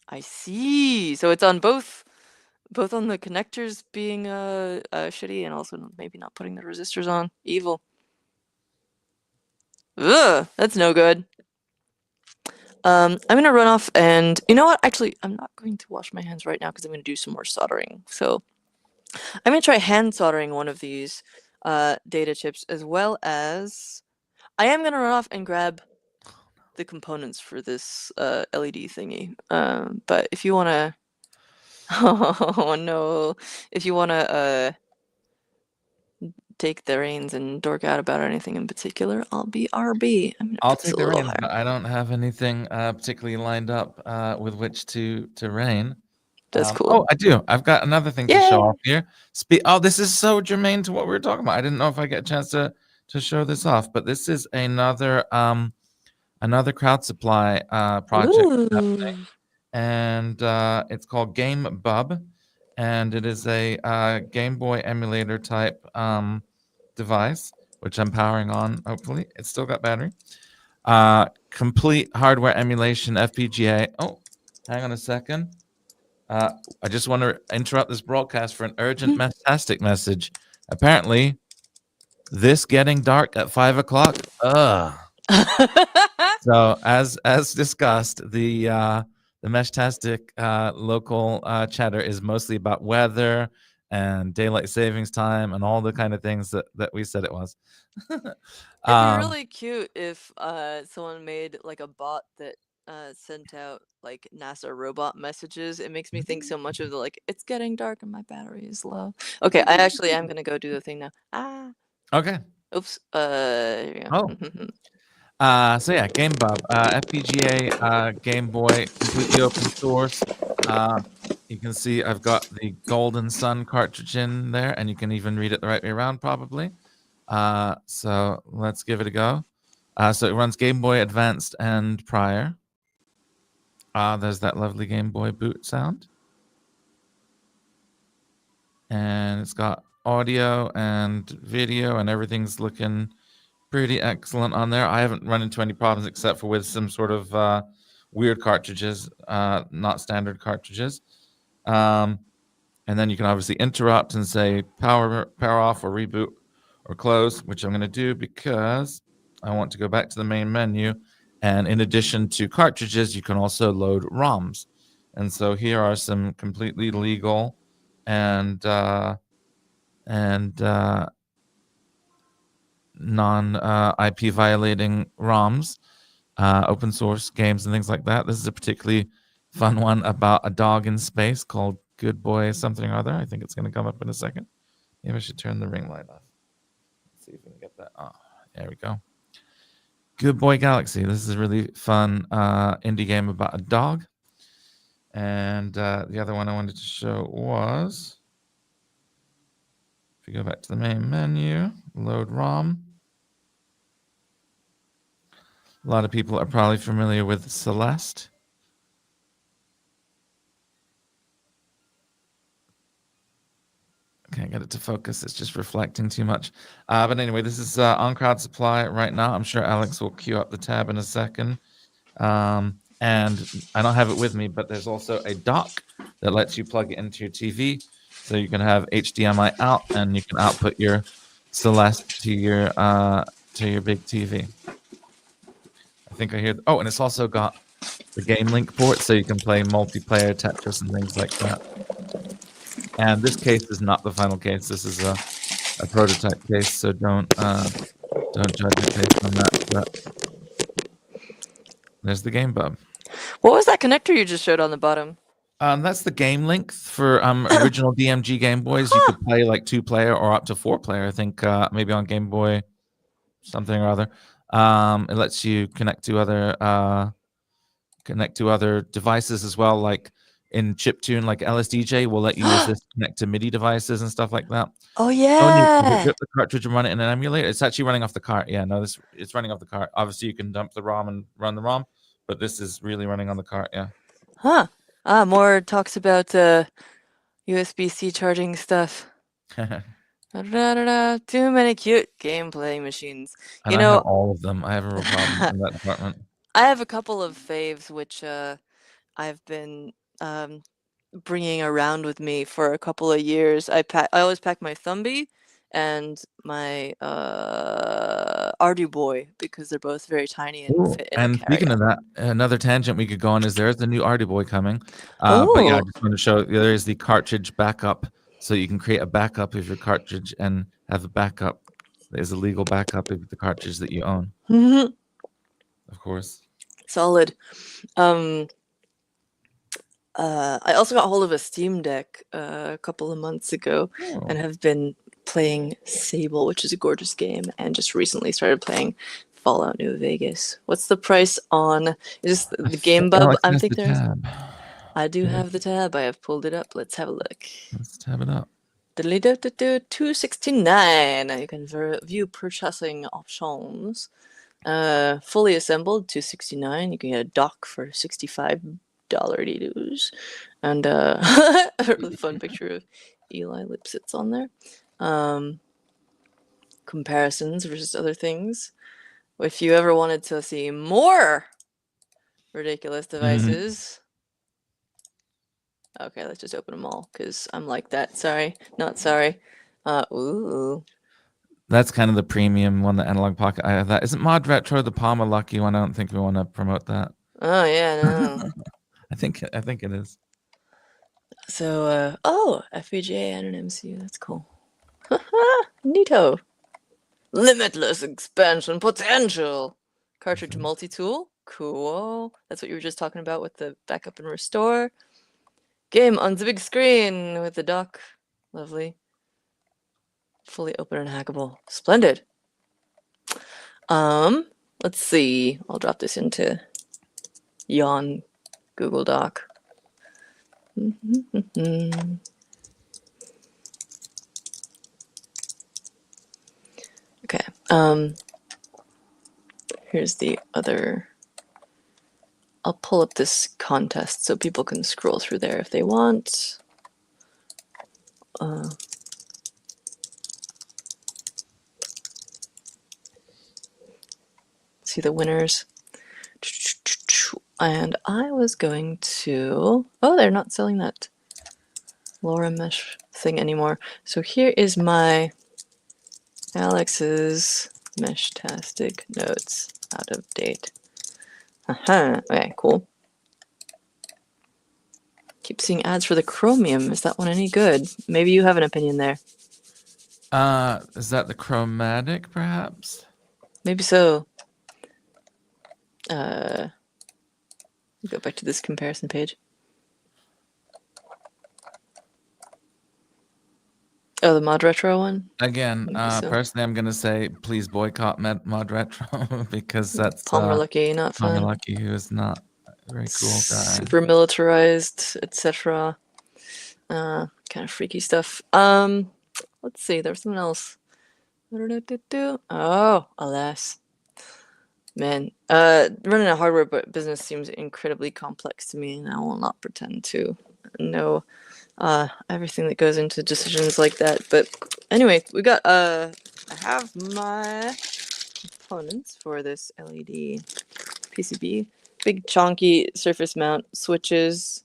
I see. So it's on both on the connectors being shitty and also maybe not putting the resistors on. Evil. Ugh, that's no good. I'm gonna run off and you know what? Actually, I'm not going to wash my hands right now because I'm gonna do some more soldering. So I'm gonna try hand soldering one of these data chips as well as I am gonna run off and grab the components for this LED thingy. But if you wanna, oh no, if you wanna take the reins and dork out about anything in particular, I'll be RB. I'm gonna I'll put this take a the little reins, but higher. I don't have anything particularly lined up with which to reign. That's cool. Oh, I do. I've got another thing to show Yay! off here. Oh, this is so germane to what we were talking about. I didn't know if I get a chance to show this off, but this is another crowd supply project happening, Ooh. and it's called Game Bub, and it is a Game Boy emulator type device, which I'm powering on. Hopefully, it's still got battery. Complete hardware emulation FPGA. Oh, hang on a second. I just want to interrupt this broadcast for an urgent Meshtastic message. Apparently, this getting dark at 5 o'clock. Ugh. So as discussed, the Meshtastic local chatter is mostly about weather and daylight savings time and all the kind of things that we said it was. It'd be um, really cute if someone made like a bot that sent out like NASA robot messages. It makes me think so much of the like it's getting dark and my battery is low. Okay, I actually am gonna go do the thing now. Ah, okay. oops. Here we Oh, go. so yeah, Game Bub, FPGA, Game Boy, completely open source. You can see I've got the Golden Sun cartridge in there, and you can even read it the right way around, probably. So let's give it a go. So it runs Game Boy Advanced and prior. There's that lovely Game Boy boot sound. And it's got audio and video, and everything's looking pretty excellent on there. I haven't run into any problems except for with some sort of weird cartridges, not standard cartridges. And then you can obviously interrupt and say power off or reboot or close, which I'm going to do because I want to go back to the main menu. And in addition to cartridges, you can also load ROMs. And so here are some completely legal and non IP violating ROMs, open source games and things like that. This is a particularly fun one about a dog in space called Good Boy something or other. I think it's going to come up in a second. Maybe I should turn the ring light off. Let's see if we can get that. Oh, there we go. Good Boy Galaxy. This is a really fun indie game about a dog. And the other one I wanted to show was, if you go back to the main menu, load ROM. A lot of people are probably familiar with Celeste. Can't get it to focus. It's just reflecting too much. But anyway, this is on Crowd Supply right now. I'm sure Alex will queue up the tab in a second. And I don't have it with me, but there's also a dock that lets you plug it into your TV. So you can have HDMI out, and you can output your Celeste to your big TV. I think I hear. Oh, and it's also got the Game Link port, so you can play multiplayer Tetris and things like that. And this case is not the final case. This is a prototype case, so don't judge it based on that. But there's the Game Bub. What was that connector you just showed on the bottom? That's the game link for original DMG Game Boys. You Huh. could play like 2-player or up to 4-player. I think maybe on Game Boy something or other. It lets you connect to other devices as well, like in chiptune, like LSDJ will let you use this to connect to MIDI devices and stuff like that. Oh And you can yeah. rip the cartridge and run it in an emulator. It's actually running off the cart. Yeah, no, it's running off the cart. Obviously, you can dump the ROM and run the ROM, but this is really running on the cart. Yeah. Huh. More talks about USB-C charging stuff. Da-da-da-da. Too many cute game playing machines. And You I have know, all of them. I have a real problem in that department. I have a couple of faves which I've been um, bringing around with me for a couple of years. I always pack my Thumby and my Ardu Boy because they're both very tiny and Ooh, fit in a and speaking of carry-on. that, another tangent we could go on is there's the new Artie Boy coming. But yeah, I Oh. just want to show there is the cartridge backup, so you can create a backup of your cartridge and have a backup. There's a legal backup of the cartridge that you own, of course. Solid. Um, I also got hold of a Steam Deck a couple of months ago and Oh, have been playing Sable, which is a gorgeous game, and just recently started playing Fallout New Vegas. What's the price on is this the Game Bub? Alex I'm has the thinking there's. tab. I do Okay, have the tab. I have pulled it up. Let's have a look. let's tab it up. 269. You can view purchasing options. Fully assembled, 269. You can get a dock for $65. And a really fun picture of Eli Lipsitz on there. Comparisons versus other things. If you ever wanted to see more ridiculous devices, okay, let's just open them all because I'm like that. Sorry, not sorry. Ooh. That's kind of the premium one, the Analog Pocket. I have that. Isn't Mod Retro the Palma Lucky one? I don't think we want to promote that. Oh yeah, no. I think it is. So, oh, FPGA and an MCU. That's cool. Neato. Limitless expansion potential. Cartridge multi-tool. Cool. That's what you were just talking about with the backup and restore. Game on the big screen with the dock. Lovely. Fully open and hackable. Splendid. Let's see. I'll drop this into Yawn Google Doc. Okay. Here's the other. I'll pull up this contest so people can scroll through there if they want. See the winners. And I was going to. Oh, they're not selling that LoRa mesh thing anymore. So here is my Alex's Meshtastic notes, out of date. Okay, cool. Keep seeing ads for the Chromium. Is that one any good? Maybe you have an opinion there. Is that the Chromatic, perhaps? Maybe so. Go back to this comparison page. Oh, the Mod Retro one? Again, So. personally, I'm going to say please boycott Mod Retro because that's Palmer Lucky, not Palmer fun. Lucky, who is not a very cool guy. Super militarized, etc. Kind of freaky stuff. Let's see. There's something else. Oh, alas. Man, running a hardware business seems incredibly complex to me, and I will not pretend to know everything that goes into decisions like that. But anyway, we got I have my components for this LED PCB. Big chonky surface mount switches.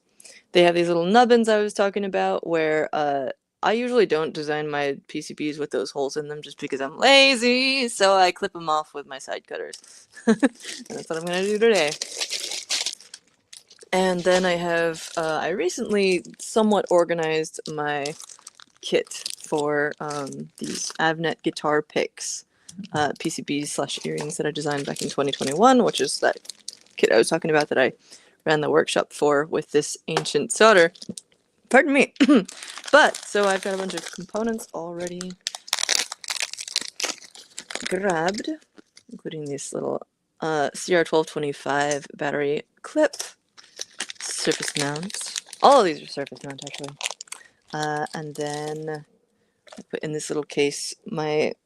They have these little nubbins I was talking about where I usually don't design my PCBs with those holes in them just because I'm lazy, so I clip them off with my side cutters. And that's what I'm gonna do today. And then I have, I recently somewhat organized my kit for these Avnet guitar picks, PCBs slash earrings that I designed back in 2021, which is that kit I was talking about that I ran the workshop for with this ancient solder. Pardon me. But, so I've got a bunch of components already grabbed, including this little CR1225 battery clip, surface mount. All of these are surface mount, actually. And then I put in this little case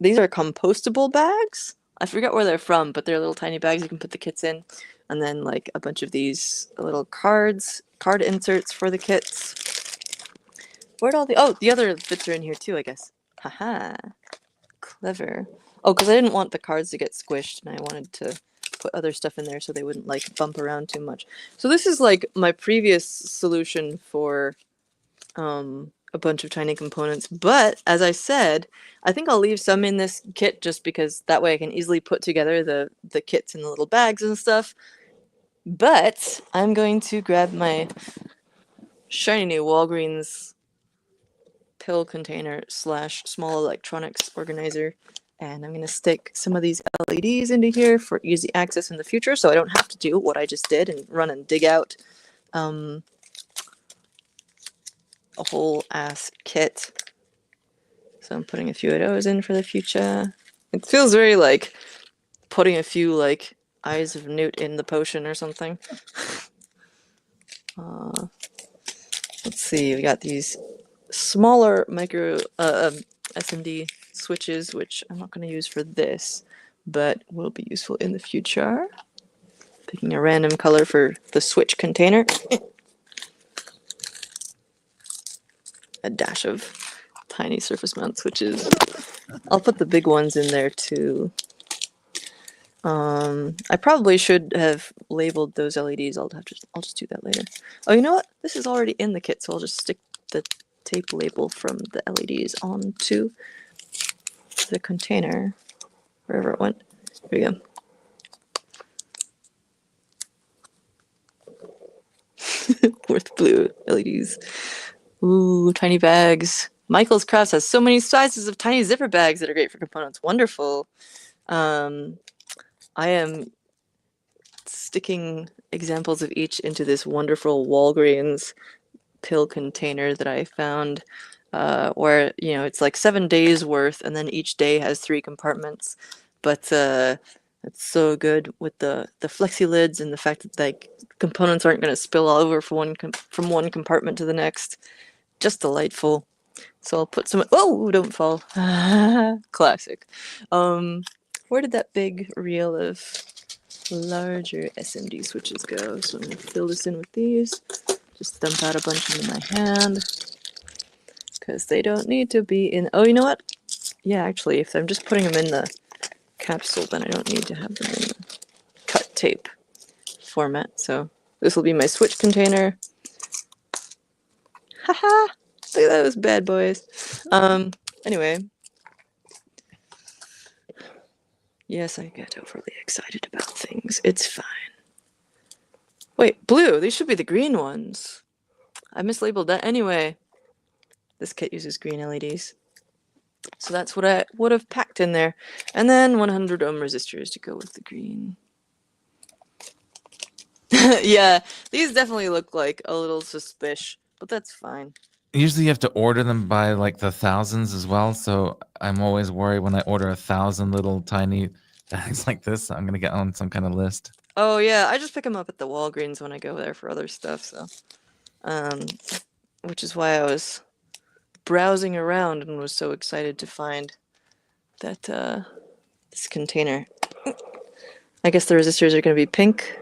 these are compostable bags. I forget where they're from, but they're little tiny bags you can put the kits in. And then like a bunch of these little card inserts for the kits. Where'd all the other bits are in here too, I guess. Haha. Clever. Oh, because I didn't want the cards to get squished, and I wanted to put other stuff in there so they wouldn't like bump around too much. So this is like my previous solution for a bunch of tiny components, but as I said, I think I'll leave some in this kit just because that way I can easily put together the kits in the little bags and stuff. But I'm going to grab my shiny new Walgreens pill container slash small electronics organizer, and I'm going to stick some of these LEDs into here for easy access in the future so I don't have to do what I just did and run and dig out a whole ass kit. So I'm putting a few of those in for the future. It feels very like putting a few like eyes of newt in the potion or something. Let's see, we got these smaller micro SMD switches, which I'm not going to use for this, but will be useful in the future. Picking a random color for the switch container. A dash of tiny surface mount switches. I'll put the big ones in there too. I probably should have labeled those LEDs. I'll just do that later. Oh, you know what? This is already in the kit, so I'll just stick the tape label from the LEDs onto the container, wherever it went. Here we go. Worth blue LEDs. Ooh, tiny bags. Michael's Crafts has so many sizes of tiny zipper bags that are great for components. Wonderful. I am sticking examples of each into this wonderful Walgreens pill container that I found, where it's like 7 days worth, and then each day has 3 compartments. But it's so good with the flexi lids and the fact that like components aren't going to spill all over from one compartment to the next. Just delightful. So I'll put some. Oh, don't fall. Classic. Where did that big reel of larger SMD switches go? So I'm gonna fill this in with these. Just dump out a bunch into my hand because they don't need to be in. Oh, you know what? Yeah, actually, if I'm just putting them in the capsule, then I don't need to have them in the cut tape format. So this will be my switch container. Haha! Look at those bad boys. Anyway. Yes, I get overly excited about things. It's fine. Wait, blue. These should be the green ones. I mislabeled that anyway. This kit uses green LEDs. So that's what I would have packed in there. And then 100 ohm resistors to go with the green. Yeah, these definitely look like a little suspicious, but that's fine. Usually you have to order them by like the thousands as well, so I'm always worried when I order 1,000 little tiny bags like this, I'm gonna get on some kind of list. Oh yeah, I just pick them up at the Walgreens when I go there for other stuff, so which is why I was browsing around and was so excited to find that this container. I guess the resistors are going to be pink.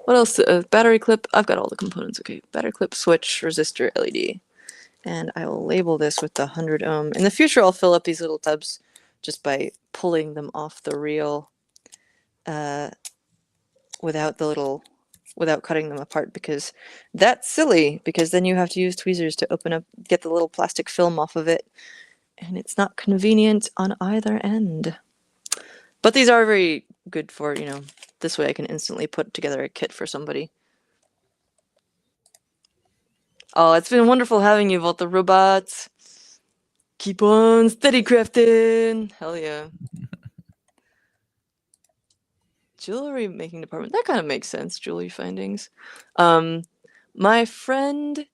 What else? Battery clip. I've got all the components. Okay, battery clip, switch, resistor, LED. And I will label this with the 100 ohm. In the future, I'll fill up these little tubs just by pulling them off the reel without the little without cutting them apart, because that's silly, because then you have to use tweezers to get the little plastic film off of it, and it's not convenient on either end. But these are very good for, this way I can instantly put together a kit for somebody. Oh, it's been wonderful having you, Vault the Robots. Keep on steady crafting. Hell yeah. Jewelry making department. That kind of makes sense, jewelry findings. My friend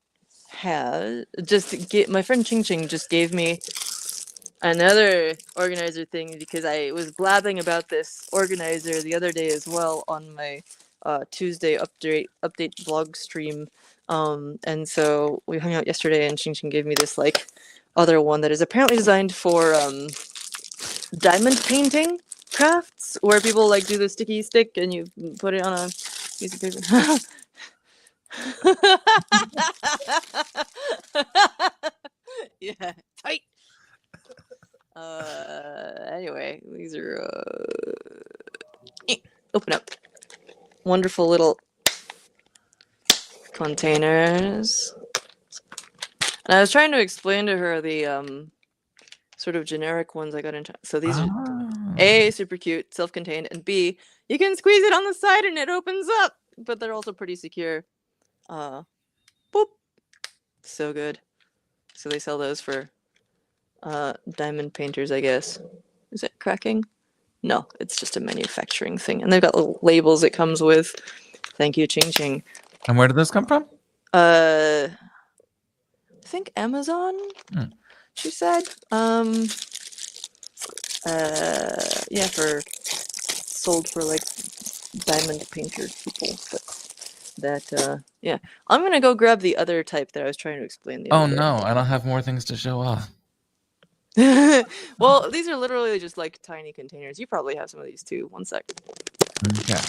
my friend Ching Ching just gave me another organizer thing, because I was blabbing about this organizer the other day as well on my Tuesday update blog stream. And so we hung out yesterday, and Ching Ching gave me this like other one that is apparently designed for diamond painting crafts, where people like do the sticky stick and you put it on a piece of paper. Yeah, tight. Anyway, these are open up. Wonderful little containers. And I was trying to explain to her the sort of generic ones I got into. So these are A, super cute, self-contained, and B, you can squeeze it on the side and it opens up. But they're also pretty secure. Boop. So good. So they sell those for diamond painters, I guess. Is it cracking? No, it's just a manufacturing thing. And they've got little labels it comes with. Thank you, Ching Ching. And where did this come from? I think Amazon, she said. Yeah, sold for like diamond painter people. But yeah. I'm gonna go grab the other type that I was trying to explain the other day. No, I don't have more things to show off. Well, these are literally just like tiny containers. You probably have some of these too. One sec. Okay.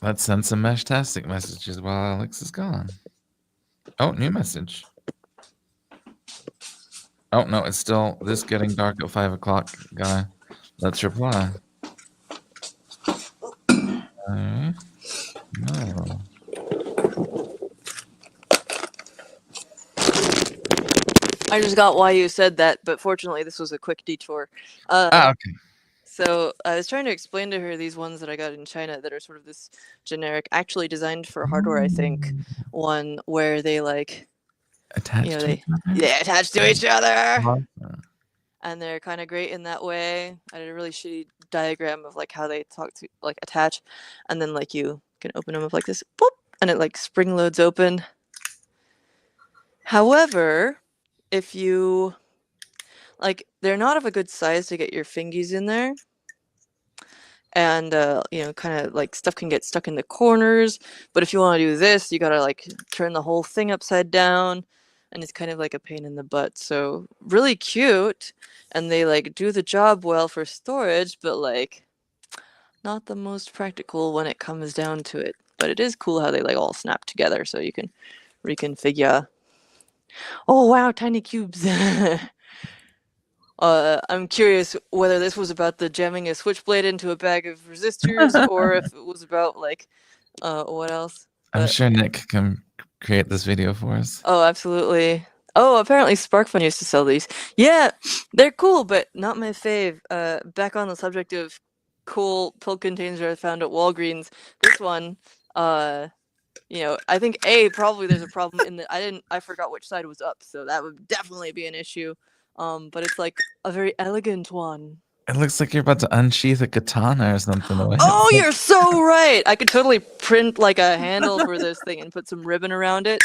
Let's send some Meshtastic messages while Alex is gone. Oh, new message. Oh, no, it's still this getting dark at 5 o'clock guy. Let's reply. Okay. No. I just got why you said that, but fortunately this was a quick detour. Okay. So I was trying to explain to her these ones that I got in China that are sort of this generic, actually designed for hardware, I think, one where they like attach to each other? They attach to each other. Awesome. And they're kind of great in that way. I did a really shitty diagram of like how they attach, and then like you can open them up like this, boop, and it like spring loads open. However, if you they're not of a good size to get your fingies in there, and kind of like stuff can get stuck in the corners. But if you want to do this, you gotta like turn the whole thing upside down, and it's kind of like a pain in the butt. So really cute, and they like do the job well for storage, but like not the most practical when it comes down to it. But it is cool how they like all snap together, so you can reconfigure. Oh wow, tiny cubes. I'm curious whether this was about the jamming a switchblade into a bag of resistors, or if it was about like what else. I'm sure Nick can create this video for us. Oh, absolutely. Oh, apparently SparkFun used to sell these. Yeah, they're cool, but not my fave. Back on the subject of cool pill containers I found at Walgreens, this one, I think probably there's a problem in that I forgot which side was up, so that would definitely be an issue. But it's like a very elegant one. It looks like you're about to unsheath a katana or something. Oh, you're so right! I could totally print like a handle for this thing and put some ribbon around it.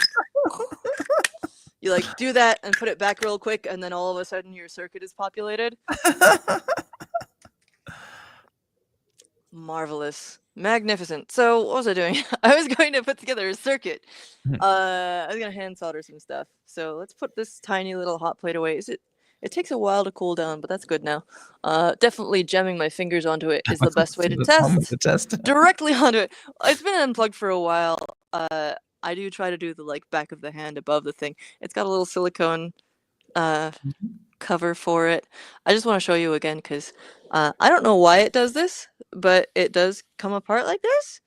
You like do that and put it back real quick, and then all of a sudden your circuit is populated. Marvelous. Magnificent. So what was I doing? I was going to put together a circuit. I was going to hand solder some stuff. So let's put this tiny little hot plate away. It takes a while to cool down, but that's good now. Definitely jamming my fingers onto it is the best way to test. Directly onto it. It's been unplugged for a while. I do try to do the like back of the hand above the thing. It's got a little silicone cover for it. I just want to show you again because I don't know why it does this, but it does come apart like this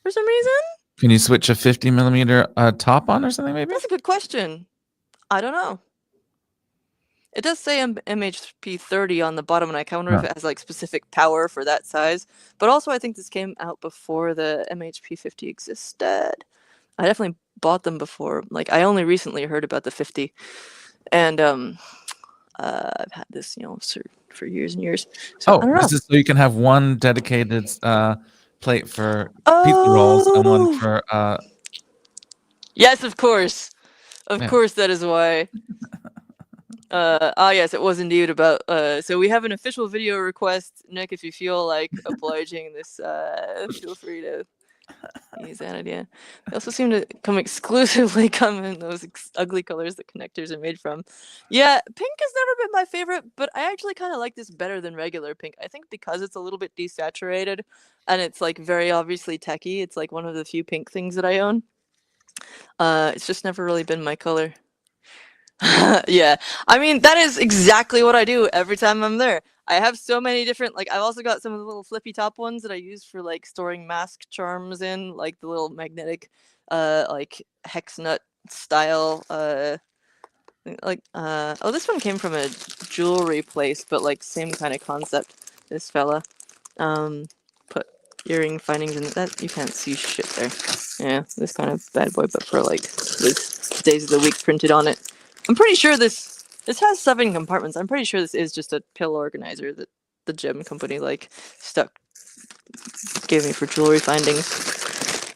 for some reason. Can you switch a 50mm top on or something, maybe? That's a good question. I don't know. It does say MHP 30 on the bottom, and I wonder if it has like specific power for that size. But also, I think this came out before the MHP 50 existed. I definitely bought them before. Like, I only recently heard about the 50, and I've had this, for years and years. So I don't know. This is so you can have one dedicated plate for pizza rolls and one for. Yes, of course. Of course, that is why. Yes, it was indeed about. So we have an official video request, Nick. If you feel like obliging this, feel free to use that idea. They also seem to exclusively come in those ugly colors that connectors are made from. Yeah, pink has never been my favorite, but I actually kind of like this better than regular pink. I think because it's a little bit desaturated and it's like very obviously techie. It's like one of the few pink things that I own. It's just never really been my color. Yeah, I mean, that is exactly what I do every time I'm there. I have so many different, like, I've also got some of the little flippy top ones that I use for, like, storing mask charms in, like, the little magnetic, like, hex nut style, oh, this one came from a jewelry place, but, like, same kind of concept, this fella. Put earring findings in that, you can't see shit there. Yeah, this kind of bad boy, but for, like, with days of the week printed on it. I'm pretty sure this has 7 compartments. I'm pretty sure this is just a pill organizer that the gem company like gave me for jewelry findings.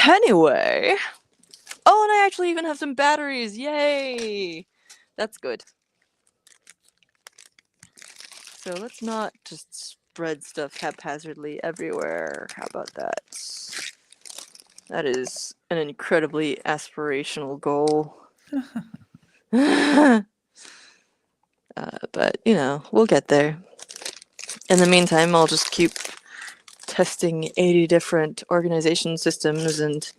Anyway, oh, and I actually even have some batteries. Yay! That's good. So let's not just spread stuff haphazardly everywhere. How about that? That is an incredibly aspirational goal. But, we'll get there. In the meantime, I'll just keep testing 80 different organization systems and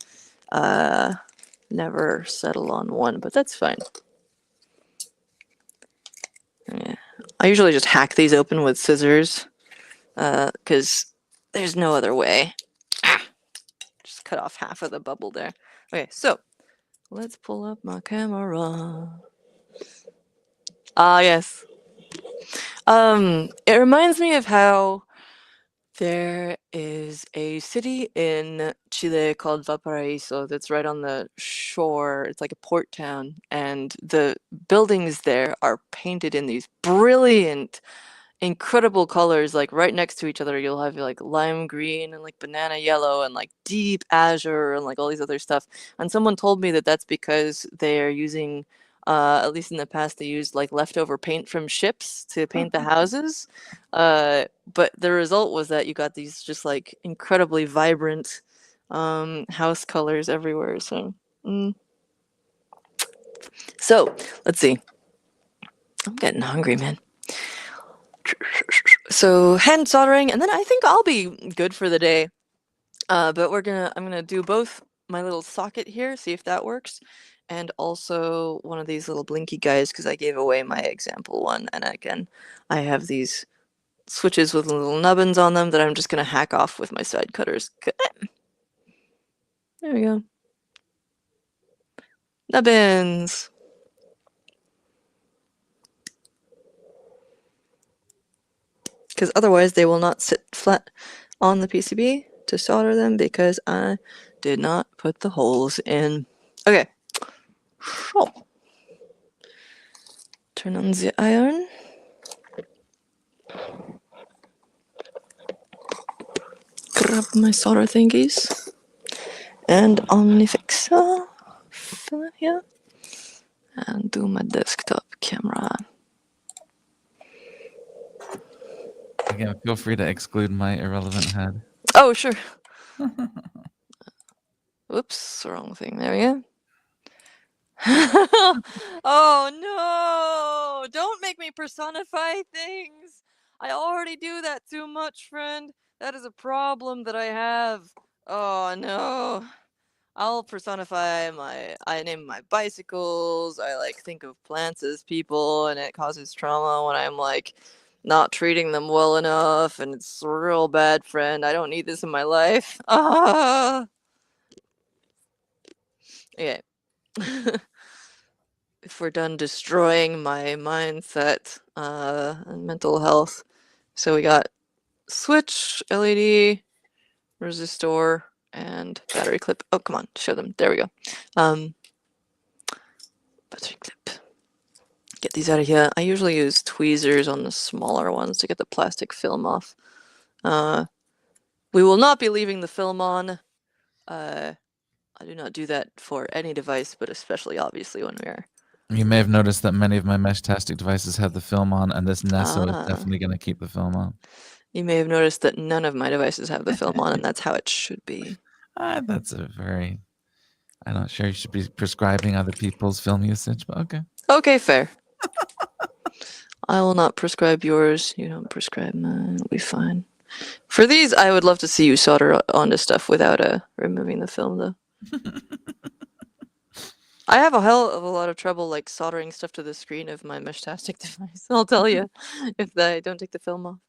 never settle on one, but that's fine. Yeah. I usually just hack these open with scissors because there's no other way. Just cut off half of the bubble there. Okay, so let's pull up my camera. Yes. It reminds me of how there is a city in Chile called Valparaiso that's right on the shore. It's like a port town, and the buildings there are painted in these brilliant, incredible colors. Like right next to each other, you'll have like lime green and like banana yellow and like deep azure and like all these other stuff. And someone told me that that's because they're using, at least in the past, they used like leftover paint from ships to paint the houses. But the result was that you got these just like incredibly vibrant house colors everywhere. So let's see. I'm getting hungry, man. So hand soldering, and then I think I'll be good for the day. But I'm gonna do both my little socket here, see if that works, and also one of these little blinky guys because I gave away my example one, and again, I have these switches with little nubbins on them that I'm just gonna hack off with my side cutters. There we go. Nubbins. Because otherwise they will not sit flat on the PCB to solder them because I did not put the holes in. Okay. So, turn on the iron. Grab my solder thingies. And OmniFixer. Fill it here. And do my desktop camera. Again, feel free to exclude my irrelevant head. Oh, sure. Whoops, wrong thing. There we go. Oh no! Don't make me personify things! I already do that too much, friend. That is a problem that I have. Oh no. I'll personify I name my bicycles, I like think of plants as people, and it causes trauma when I'm like not treating them well enough, and it's a real bad friend. I don't need this in my life. Ah. Okay. If we're done destroying my mindset and mental health, so we got switch, LED, resistor, and battery clip. Oh, come on, show them. There we go. Battery clip. Get these out of here. I usually use tweezers on the smaller ones to get the plastic film off. We will not be leaving the film on. I do not do that for any device, but especially obviously when we are. You may have noticed that many of my Meshtastic devices have the film on, and this Nesso is definitely going to keep the film on. You may have noticed that none of my devices have the film on, and that's how it should be. That's a very... I'm not sure you should be prescribing other people's film usage, but okay. Okay, fair. I will not prescribe yours. You don't prescribe mine. It'll be fine. For these, I would love to see you solder onto stuff without removing the film, though. I have a hell of a lot of trouble like soldering stuff to the screen of my Meshtastic device. I'll tell you if I don't take the film off.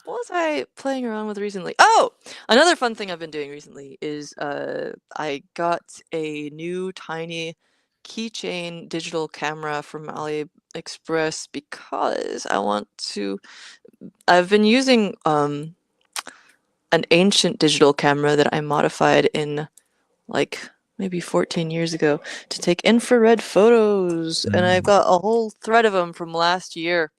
What was I playing around with recently? Oh, another fun thing I've been doing recently is I got a new tiny keychain digital camera from AliExpress because I want to. I've been using an ancient digital camera that I modified in like maybe 14 years ago to take infrared photos, and I've got a whole thread of them from last year.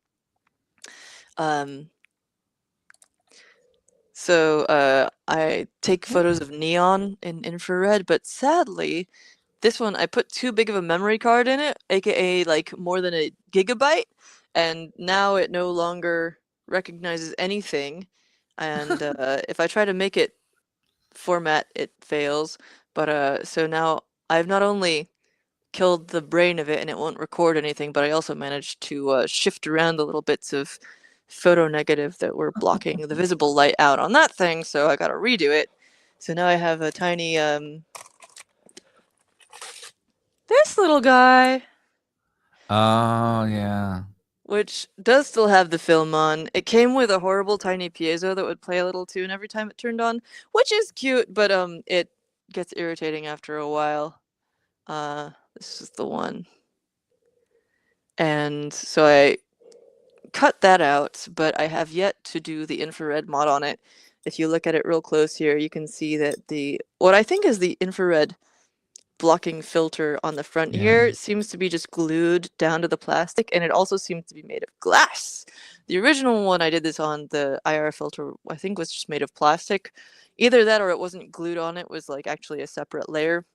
So I take photos of neon in infrared, but sadly, this one I put too big of a memory card in it, aka like more than a gigabyte, and now it no longer recognizes anything. And if I try to make it format, it fails. But so now I've not only killed the brain of it and it won't record anything, but I also managed to shift around the little bits of photo negative that were blocking the visible light out on that thing, so I gotta redo it. So now I have a tiny, this little guy, Oh, yeah. which does still have the film on. It came with a horrible tiny piezo that would play a little tune every time it turned on, which is cute, but it gets irritating after a while. This is the one. And so I cut that out, but I have yet to do the infrared mod on it. If you look at it real close here, you can see that what I think is the infrared blocking filter on the front here seems to be just glued down to the plastic, and it also seems to be made of glass. The original one I did this on, the IR filter, I think was just made of plastic. Either that or it wasn't glued on, it was like actually a separate layer.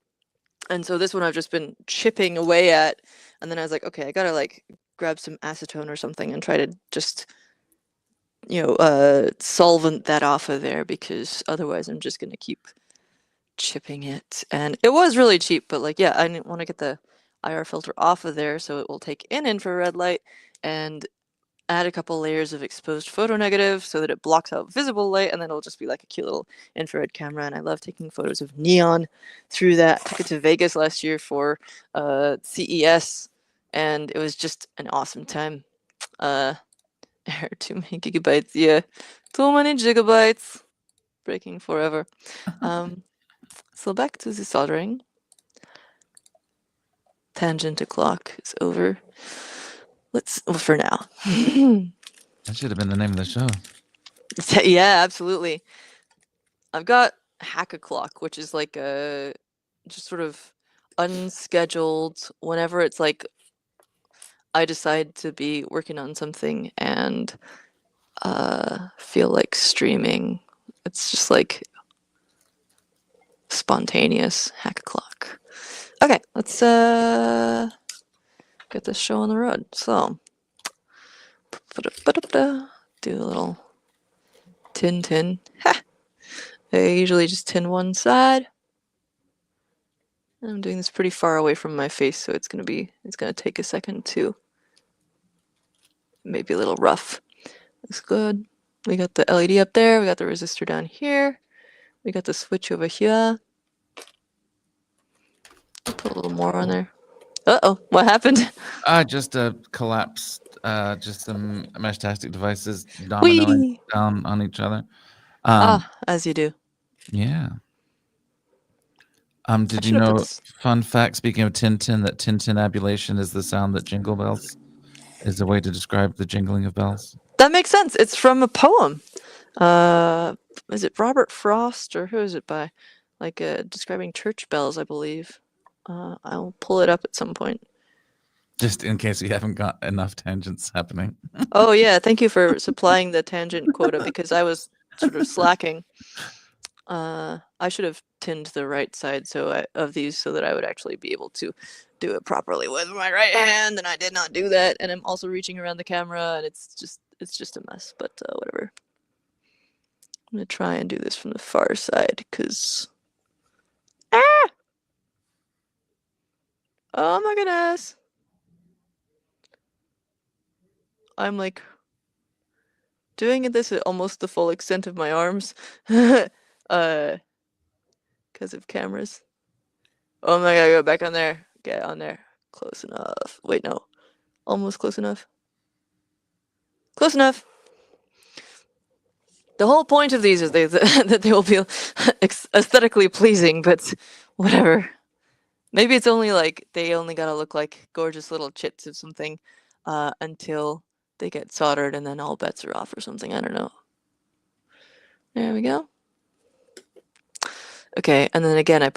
And so this one I've just been chipping away at, and then I was like, okay, I gotta like grab some acetone or something and try to just, solvent that off of there, because otherwise I'm just gonna keep chipping it. And it was really cheap, but like, yeah, I didn't want to get the IR filter off of there so it will take in infrared light and add a couple layers of exposed photo negative so that it blocks out visible light, and then it'll just be like a cute little infrared camera. And I love taking photos of neon through that. I took it to Vegas last year for CES, and it was just an awesome time. Too many gigabytes, yeah. Too many gigabytes. Breaking forever. So back to the soldering. Tangent o'clock is over. Well, for now. That should have been the name of the show. Yeah, absolutely. I've got hack o'clock, which is like a just sort of unscheduled whenever it's like I decide to be working on something and feel like streaming. It's just like spontaneous hack o'clock. Okay, let's get this show on the road. So do a little tin. Ha! I usually just tin one side. I'm doing this pretty far away from my face, so it's gonna take a second too. Maybe a little rough. Looks good. We got the LED up there, we got the resistor down here, we got the switch over here. I'll put a little more on there. Uh-oh, what happened? Just a collapsed, just some Meshtastic devices dominoing Whee! down on each other. Um, As you do. yeah. I Did you should have put know, this. fun fact, speaking of Tintin, that Tintinabulation is the sound that jingle bells is a way to describe the jingling of bells? That makes sense. It's from a poem. Uh, is it Robert Frost or who is it by? Like describing church bells, I believe. I'll pull it up at some point. Just in case we haven't got enough tangents happening. Oh yeah, thank you for supplying the tangent quota because I was sort of slacking. I should have tinned the right side of these so that I would actually be able to do it properly with my right hand, and I did not do that. And I'm also reaching around the camera, and it's just a mess. But whatever. I'm gonna try and do this from the far side because oh my goodness, I'm like doing this at almost the full extent of my arms, because of cameras. Oh my god, go back on there. Get on there. Close enough. Wait, no. Almost close enough. Close enough. The whole point of these is that they will be aesthetically pleasing, but whatever. Maybe it's only like they only gotta look like gorgeous little chits of something until they get soldered and then all bets are off or something. I don't know. There we go. Okay, and then again I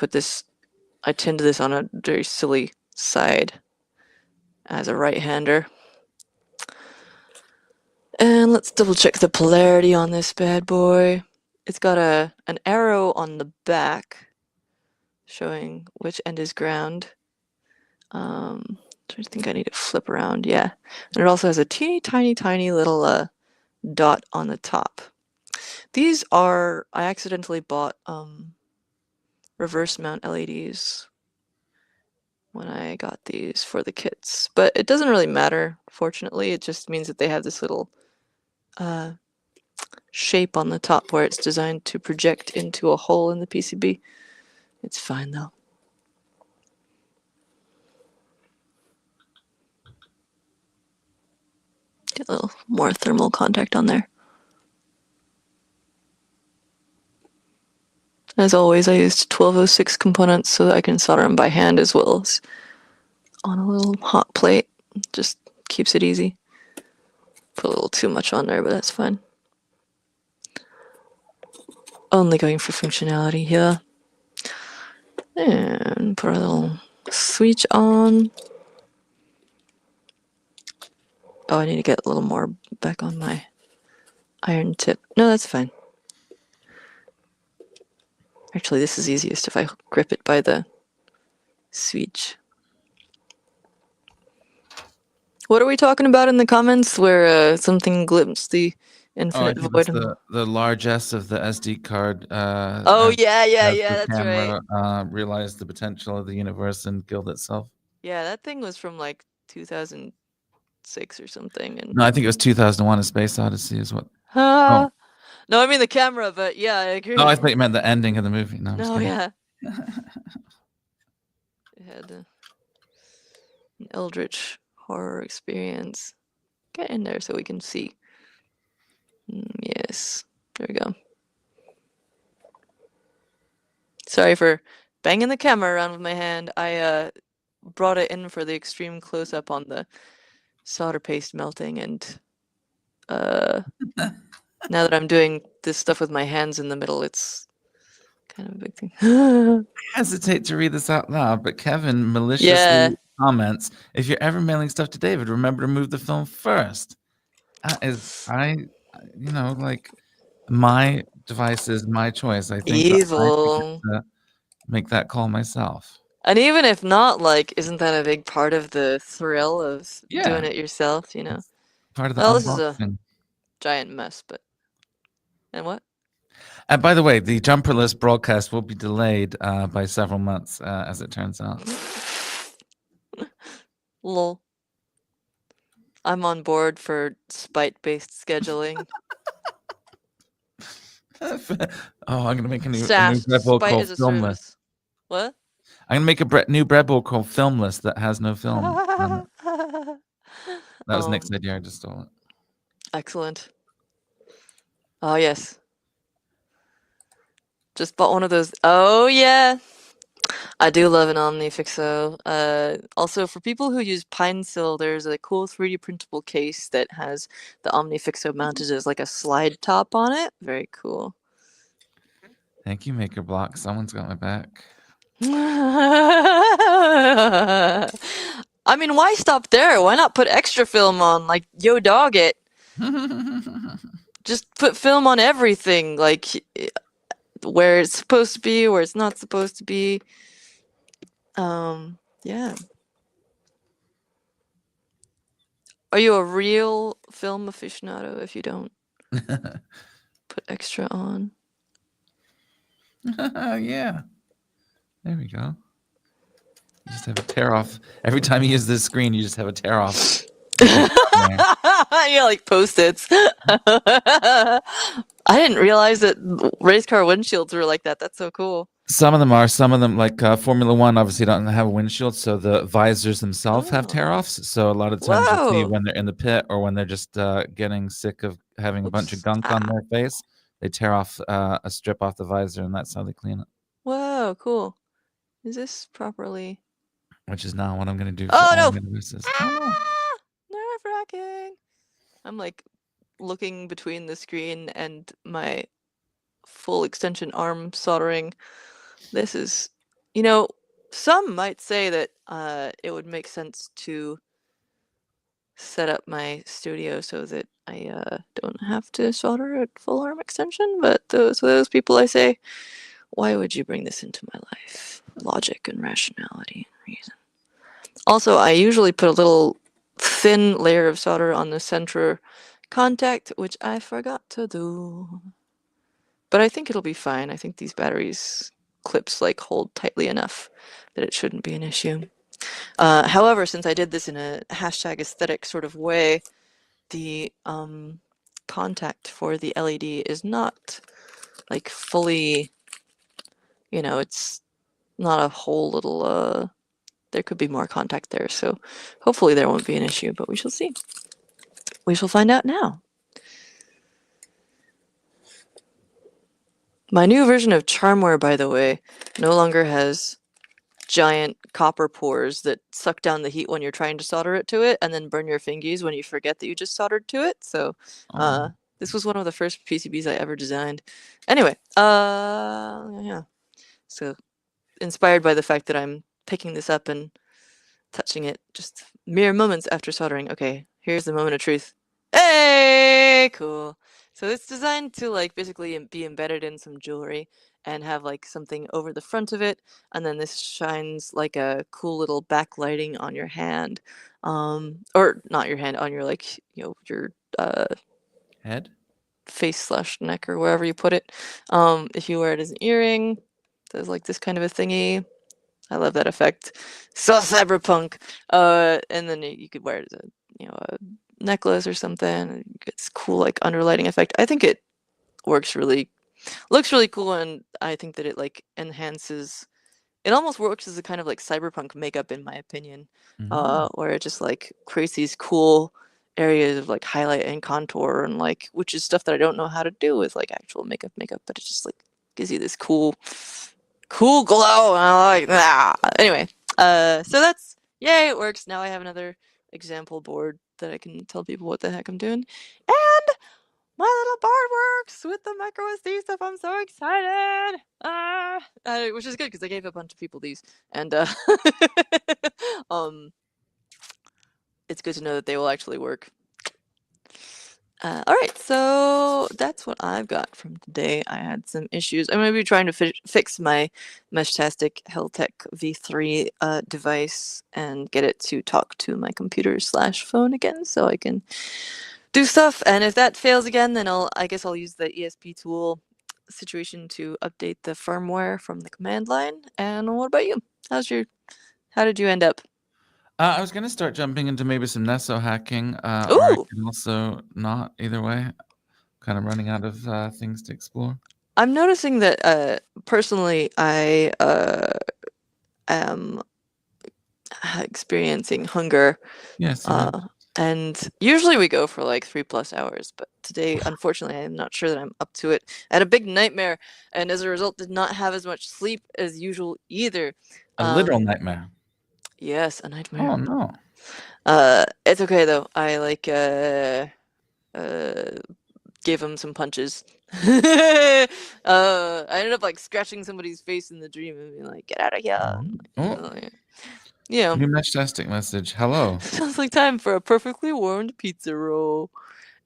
tinned this on a very silly side as a right-hander. And let's double check the polarity on this bad boy. It's got an arrow on the back showing which end is ground. I think I need to flip around, yeah. And it also has a teeny tiny little dot on the top. These are, I accidentally bought reverse mount LEDs when I got these for the kits. But it doesn't really matter, fortunately. It just means that they have this little shape on the top where it's designed to project into a hole in the PCB. It's fine though. Get a little more thermal contact on there. As always, I used 1206 components so that I can solder them by hand as well as on a little hot plate. Just keeps it easy. Put a little too much on there, but that's fine. Only going for functionality here. And put a little switch on. Oh, I need to get a little more back on my iron tip. No, that's fine. Actually, this is easiest if I grip it by the switch. What are we talking about in the comments where something glimpsed the I infinite think void? that's the largesse of the SD card. Oh, as yeah, the that's right. camera realized the potential of the universe and killed itself. Yeah, that thing was from like 2006 or something. And No, I think it was 2001: A Space Odyssey is what. Oh, no, I mean the camera, but yeah, I no, agree. I thought you meant the ending of the movie. No, I'm just No, kidding. yeah. It had an eldritch horror experience. Get in there so we can see. Yes, there we go. Sorry for banging the camera around with my hand. I brought it in for the extreme close-up on the solder paste melting, and now that I'm doing this stuff with my hands in the middle, it's kind of a big thing. I hesitate to read this out loud, but Kevin maliciously comments, "If you're ever mailing stuff to David, remember to move the film first." Like, my device is my choice. I think that I should Evil. get to make that call myself. And even if not, like, isn't that a big part of the thrill of doing Yeah, it yourself, you know? it's part of the Well, this is a unboxing. giant mess, but... And what? And by the way, the jumperless broadcast will be delayed by several months, as it turns out. Lol. I'm on board for spite-based scheduling. Oh, I'm gonna make a new Staff, level spite called as a Filmless. service. What? I'm gonna make a new breadboard called Filmless that has no film on it. That was Nick's idea. I just stole it. Excellent. Oh yes, just bought one of those. Oh yeah, I do love an OmniFixo. Also for people who use PineSill, there's a cool 3D printable case that has the OmniFixo mounted as like a slide top on it. Very cool. Thank you, Maker Block. Someone's got my back. I mean, why stop there? Why not put extra film on? Like, yo, dog it. Just put film on everything. Like, where it's supposed to be, where it's not supposed to be. Yeah. Are you a real film aficionado if you don't put extra on? Yeah. There we go. You just have a tear off. Every time you use this screen, you just have a tear off. Yeah, like Post-its. I didn't realize that race car windshields were like that. That's so cool. Some of them are. Some of them, like Formula One, obviously don't have a windshield, so the visors themselves have tear-offs. So a lot of times you'll see when they're in the pit or when they're just getting sick of having a bunch of gunk on their face, they tear off a strip off the visor, and that's how they clean it. Whoa, cool. Is this properly? Which is not what I'm going to do for all my devices. Nerve-wracking. I'm like looking between the screen and my full extension arm soldering. This is, some might say that it would make sense to set up my studio so that I don't have to solder a full arm extension, but those people, I say, why would you bring this into my life? Logic and rationality and reason. Also, I usually put a little thin layer of solder on the center contact, which I forgot to do. But I think it'll be fine. I think these batteries clips like hold tightly enough that it shouldn't be an issue. However, since I did this in a hashtag aesthetic sort of way, the contact for the LED is not like fully, it's not a whole little, there could be more contact there. So hopefully there won't be an issue, but we shall see. We shall find out now. My new version of Charmware, by the way, no longer has giant copper pores that suck down the heat when you're trying to solder it to it and then burn your fingies when you forget that you just soldered to it. So this was one of the first PCBs I ever designed. Anyway, yeah. So inspired by the fact that I'm picking this up and touching it just mere moments after soldering. Okay, here's the moment of truth. Hey, cool. So it's designed to like basically be embedded in some jewelry and have like something over the front of it, and then this shines like a cool little backlighting on your hand, or not your hand, on your like your head, face/neck or wherever you put it. If you wear it as an earring, there's like this kind of a thingy. I love that effect. So cyberpunk. And then you could wear it as a necklace or something. It's cool like underlighting effect. I think it looks really cool, and I think that it like enhances. It almost works as a kind of like cyberpunk makeup, in my opinion, where it just like creates these cool areas of like highlight and contour, and like which is stuff that I don't know how to do with like actual makeup, but it just like gives you this cool glow, and I like that. Anyway, so that's yay, it works. Now I have another example board that I can tell people what the heck I'm doing, and my little board works with the micro SD stuff. I'm so excited, which is good because I gave a bunch of people these, and it's good to know that they will actually work. All right, so that's what I've got from today. I had some issues. I'm going to be trying to fix my Meshtastic Heltec V3 device and get it to talk to my computer/phone again so I can do stuff. And if that fails again, then I guess I'll use the ESP tool situation to update the firmware from the command line. And what about you? How did you end up? I was going to start jumping into maybe some Nesso hacking, or I can also not. Either way, kind of running out of things to explore. I'm noticing that personally, I am experiencing hunger. Yes, you mentioned. And usually we go for like 3+ hours, but today, unfortunately, I'm not sure that I'm up to it. I had a big nightmare, and as a result, did not have as much sleep as usual either. A literal nightmare. Yes, a nightmare. Oh no. It's okay though. I like gave him some punches. I ended up like scratching somebody's face in the dream and being like, "Get out of here!" And, Oh, like, you know, new Meshtastic message. Hello. sounds like time for a perfectly warmed pizza roll.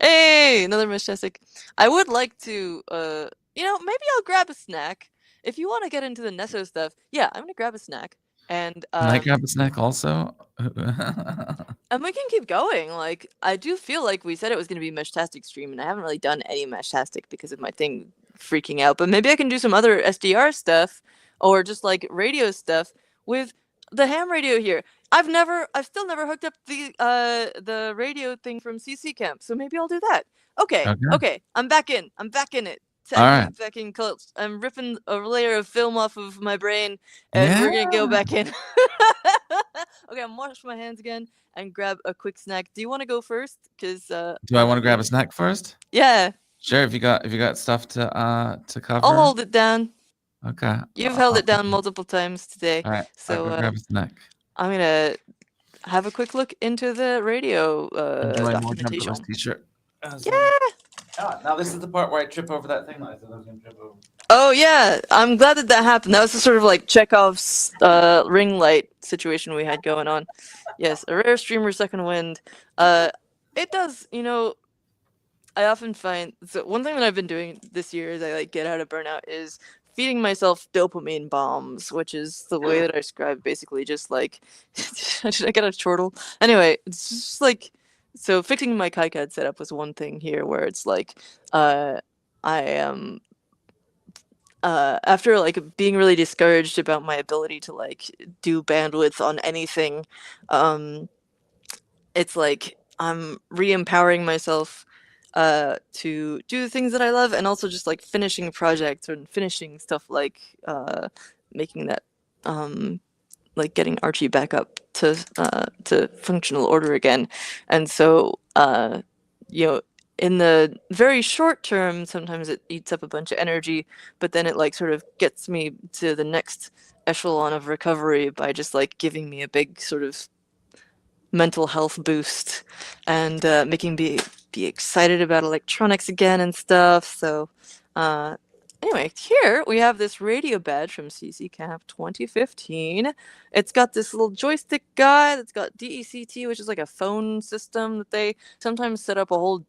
Hey, another Meshtastic. I would like to, maybe I'll grab a snack. If you want to get into the Nesso stuff, yeah, I'm gonna grab a snack, and Can I grab a snack also? and we can keep going. Like, I do feel like we said it was gonna be Meshtastic stream, and I haven't really done any Meshtastic because of my thing freaking out. But maybe I can do some other SDR stuff, or just like radio stuff with the ham radio here. I've still never hooked up the radio thing from CC Camp, so maybe I'll do that. Okay, Okay. okay, I'm back in. I'm back in it. All Tag me right. back in, Coach. I'm ripping a layer of film off of my brain, and Yeah. we're gonna go back in. Okay, I'm washing my hands again and grab a quick snack. Do you want to go first? Cause Do I I want to might grab a be. snack first? Yeah, Sure. If you got stuff to I'll cover. hold it down. Okay. You've held it down Okay. multiple times today, All right. I'll so go grab a snack. I'm gonna have a quick look into the radio Enjoy more jumperless documentation. t-shirt. As Yeah. well. Now this is the part where I trip over that thing that I said I was gonna trip over. Oh yeah, I'm glad that that happened. That was the sort of like Chekhov's ring light situation we had going on. Yes, a rare streamer second wind. It does, I often find so one thing that I've been doing this year as I like get out of burnout is feeding myself dopamine bombs, which is the way that I describe basically just like should I get a chortle? Anyway, it's just like so fixing my KiCad setup was one thing here where it's like I am after like being really discouraged about my ability to like do bandwidth on anything, um it's like I'm re-empowering myself to do the things that I love and also just like finishing projects and finishing stuff like making that um like getting Archie back up to functional order again. And so you know in the very short term sometimes it eats up a bunch of energy, but then it like sort of gets me to the next echelon of recovery by just like giving me a big sort of mental health boost and making me be excited about electronics again and stuff. So, uh, anyway, here we have this radio badge from CC Camp 2015. It's got this little joystick guy that's got DECT, which is like a phone system that they sometimes set up a whole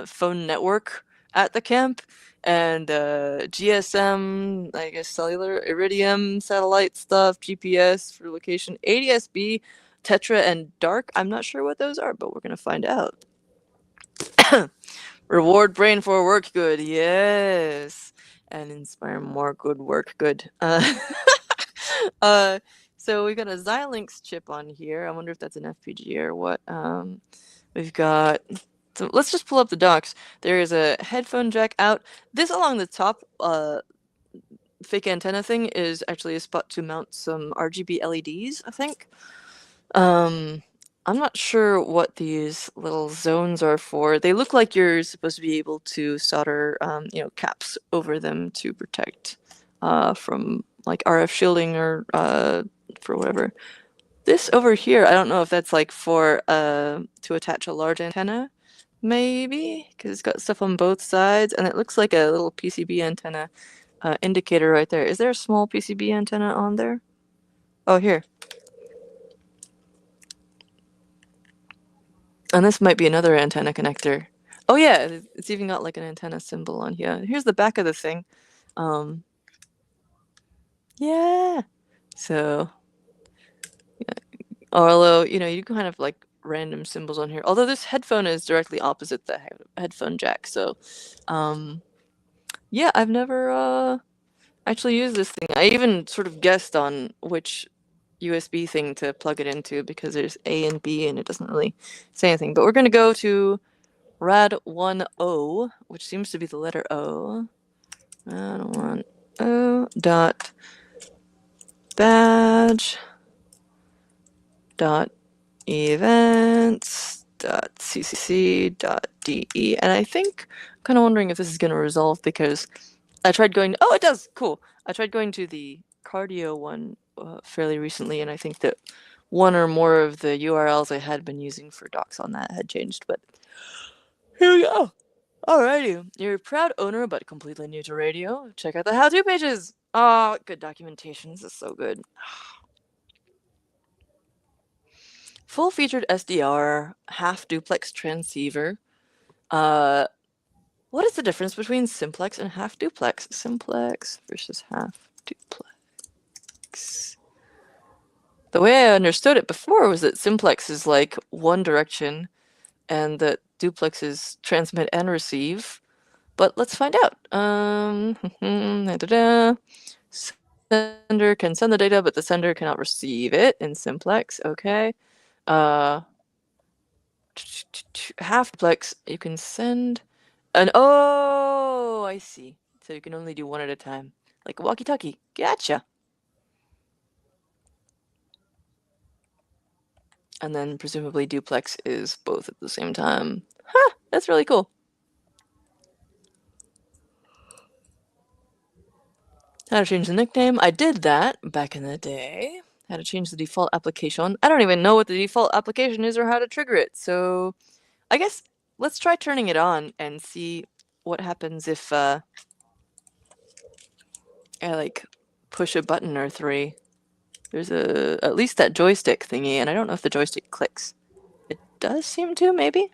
phone network at the camp. And GSM, I guess cellular, Iridium satellite stuff, GPS for location, ADSB, Tetra, and Dark. I'm not sure what those are, but we're gonna find out. Reward brain for work good, yes, and inspire more good work good. Uh, so we got a Xilinx chip on here. I wonder if that's an FPGA or what. We've got. So let's just pull up the docs. There is a headphone jack out. This along the top, fake antenna thing is actually a spot to mount some RGB LEDs, I think. Um, I'm not sure what these little zones are for. They look like you're supposed to be able to solder, caps over them to protect from like RF shielding or for whatever. This over here, I don't know if that's like for to attach a large antenna, maybe, because it's got stuff on both sides, and it looks like a little PCB antenna indicator right there. Is there a small PCB antenna on there? Oh, here. And this might be another antenna connector. Oh yeah, it's even got like an antenna symbol on here. Here's the back of the thing. Yeah. So, yeah. Although, you can kind of like random symbols on here. Although this headphone is directly opposite the headphone jack. So, yeah, I've never actually used this thing. I even sort of guessed on which USB thing to plug it into because there's A and B and it doesn't really say anything. But we're going to go to rad10, which seems to be the letter O. Rad10 dot badge dot events dot ccc dot de, and I think I'm kind of wondering if this is going to resolve because I tried going. Oh, it does. Cool. I tried going to the cardio one fairly recently, and I think that one or more of the URLs I had been using for docs on that had changed. But here we go. Alrighty, you're a proud owner but completely new to radio. Check out the how-to pages. Oh, good documentation. This is so good. Full-featured SDR, half-duplex transceiver. What is the difference between simplex and half-duplex? Simplex versus half-duplex. The way I understood it before was that simplex is like one direction and that duplex is transmit and receive. But let's find out. Sender can send the data, but the sender cannot receive it in simplex. Okay. Half duplex, you can send an. Oh, I see. So you can only do one at a time, like a walkie-talkie. Gotcha. And then presumably duplex is both at the same time. Huh, that's really cool. How to change the nickname. I did that back in the day. How to change the default application. I don't even know what the default application is or how to trigger it. So I guess let's try turning it on and see what happens if I like push a button or three. There's at least that joystick thingy, and I don't know if the joystick clicks. It does seem to, maybe?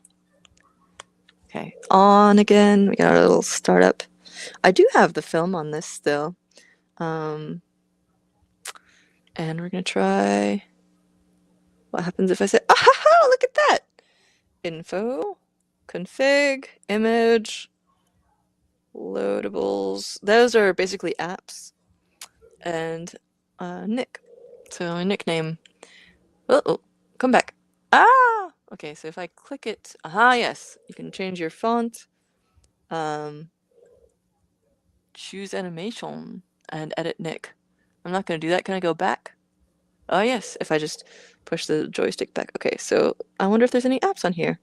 Okay, on again. We got our little startup. I do have the film on this still. And we're gonna try what happens if I say, ah, look at that! Info, config, image, loadables. Those are basically apps. And nick. So my nickname. Oh, come back. Ah! Okay, so if I click it, yes, you can change your font. Choose animation and edit nick. I'm not gonna do that. Can I go back? Oh yes, if I just push the joystick back. Okay, so I wonder if there's any apps on here.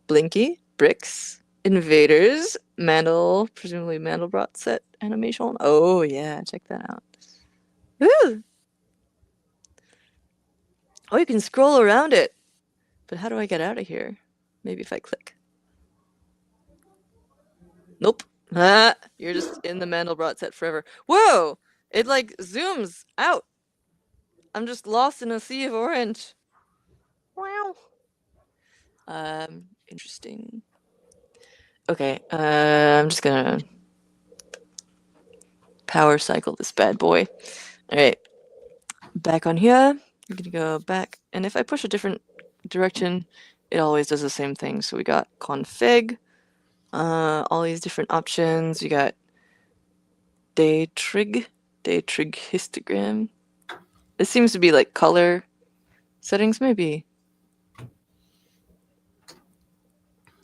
Blinky, Bricks, Invaders, Mandel, presumably Mandelbrot set animation. Oh yeah, check that out. Ooh! Oh, you can scroll around it. But how do I get out of here? Maybe if I click. Nope. Ah, you're just in the Mandelbrot set forever. Whoa! It like zooms out. I'm just lost in a sea of orange. Wow. Interesting. Okay, I'm just gonna power cycle this bad boy. Alright. Back on here. I'm gonna go back. And if I push a different direction, it always does the same thing. So we got config, all these different options. We got day-trig histogram. This seems to be like color settings, maybe.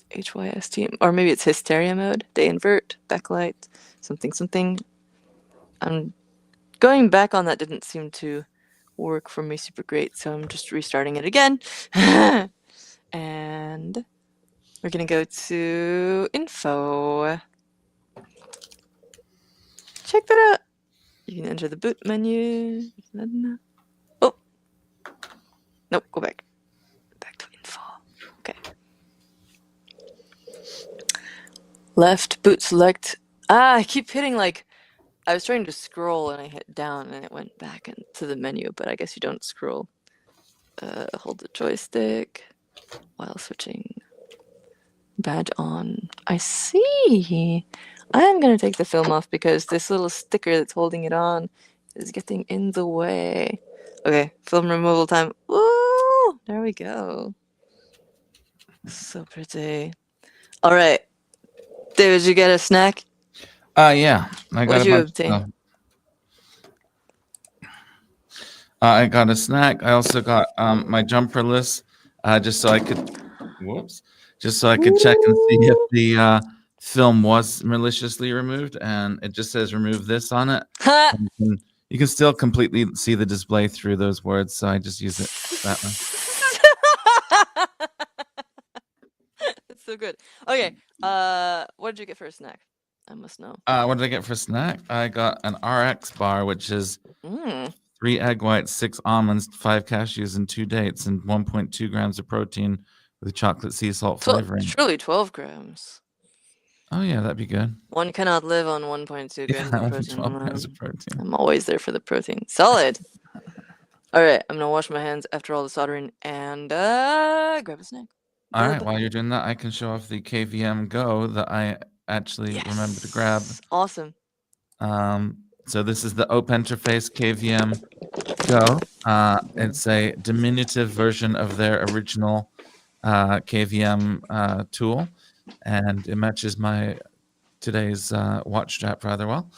HYST, or maybe it's hysteria mode, day invert, backlight, something. I'm going back on that didn't seem to work for me super great, so I'm just restarting it again. And we're gonna go to info. Check that out. You can enter the boot menu. Oh, nope, go back. Back to info. Okay. Left, boot select. I keep hitting like, I was trying to scroll and I hit down and it went back into the menu, but I guess you don't scroll. Hold the joystick while switching. Badge on. I see. I'm gonna take the film off because this little sticker that's holding it on is getting in the way. Okay, film removal time. Ooh, there we go. So pretty. All right, David, did you get a snack? Yeah, I got What'd a you bunch obtain? of stuff. I got a snack. I also got my jumper list, just so I could, just so I could check and see if the film was maliciously removed, and it just says remove this on it. Ha! You can still completely see the display through those words, so I just use it that way. It's so good. Okay, what did you get for a snack? I must know. What did I get for a snack? I got an RX bar, which is 3 egg whites, 6 almonds, 5 cashews, and 2 dates, and 1.2 grams of protein with chocolate sea salt flavoring. Surely 12 grams. Oh yeah, that'd be good. One cannot live on 1.2 grams of protein. 12 grams of protein. I'm always there for the protein. Solid. All right, I'm gonna wash my hands after all the soldering and grab a snack. All right, while you're doing that, I can show off the KVM Go that I actually remember to grab. Awesome. So this is the Open Interface KVM Go. It's a diminutive version of their original KVM tool, and it matches my today's watch strap rather well.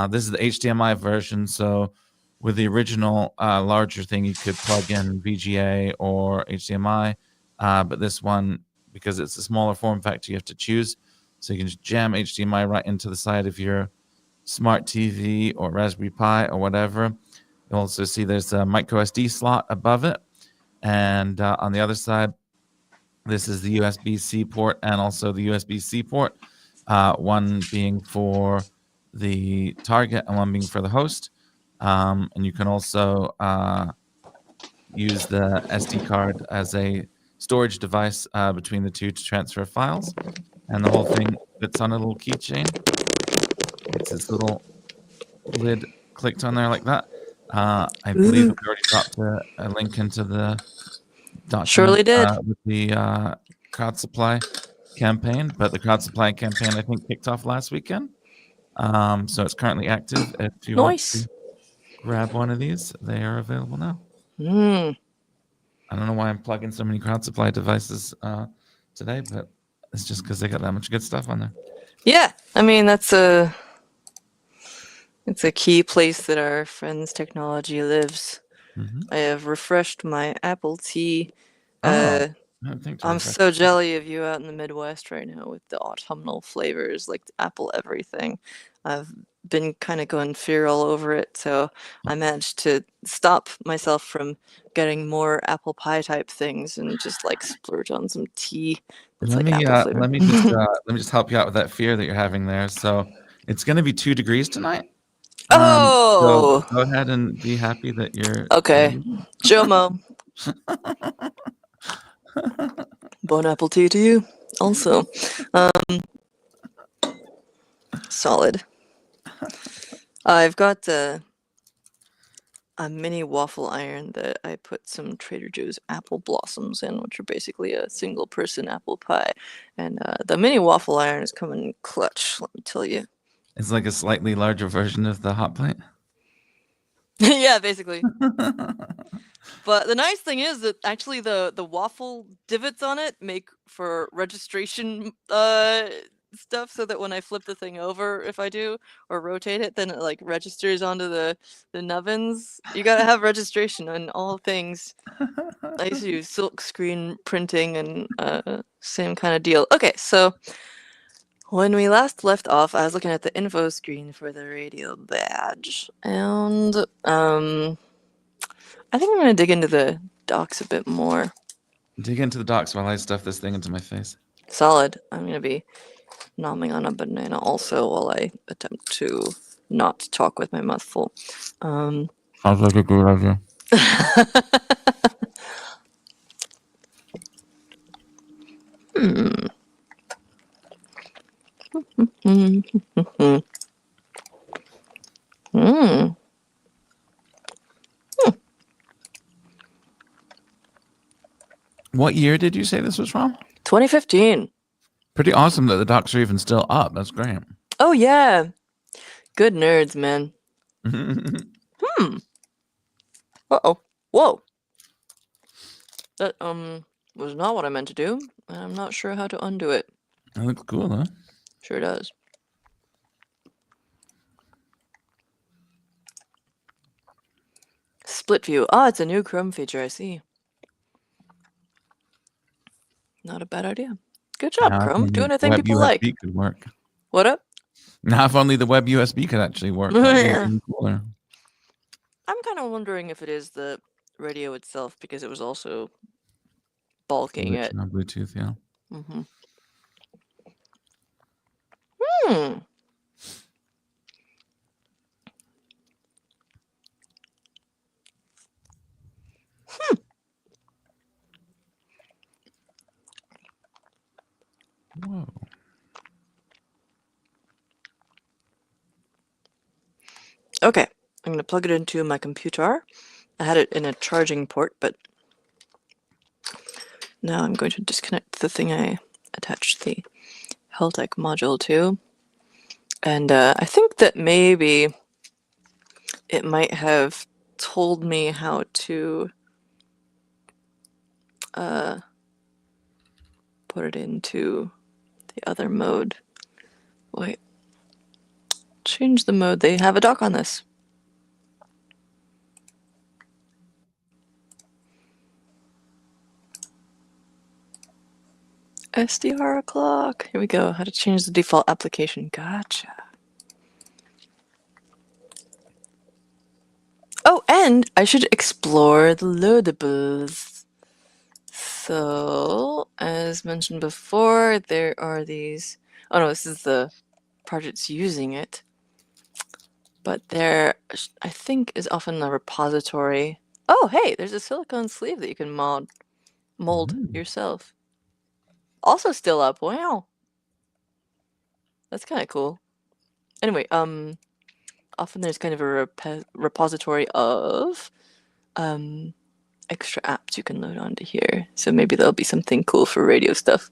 This is the HDMI version, so with the original larger thing, you could plug in VGA or HDMI, but this one, because it's a smaller form factor, you have to choose. So you can just jam HDMI right into the side of your smart TV or Raspberry Pi or whatever. You'll also see there's a micro SD slot above it, and on the other side, this is the USB-C port and also the USB-C port, one being for the target and one being for the host. And you can also use the SD card as a storage device between the two to transfer files. And the whole thing fits on a little keychain. It's this little lid clicked on there like that. I believe we already dropped a link into the document. Surely did. With the crowd supply campaign, but the crowd supply campaign I think kicked off last weekend. So it's currently active. If you want to grab one of these, they are available now. I don't know why I'm plugging so many crowd supply devices today, but it's just because they got that much good stuff on there. Yeah, I mean it's a key place that our friends' technology lives. I have refreshed my Apple Tea. I'm so jelly of you out in the Midwest right now with the autumnal flavors, like apple everything. I've been kind of going feral over it, so I managed to stop myself from getting more apple pie type things and just like splurge on some tea that's let like apple flavor. let me just help you out with that fear that you're having there. So it's going to be 2 degrees tonight. So go ahead and be happy that you're okay. Jomo. Bon apple tea to you also. Solid. I've got a mini waffle iron that I put some Trader Joe's apple blossoms in, which are basically a single person apple pie. And the mini waffle iron is coming clutch, let me tell you. It's like a slightly larger version of the hot plate. Yeah, basically. But the nice thing is that actually the waffle divots on it make for registration stuff, so that when I flip the thing over, if I do, or rotate it, then it like registers onto the nubbins. You gotta have registration on all things. I used to use silk screen printing and same kind of deal. Okay, so when we last left off, I was looking at the info screen for the radio badge, and I think I'm going to dig into the docs a bit more. Dig into the docs while I stuff this thing into my face. Solid. I'm going to be nomming on a banana also while I attempt to not talk with my mouth full. Sounds like a good idea. What year did you say this was from? 2015. Pretty awesome that the docs are even still up. That's great. Oh, yeah. Good nerds, man. Uh-oh. Whoa. That, was not what I meant to do, and I'm not sure how to undo it. That looks cool, huh? Sure does. Split view. Ah, it's a new Chrome feature, I see. Not a bad idea. Good job, Chrome. Doing a thing people like. Could work. What up? Now, if only the web USB could actually work. That'd be even cooler. I'm kind of wondering if it is the radio itself because it was also bulking Rich it. on Bluetooth, yeah. Mm-hmm. Hmm. Whoa. Okay, I'm gonna plug it into my computer. I had it in a charging port, but now I'm going to disconnect the thing I attached the Heltec module to. And I think that maybe it might have told me how to put it into the other mode. Wait, change the mode. They have a dock on this. SDR clock. Here we go. How to change the default application. Gotcha. Oh, and I should explore the loadables. So, as mentioned before, there are these. Oh no, this is the projects using it. But there, I think, is often a repository. Oh, hey, there's a silicone sleeve that you can mold yourself. Also still up. Wow. That's kind of cool. Anyway, often there's kind of a repository of extra apps you can load onto here. So maybe there'll be something cool for radio stuff.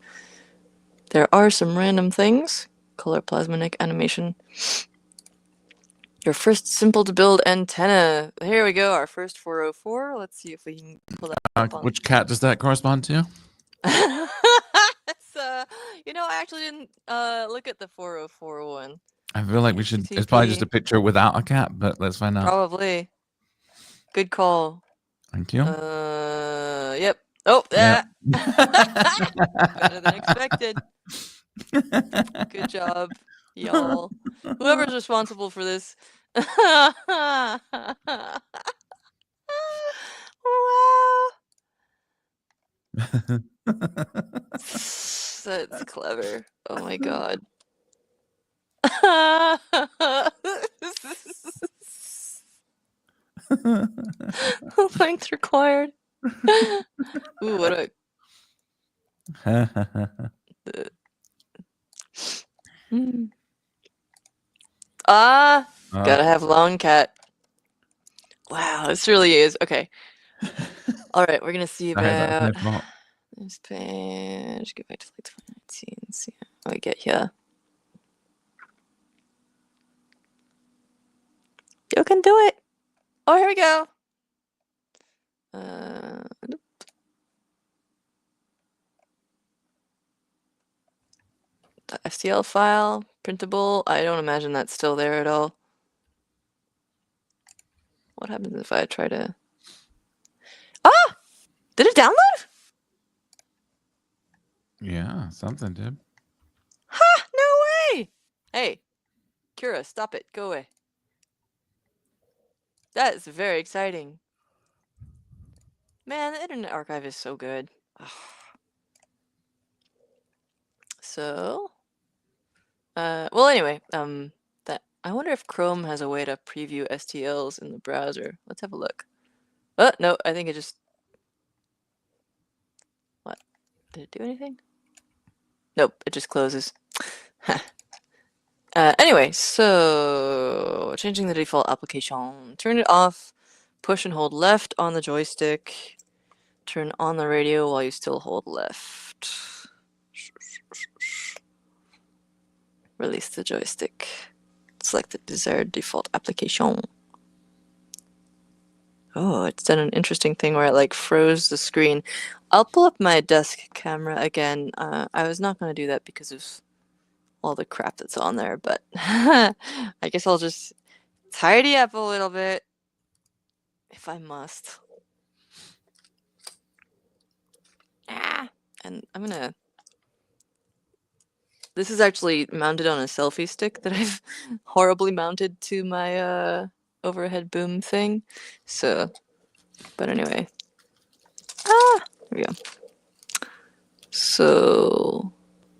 There are some random things. Color plasmonic animation. Your first simple to build antenna. Here we go, our first 404. Let's see if we can pull that up on. Which cat does that correspond to? It's, I actually didn't look at the 404 one. I feel like we should. It's probably just a picture without a cat, but let's find out. Probably. Good call. Thank you. Yep. Oh, yeah. Better than expected. Good job, y'all. Whoever's responsible for this. Wow. That's clever. Oh my god. Length required. Ooh, what a. Gotta have long cat. Wow, this really is. Okay. All right, we're gonna see about this page. Go back to like 2019. See how we get here. You can do it. Oh, here we go. The STL file, printable. I don't imagine that's still there at all. What happens if I try to... Ah! Did it download? Yeah, something did. Ha! No way! Hey, Kira, stop it. Go away. That is very exciting. Man, the Internet Archive is so good. So... well, anyway, I wonder if Chrome has a way to preview STLs in the browser. Let's have a look. Oh, no, I think it just... What? Did it do anything? Nope, it just closes. Anyway, so changing the default application. Turn it off. Push and hold left on the joystick. Turn on the radio while you still hold left. Release the joystick. Select the desired default application. Oh, it's done an interesting thing where it like froze the screen. I'll pull up my desk camera again. I was not going to do that because of all the crap that's on there, but I guess I'll just tidy up a little bit if I must. And I'm gonna... This is actually mounted on a selfie stick that I've horribly mounted to my overhead boom thing. So, but anyway. Here we go. So,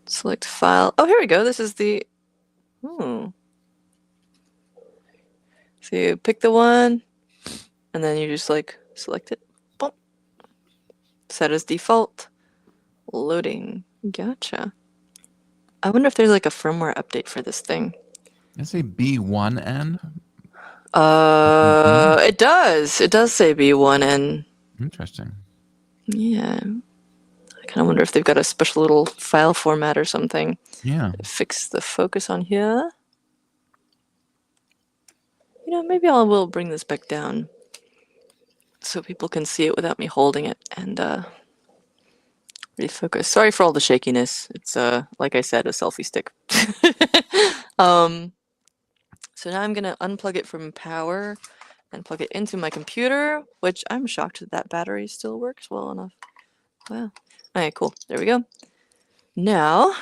select file. Oh, here we go. This is the. So you pick the one, and then you just like select it. Boom. Set as default. Loading. Gotcha. I wonder if there's like a firmware update for this thing. I say B1N. It does. It does say B1N. Interesting. Yeah. I kind of wonder if they've got a special little file format or something. Yeah. Fix the focus on here. You know, maybe I will bring this back down so people can see it without me holding it and refocus. Sorry for all the shakiness. It's like I said, a selfie stick. So now I'm gonna unplug it from power and plug it into my computer, which I'm shocked that that battery still works well enough. Wow. Okay, cool. There we go. Now,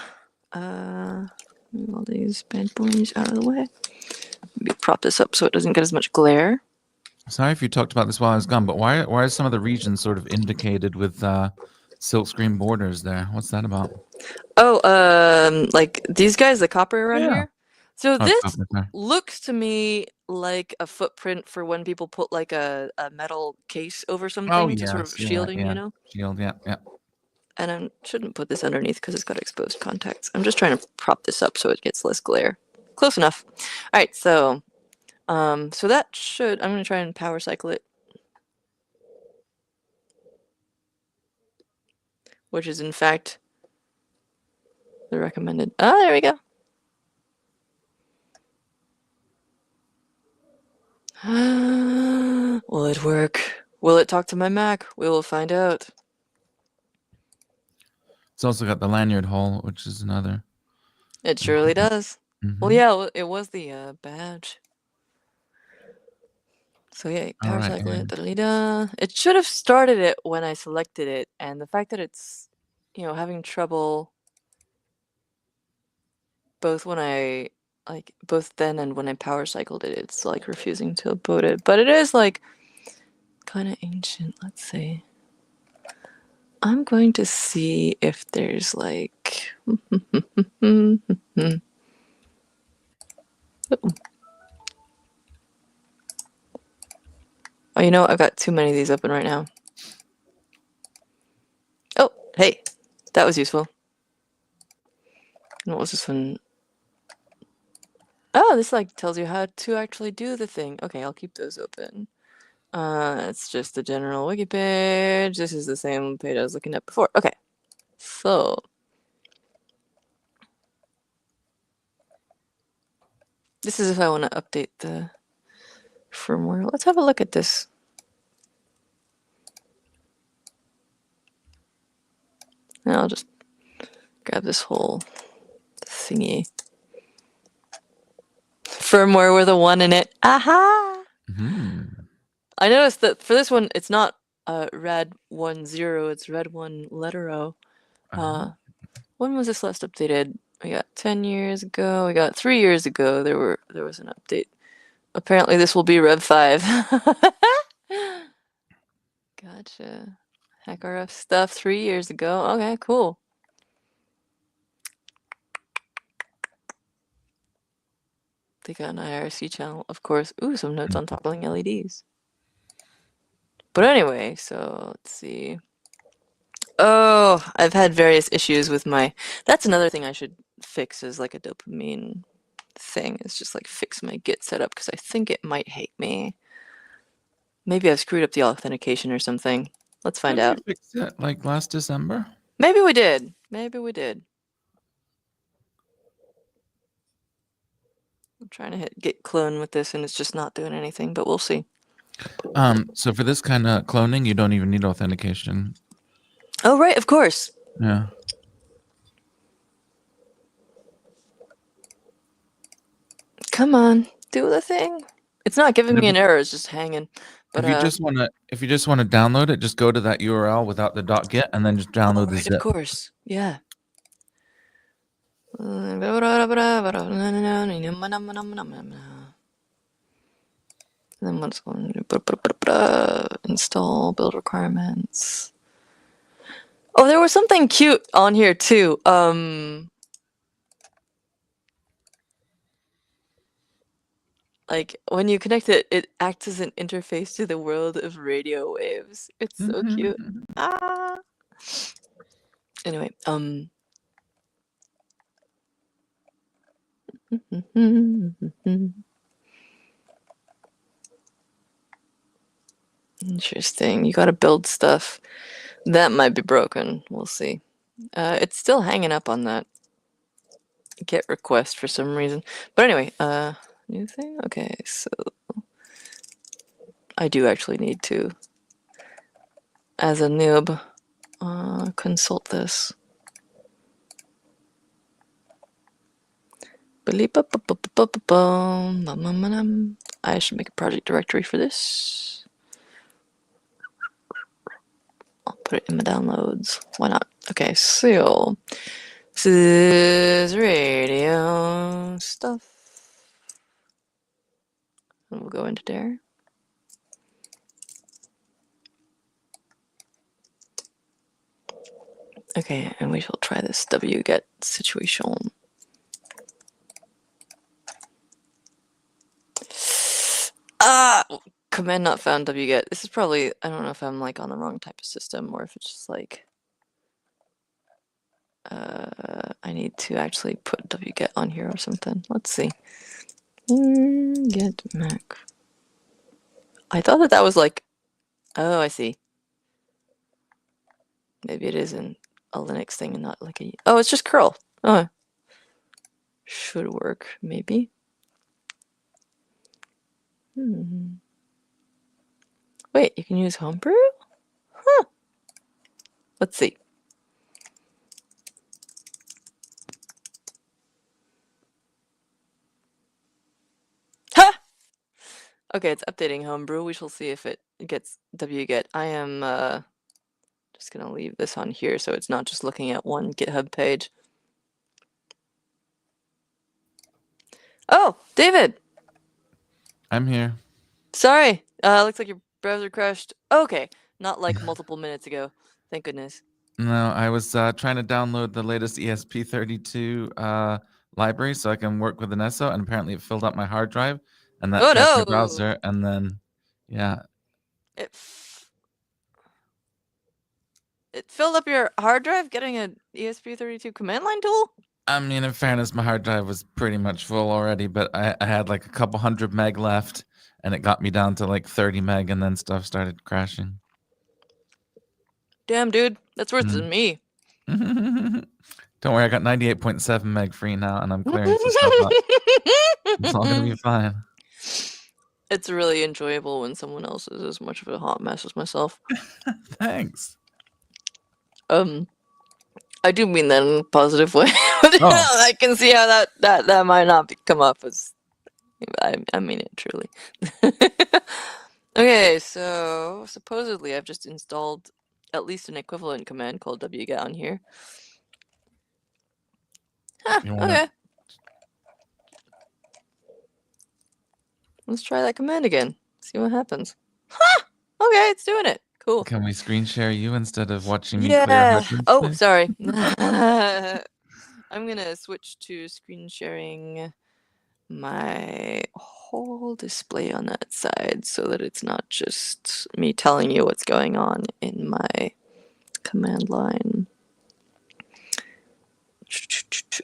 move all these bad boys out of the way. Maybe prop this up so it doesn't get as much glare. Sorry if you talked about this while I was gone, but why are some of the regions sort of indicated with silkscreen borders there? What's that about? Oh, like these guys, the copper around Yeah. here. So Oh, this copper there. looks to me like a footprint for when people put like a metal case over Oh, something to sort yeah. of See that? shielding, Yeah. you know? Shield. Yeah. Yeah. And I shouldn't put this underneath because it's got exposed contacts. I'm just trying to prop this up so it gets less glare. Close enough. All right, so so that should, I'm going to try and power cycle it, which is in fact the recommended. Ah, there we go. Will it work? Will it talk to my Mac? We will find out. It's also got the lanyard hole, which is another. It surely does. Well, Mm-hmm. yeah, it was the badge. So yeah, All power right. cycle it. And Da-da-da. It should have started it when I selected it, and the fact that it's, you know, having trouble both when I like both then and when I power cycled it, it's like refusing to boot it. But it is like kind of ancient. Let's see. I'm going to see if there's like. Oh, you know, I've got too many of these open right now. Oh, hey, that was useful. And what was this one? Oh, this like tells you how to actually do the thing. Okay, I'll keep those open. It's just the general wiki page. This is the same page I was looking at before. Okay, so this is if I want to update the firmware. Let's have a look at this. And I'll just grab this whole thingy. Firmware with a 1 in it. Aha! I noticed that for this one, it's not rad 10, it's red 1 letter O. When was this last updated? We got 10 years ago. We got 3 years ago. There was an update. Apparently, this will be Rev 5. Gotcha. HackRF stuff 3 years ago. Okay, cool. They got an IRC channel, of course. Ooh, some notes on toppling LEDs. But anyway, so let's see. Oh, I've had various issues with my. That's another thing I should fix is like a dopamine thing. It's just like fix my Git setup because I think it might hate me. Maybe I've screwed up the authentication or something. Let's find Didn't out. we fix it like last December? Maybe we did. Maybe we did. I'm trying to hit Git clone with this and it's just not doing anything, but we'll see. So for this kind of cloning, you don't even need authentication. Oh, right, of course. Yeah. Come on, do the thing. It's not giving me an error, it's just hanging. But if you just want to download it, just go to that URL without the .git and then just download the right, zip. of course. Yeah. And then what's going to install build requirements. Oh, there was something cute on here too. Like when you connect it, it acts as an interface to the world of radio waves. It's so cute. Ah. Anyway, interesting. You gotta build stuff. That might be broken. We'll see. It's still hanging up on that get request for some reason. But anyway, new thing? Okay, so I do actually need to, as a noob, consult this. I should make a project directory for this. I'll put it in my downloads. Why not? Okay, so this is radio stuff. And we'll go into there. Okay, and we shall try this wget situation. Command not found wget. This is probably, I don't know if I'm like on the wrong type of system or if it's just like I need to actually put wget on here or something. Let's see. Get Mac. I thought that was like, oh, I see. Maybe it is in a Linux thing and not like a, oh, it's just curl. Oh, should work, maybe. Wait, you can use Homebrew? Huh. Let's see. Ha! Okay, it's updating Homebrew. We shall see if it gets wget. I am just gonna leave this on here so it's not just looking at one GitHub page. Oh, David! I'm here. Sorry, looks like your browser crashed. Okay, not like multiple minutes ago. Thank goodness. No, I was trying to download the latest ESP32 library so I can work with an ESO, and apparently it filled up my hard drive, and that Oh crashed my no! browser, and then, yeah. It filled up your hard drive getting an ESP32 command line tool? I mean, in fairness, my hard drive was pretty much full already, but I had like a couple hundred meg left, and it got me down to like 30 meg, and then stuff started crashing. Damn, dude. That's worse than me. Don't worry, I got 98.7 meg free now, and I'm clearing some stuff up. It's all gonna be fine. It's really enjoyable when someone else is as much of a hot mess as myself. Thanks. I do mean that in a positive way. I can see how that might not come up as. I mean it truly. Okay, so supposedly I've just installed at least an equivalent command called wget on here. Okay. Let's try that command again. See what happens. Okay, it's doing it. Cool. Can we screen share you instead of watching me clear hard drive Oh, space? sorry. I'm gonna switch to screen sharing my whole display on that side so that it's not just me telling you what's going on in my command line.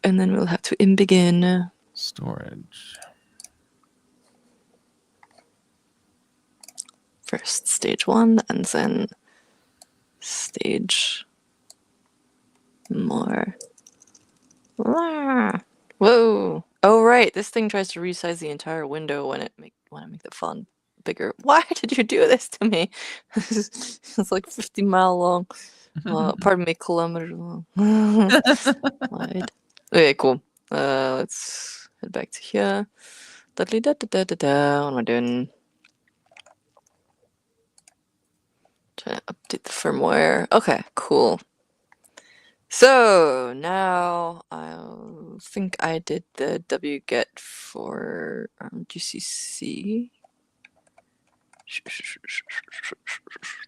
And then we'll have to begin storage. First stage 1 and then stage more. Whoa. Oh right, this thing tries to resize the entire window when I make the font bigger. Why did you do this to me? It's like 50-mile long. Pardon me, kilometer long. Wide. Okay, cool. Let's head back to here. What am I doing? Trying to update the firmware. Okay, cool. So now I think I did the wget for GCC.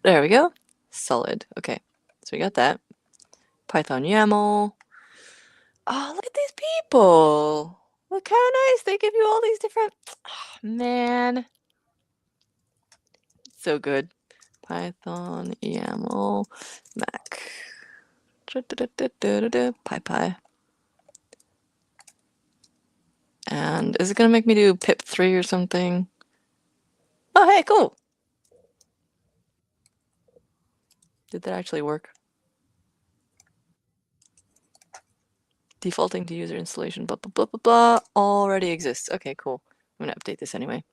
There we go. Solid. Okay. So we got that. Python YAML. Oh, look at these people. Look how nice. They give you all these different... Oh, man. So good. Python YAML Mac. PyPy. And is it going to make me do pip3 or something? Oh, hey, cool. Did that actually work? Defaulting to user installation, blah, blah, blah, blah, blah, already exists. Okay, cool. I'm going to update this anyway.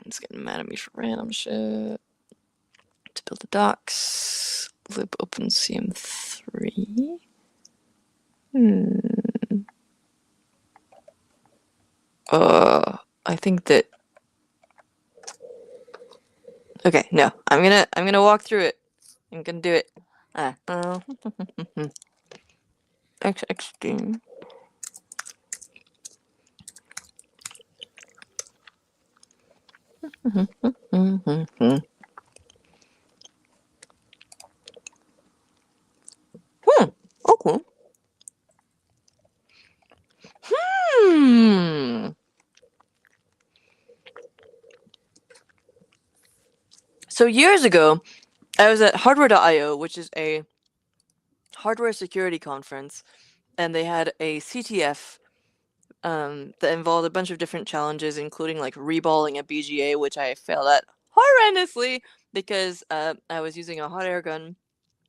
It's getting mad at me for random shit. To build the docs, lib OpenCM3. I think that. Okay, no, I'm gonna walk through it. I'm gonna do it. XXD. Okay. So years ago, I was at hardware.io, which is a hardware security conference, and they had a CTF that involved a bunch of different challenges, including like reballing a BGA, which I failed at horrendously because I was using a hot air gun,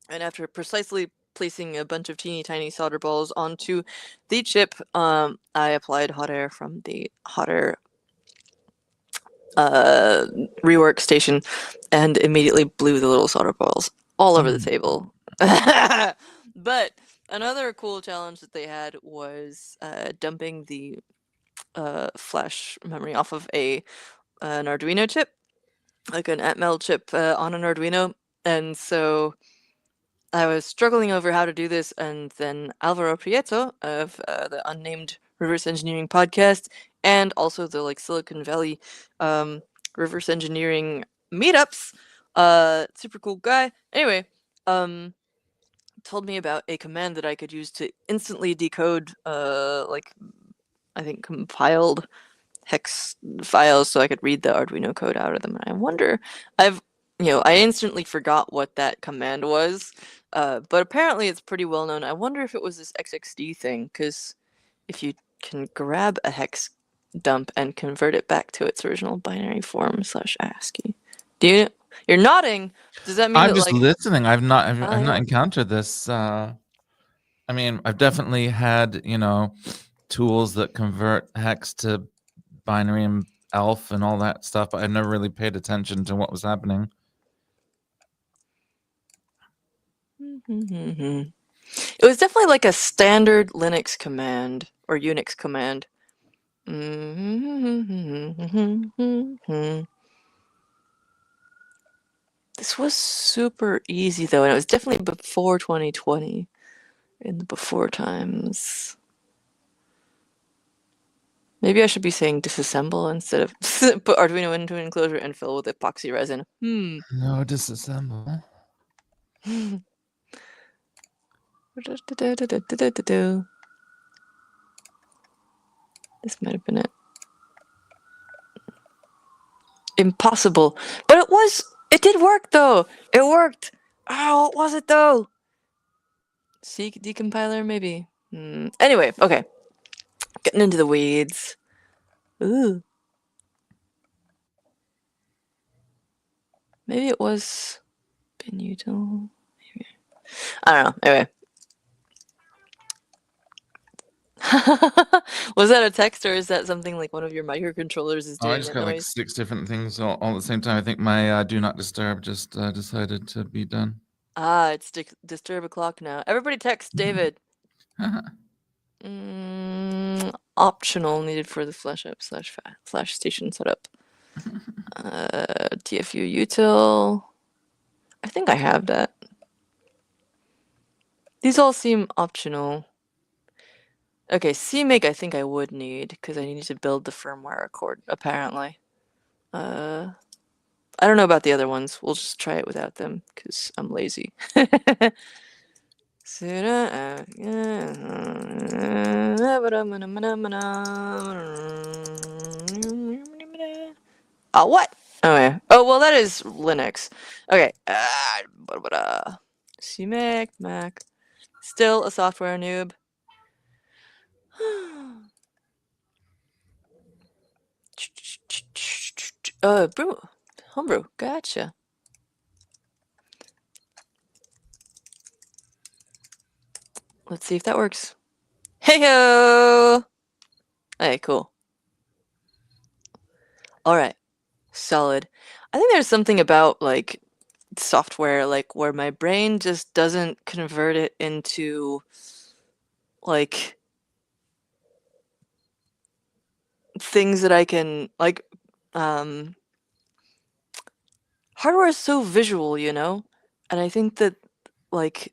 and after precisely placing a bunch of teeny tiny solder balls onto the chip, I applied hot air from the hot air rework station and immediately blew the little solder balls all over the table. But another cool challenge that they had was dumping the flash memory off of an Arduino chip, like an Mind-Meld chip on an Arduino. And so I was struggling over how to do this, and then Alvaro Prieto of the Unnamed Reverse Engineering podcast, and also the like Silicon Valley reverse engineering meetups, super cool guy. Anyway, told me about a command that I could use to instantly decode like I think compiled hex files so I could read the Arduino code out of them. And I wonder, I instantly forgot what that command was, but apparently it's pretty well known. I wonder if it was this XXD thing, because if you can grab a hex dump and convert it back to its original binary form / ASCII. You're nodding. Does that mean I'm that just like? listening. I've not Yeah. encountered this. I mean, I've definitely had, tools that convert hex to binary and elf and all that stuff, but I've never really paid attention to what was happening. It was definitely like a standard Linux command or Unix command. This was super easy though, and it was definitely before 2020, in the before times. Maybe I should be saying disassemble instead of put Arduino into an enclosure and fill with epoxy resin. No, disassemble. This might have been it. Impossible. But it did work though. It worked. Oh, what was it though? C decompiler, maybe. Anyway, okay. Getting into the weeds. Ooh. Maybe it was Benuto. Maybe. I don't know. Anyway. Was that a text, or is that something like one of your microcontrollers is doing I just that got like noise? 6 different things all at the same time. I think my do not disturb just decided to be done. Ah, it's disturb o'clock now. Everybody text David. Optional needed for the flash up / flash station setup. TFU util. I think I have that. These all seem optional. Okay, CMake I think I would need, because I need to build the firmware accord, apparently. I don't know about the other ones. We'll just try it without them, because I'm lazy. Oh, what? Okay. Oh, well, that is Linux. Okay. CMake, Mac. Still a software noob. Brew. Homebrew. Gotcha. Let's see if that works. Hey-ho! Hey, cool. Alright. Solid. I think there's something about, like, software, like, where my brain just doesn't convert it into, like, things that I can, like, hardware is so visual, you know? And I think that, like,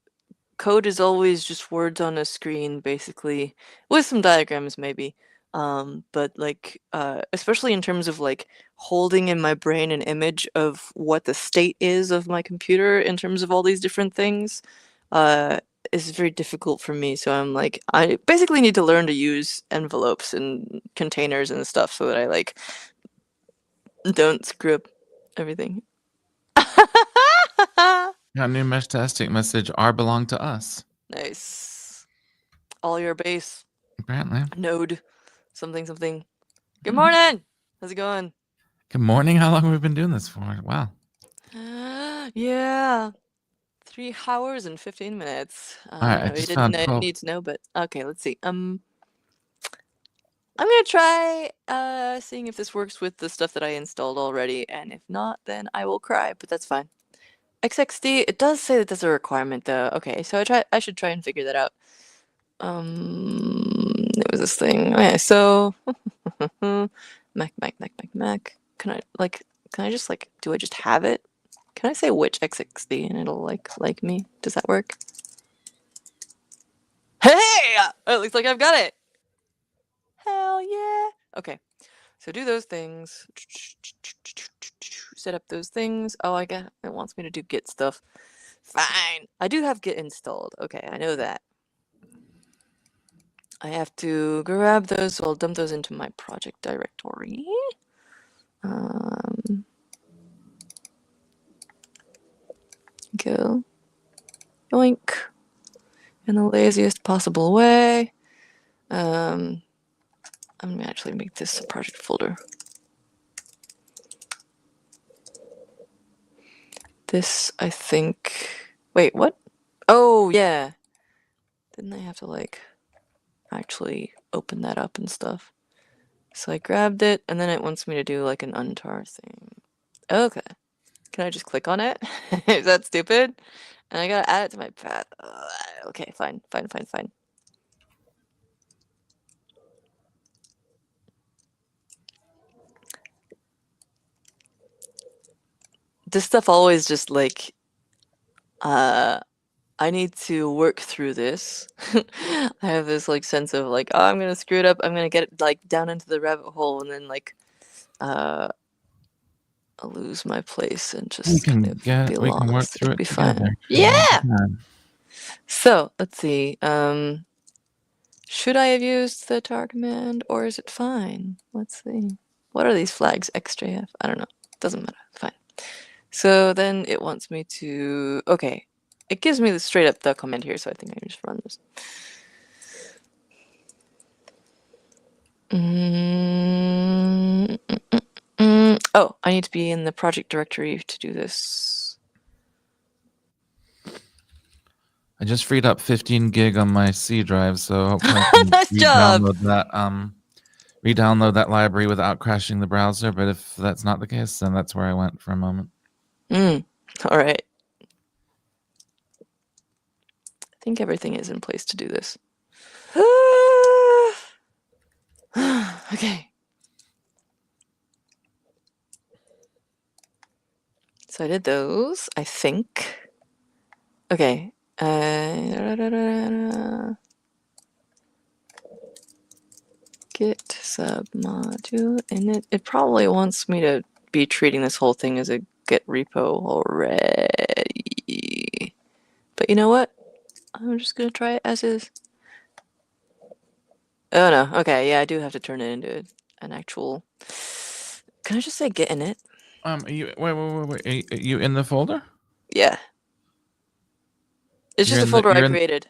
code is always just words on a screen, basically, with some diagrams maybe. But like, especially in terms of like holding in my brain an image of what the state is of my computer in terms of all these different things, uh, is very difficult for me. So I'm like, I basically need to learn to use envelopes and containers and stuff so that I like don't screw up everything. Got a new Meshtastic message. R belong to us. Nice. All your base. Apparently. Node. Something something. Good Mhm. morning! How's it going? Good morning. How long have we been doing this for? Wow. Yeah. 3 hours and 15 minutes. All right. I No, you just didn't found 12. need to know, but okay, let's see. I'm gonna try seeing if this works with the stuff that I installed already, and if not, then I will cry, but that's fine. XXD, it does say that that's a requirement though. Okay, so I should try and figure that out. It was this thing. Okay, so Mac. Can I just like, do I just have it? Can I say which XXD and it'll like me? Does that work? Hey! It looks like I've got it. Hell yeah. Okay, so do those things. Set up those things. Oh, I got it wants me to do Git stuff. Fine. I do have Git installed. Okay, I know that. I have to grab those, so I'll dump those into my project directory. Go. Yoink. In the laziest possible way. I'm gonna actually make this a project folder. This, I think... Wait, what? Oh, yeah. Didn't I have to, like, actually open that up and stuff? So I grabbed it, and then it wants me to do, like, an untar thing. Okay. Can I just click on it? Is that stupid? And I gotta add it to my path. Okay, fine. This stuff always just, like, I need to work through this. I have this, like, sense of, like, oh, I'm gonna screw it up. I'm gonna get, like, down into the rabbit hole and then, like, I'll lose my place and just kind of be We can work lost. through It'll it be together. fine. Come on. Yeah! So, let's see. Should I have used the tar command, or is it fine? Let's see. What are these flags? XJF? I don't know. Doesn't matter. Fine. So then it wants me to... Okay. It gives me straight up the command here, so I think I can just run this. Oh, I need to be in the project directory to do this. I just freed up 15 gig on my C drive, so hopefully I can Nice job! re-download that library without crashing the browser. But if that's not the case, then that's where I went for a moment. All right. I think everything is in place to do this. Okay. So I did those, I think. Okay. git submodule init. It probably wants me to be treating this whole thing as a Git repo already. But you know what? I'm just gonna try it as is. Oh no, okay, yeah, I do have to turn it into an actual... Can I just say git init? Wait. Are you in the folder? Yeah. It's just a folder I created.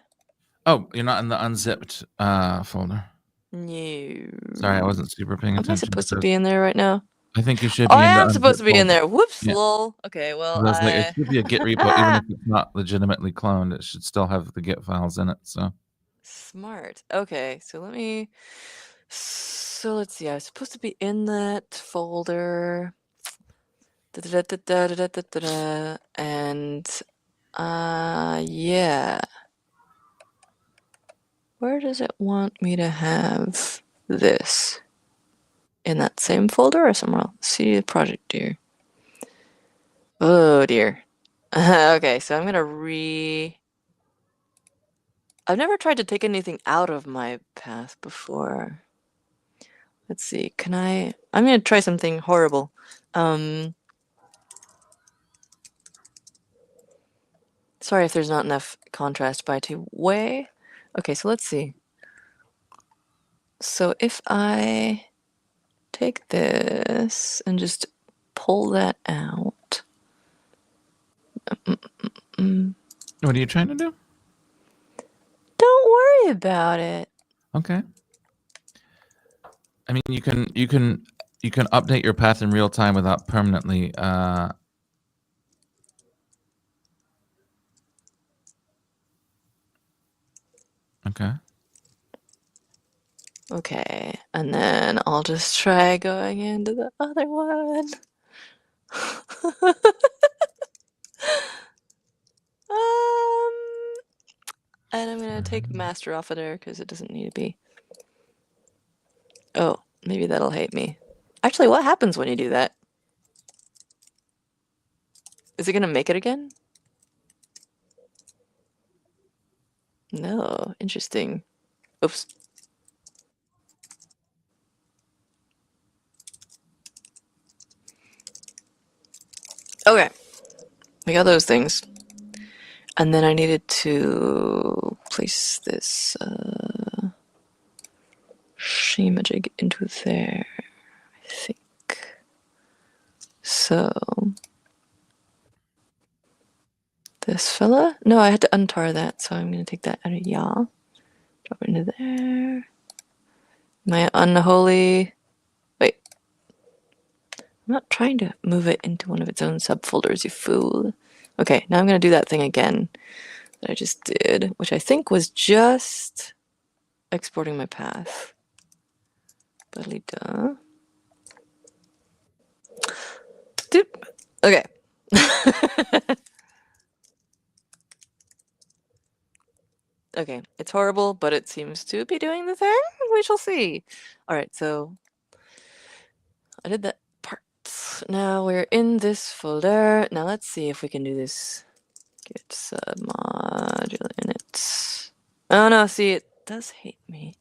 Oh, you're not in the unzipped folder. No. Sorry, I wasn't super paying Am I attention. supposed to be in there right now? I think you should Oh, be I in the am supposed to unzipped be in folder. there. Whoops, Yeah. lol. Okay, well, I was like, it should be a Git repo, even if it's not legitimately cloned. It should still have the Git files in it. So Smart. Okay, so let's see. I was supposed to be in that folder. And yeah. Where does it want me to have this? In that same folder or somewhere else? See the project dear. Oh dear. Okay, so I'm gonna I've never tried to take anything out of my path before. Let's see, I'm gonna try something horrible. Sorry if there's not enough contrast by way. Okay, so let's see. So if I take this and just pull that out. what are you trying to do? Don't worry about it. Okay. I mean, you can update your path in real time without permanently. Okay. Okay, and then I'll just try going into the other one. And I'm gonna take master off of there because it doesn't need to be. Oh, maybe that'll hate me. Actually, what happens when you do that? Is it gonna make it again? No, interesting. Oops. Okay, we got those things. And then I needed to place this schema jig into there, I think. So this fella? No, I had to untar that, so I'm gonna take that out of yaw. Drop it into there. My unholy... Wait. I'm not trying to move it into one of its own subfolders, you fool. Okay, now I'm gonna do that thing again that I just did, which I think was just exporting my path. Buddy duh. Doop. Okay. Okay, it's horrible, but it seems to be doing the thing. We shall see. All right, so I did that part. Now we're in this folder. Now let's see if we can do this. Git submodule init. Oh no, see, it does hate me,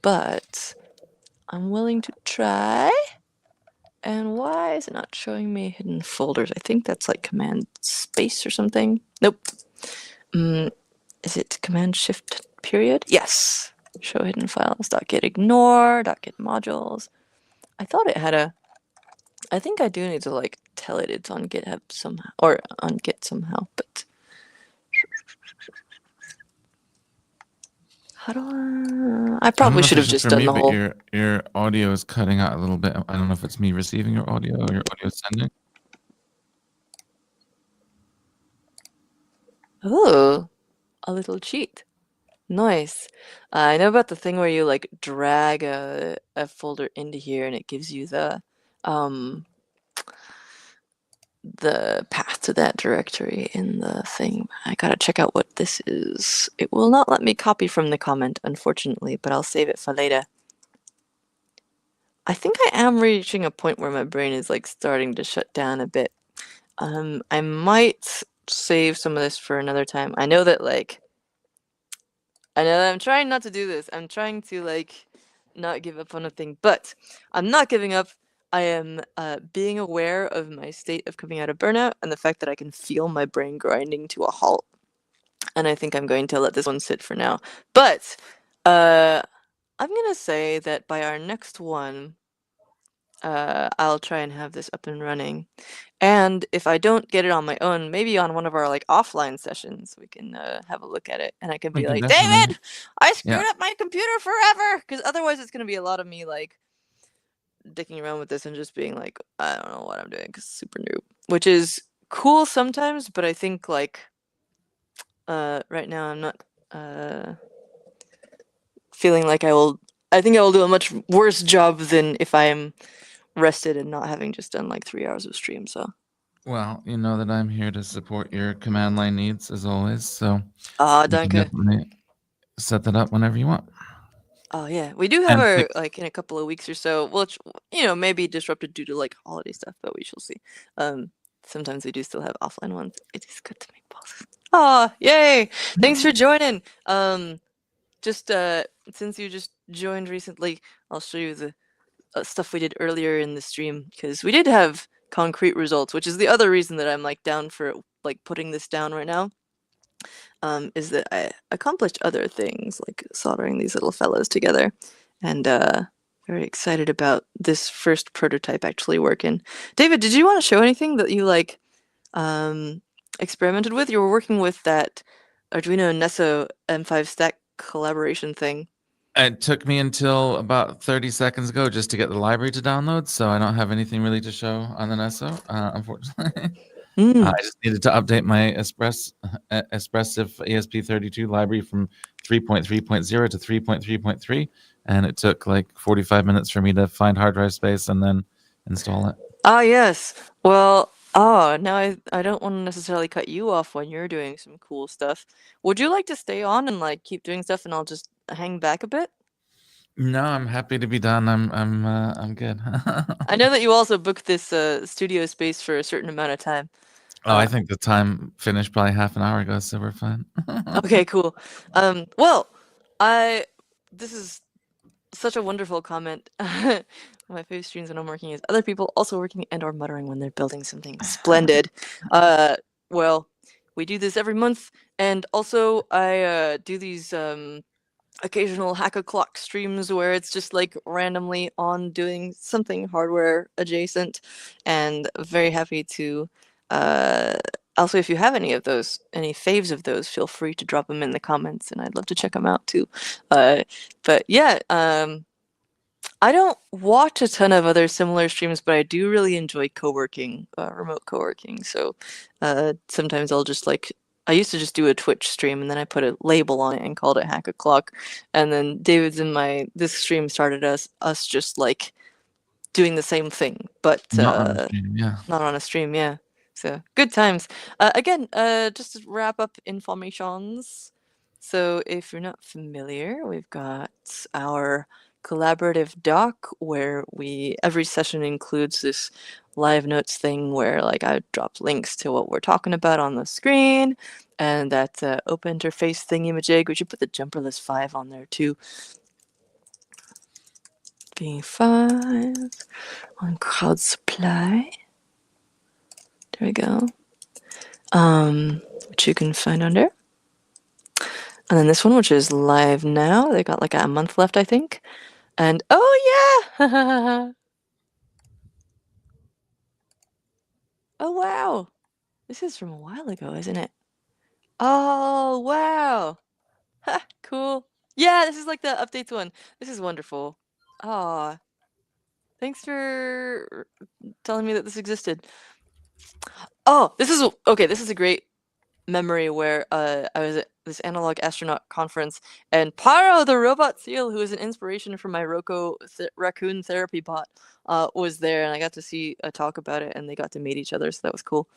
but I'm willing to try. And why is it not showing me hidden folders? I think that's like command space or something. Nope. Is it command shift period? Yes. Show hidden files, .git ignore, .git modules. I thought it had a... I think I do need to like tell it it's on GitHub somehow, or on Git somehow, but... How do I probably should have just done the whole... Your audio is cutting out a little bit. I don't know if it's me receiving your audio or your audio sending. Oh, a little cheat. Nice. I know about the thing where you like drag a folder into here and it gives you the path to that directory in the thing. I gotta check out what this is. It will not let me copy from the comment, unfortunately, but I'll save it for later. I think I am reaching a point where my brain is like starting to shut down a bit. I might save some of this for another time. I know that I'm trying not to do this. I'm trying to like not give up on a thing, but I'm not giving up. I am being aware of my state of coming out of burnout and the fact that I can feel my brain grinding to a halt. And I think I'm going to let this one sit for now. But I'm going to say that by our next one, I'll try and have this up and running. And if I don't get it on my own, maybe on one of our like offline sessions, we can have a look at it, and I can We be can like, definitely, David, I yeah. screwed up my computer forever, because otherwise it's gonna be a lot of me like dicking around with this and just being like, I don't know what I'm doing, because super noob, which is cool sometimes, but I think like right now I'm not feeling like I will. I think I will do a much worse job than if I am rested and not having just done like 3 hours of stream. So. Well, you know that I'm here to support your command line needs as always, so Ah, you can danke. definitely set that up whenever you want. Oh yeah, we do have And our fix. like in a couple of weeks or so, which maybe disrupted due to like holiday stuff, but we shall see. Um, Sometimes we do still have offline ones. It is good to make pauses. Oh, yay! Thanks for joining. Just since you just joined recently, I'll show you the stuff we did earlier in the stream because we did have concrete results, which is the other reason that I'm like down for like putting this down right now. Is that I accomplished other things like soldering these little fellows together, and very excited about this first prototype actually working. David, did you want to show anything that you like experimented with? You were working with that Arduino Neso M5 stack collaboration thing. It took me until about 30 seconds ago just to get the library to download, so I don't have anything really to show on the Neso, unfortunately. I Mm. just needed to update my Espressif ESP32 library from 3.3.0 to 3.3.3, and it took like 45 minutes for me to find hard drive space and then install it. Ah, yes. Well, now I don't want to necessarily cut you off when you're doing some cool stuff. Would you like to stay on and like keep doing stuff and I'll just hang back a bit? No, I'm happy to be done. I'm good. I know that you also booked this studio space for a certain amount of time. Oh, Uh, I think the time finished probably half an hour ago, so we're fine. okay, cool. Well, I this is such a wonderful comment. My favorite streams when I'm working is other people also working and or muttering when they're building something splendid. Well, we do this every month, and also I do these occasional hack o'clock streams where it's just like randomly on doing something hardware adjacent, and very happy to uh also if you have any of those, any faves of those, feel free to drop them in the comments and I'd love to check them out too. But yeah, I don't watch a ton of other similar streams, but I do really enjoy co-working, remote co-working. So sometimes I'll just like, I used to just do a Twitch stream and then I put a label on it and called it Hack O'Clock. And then David's in this stream started us just like doing the same thing, but Not on the stream, yeah. not on a stream, yeah. So good times. Again, just to wrap up informations. So if you're not familiar, we've got our collaborative doc where every session includes this live notes thing where like I drop links to what we're talking about on the screen, and that open interface thingy-majig. We should put the jumperless 5 on there too. V5 on crowd supply. There we go. Which you can find under. And then this one, which is live now. They got like a month left, I think. And oh yeah! Oh wow! This is from a while ago, isn't it? Oh wow! Ha, cool. Yeah, this is like the updates one. This is wonderful. Ah, thanks for telling me that this existed. Oh, this is okay. This is a great memory where I was at this analog astronaut conference, and Paro, the robot seal, who is an inspiration for my raccoon therapy bot, was there, and I got to see a talk about it, and they got to meet each other, so that was cool.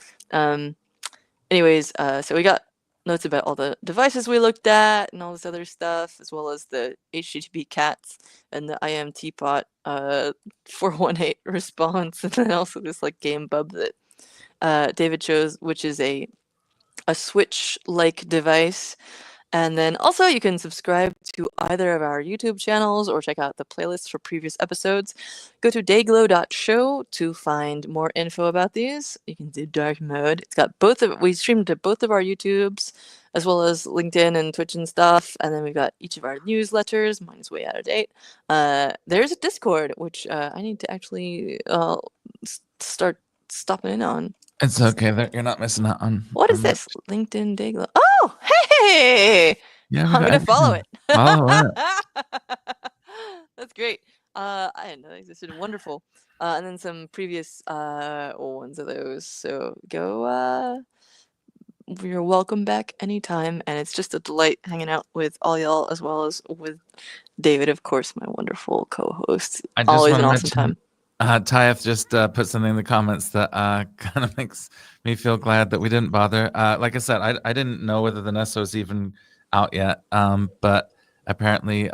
Anyways, so we got notes about all the devices we looked at and all this other stuff, as well as the HTTP cats and the IM teapot 418 response, and then also this like game bub that David chose, which is a Switch-like device, And then also you can subscribe to either of our YouTube channels or check out the playlists for previous episodes. Go to dayglow.show to find more info about these. You can do dark mode. It's got we streamed to both of our YouTubes, as well as LinkedIn and Twitch and stuff. And then we've got each of our newsletters. Mine is way out of date. There's a Discord, which I need to actually start stopping in on. It's okay. You're not missing out on. What is this? LinkedIn Dayglow. Oh, hey! Yeah, I'm gonna follow it. Follow it. That's great. I didn't know that existed. Wonderful. And then some previous ones of those. So go. You're welcome back anytime, and it's just a delight hanging out with all y'all, as well as with David, of course, my wonderful co-host. I just Always want an to awesome time. Tyeth just put something in the comments that kind of makes me feel glad that we didn't bother. Like I said, I didn't know whether the Nesto is even out yet, but apparently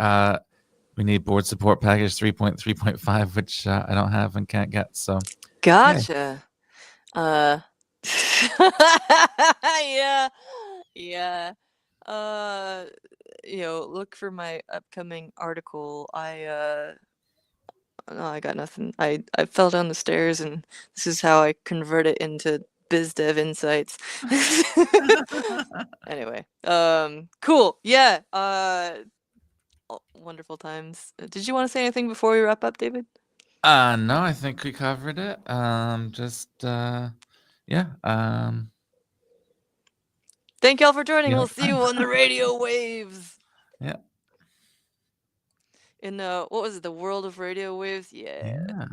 we need board support package 3.3.5, which I don't have and can't get. So gotcha. Yeah. Yeah. Look for my upcoming article. No, I got nothing. I fell down the stairs, and this is how I convert it into biz dev insights. Anyway, cool. Yeah. Wonderful times. Did you want to say anything before we wrap up, David? No, I think we covered it. Yeah. Thank y'all for joining. We'll see you on the radio waves. Yeah. In what was it? The world of radio waves? Yeah.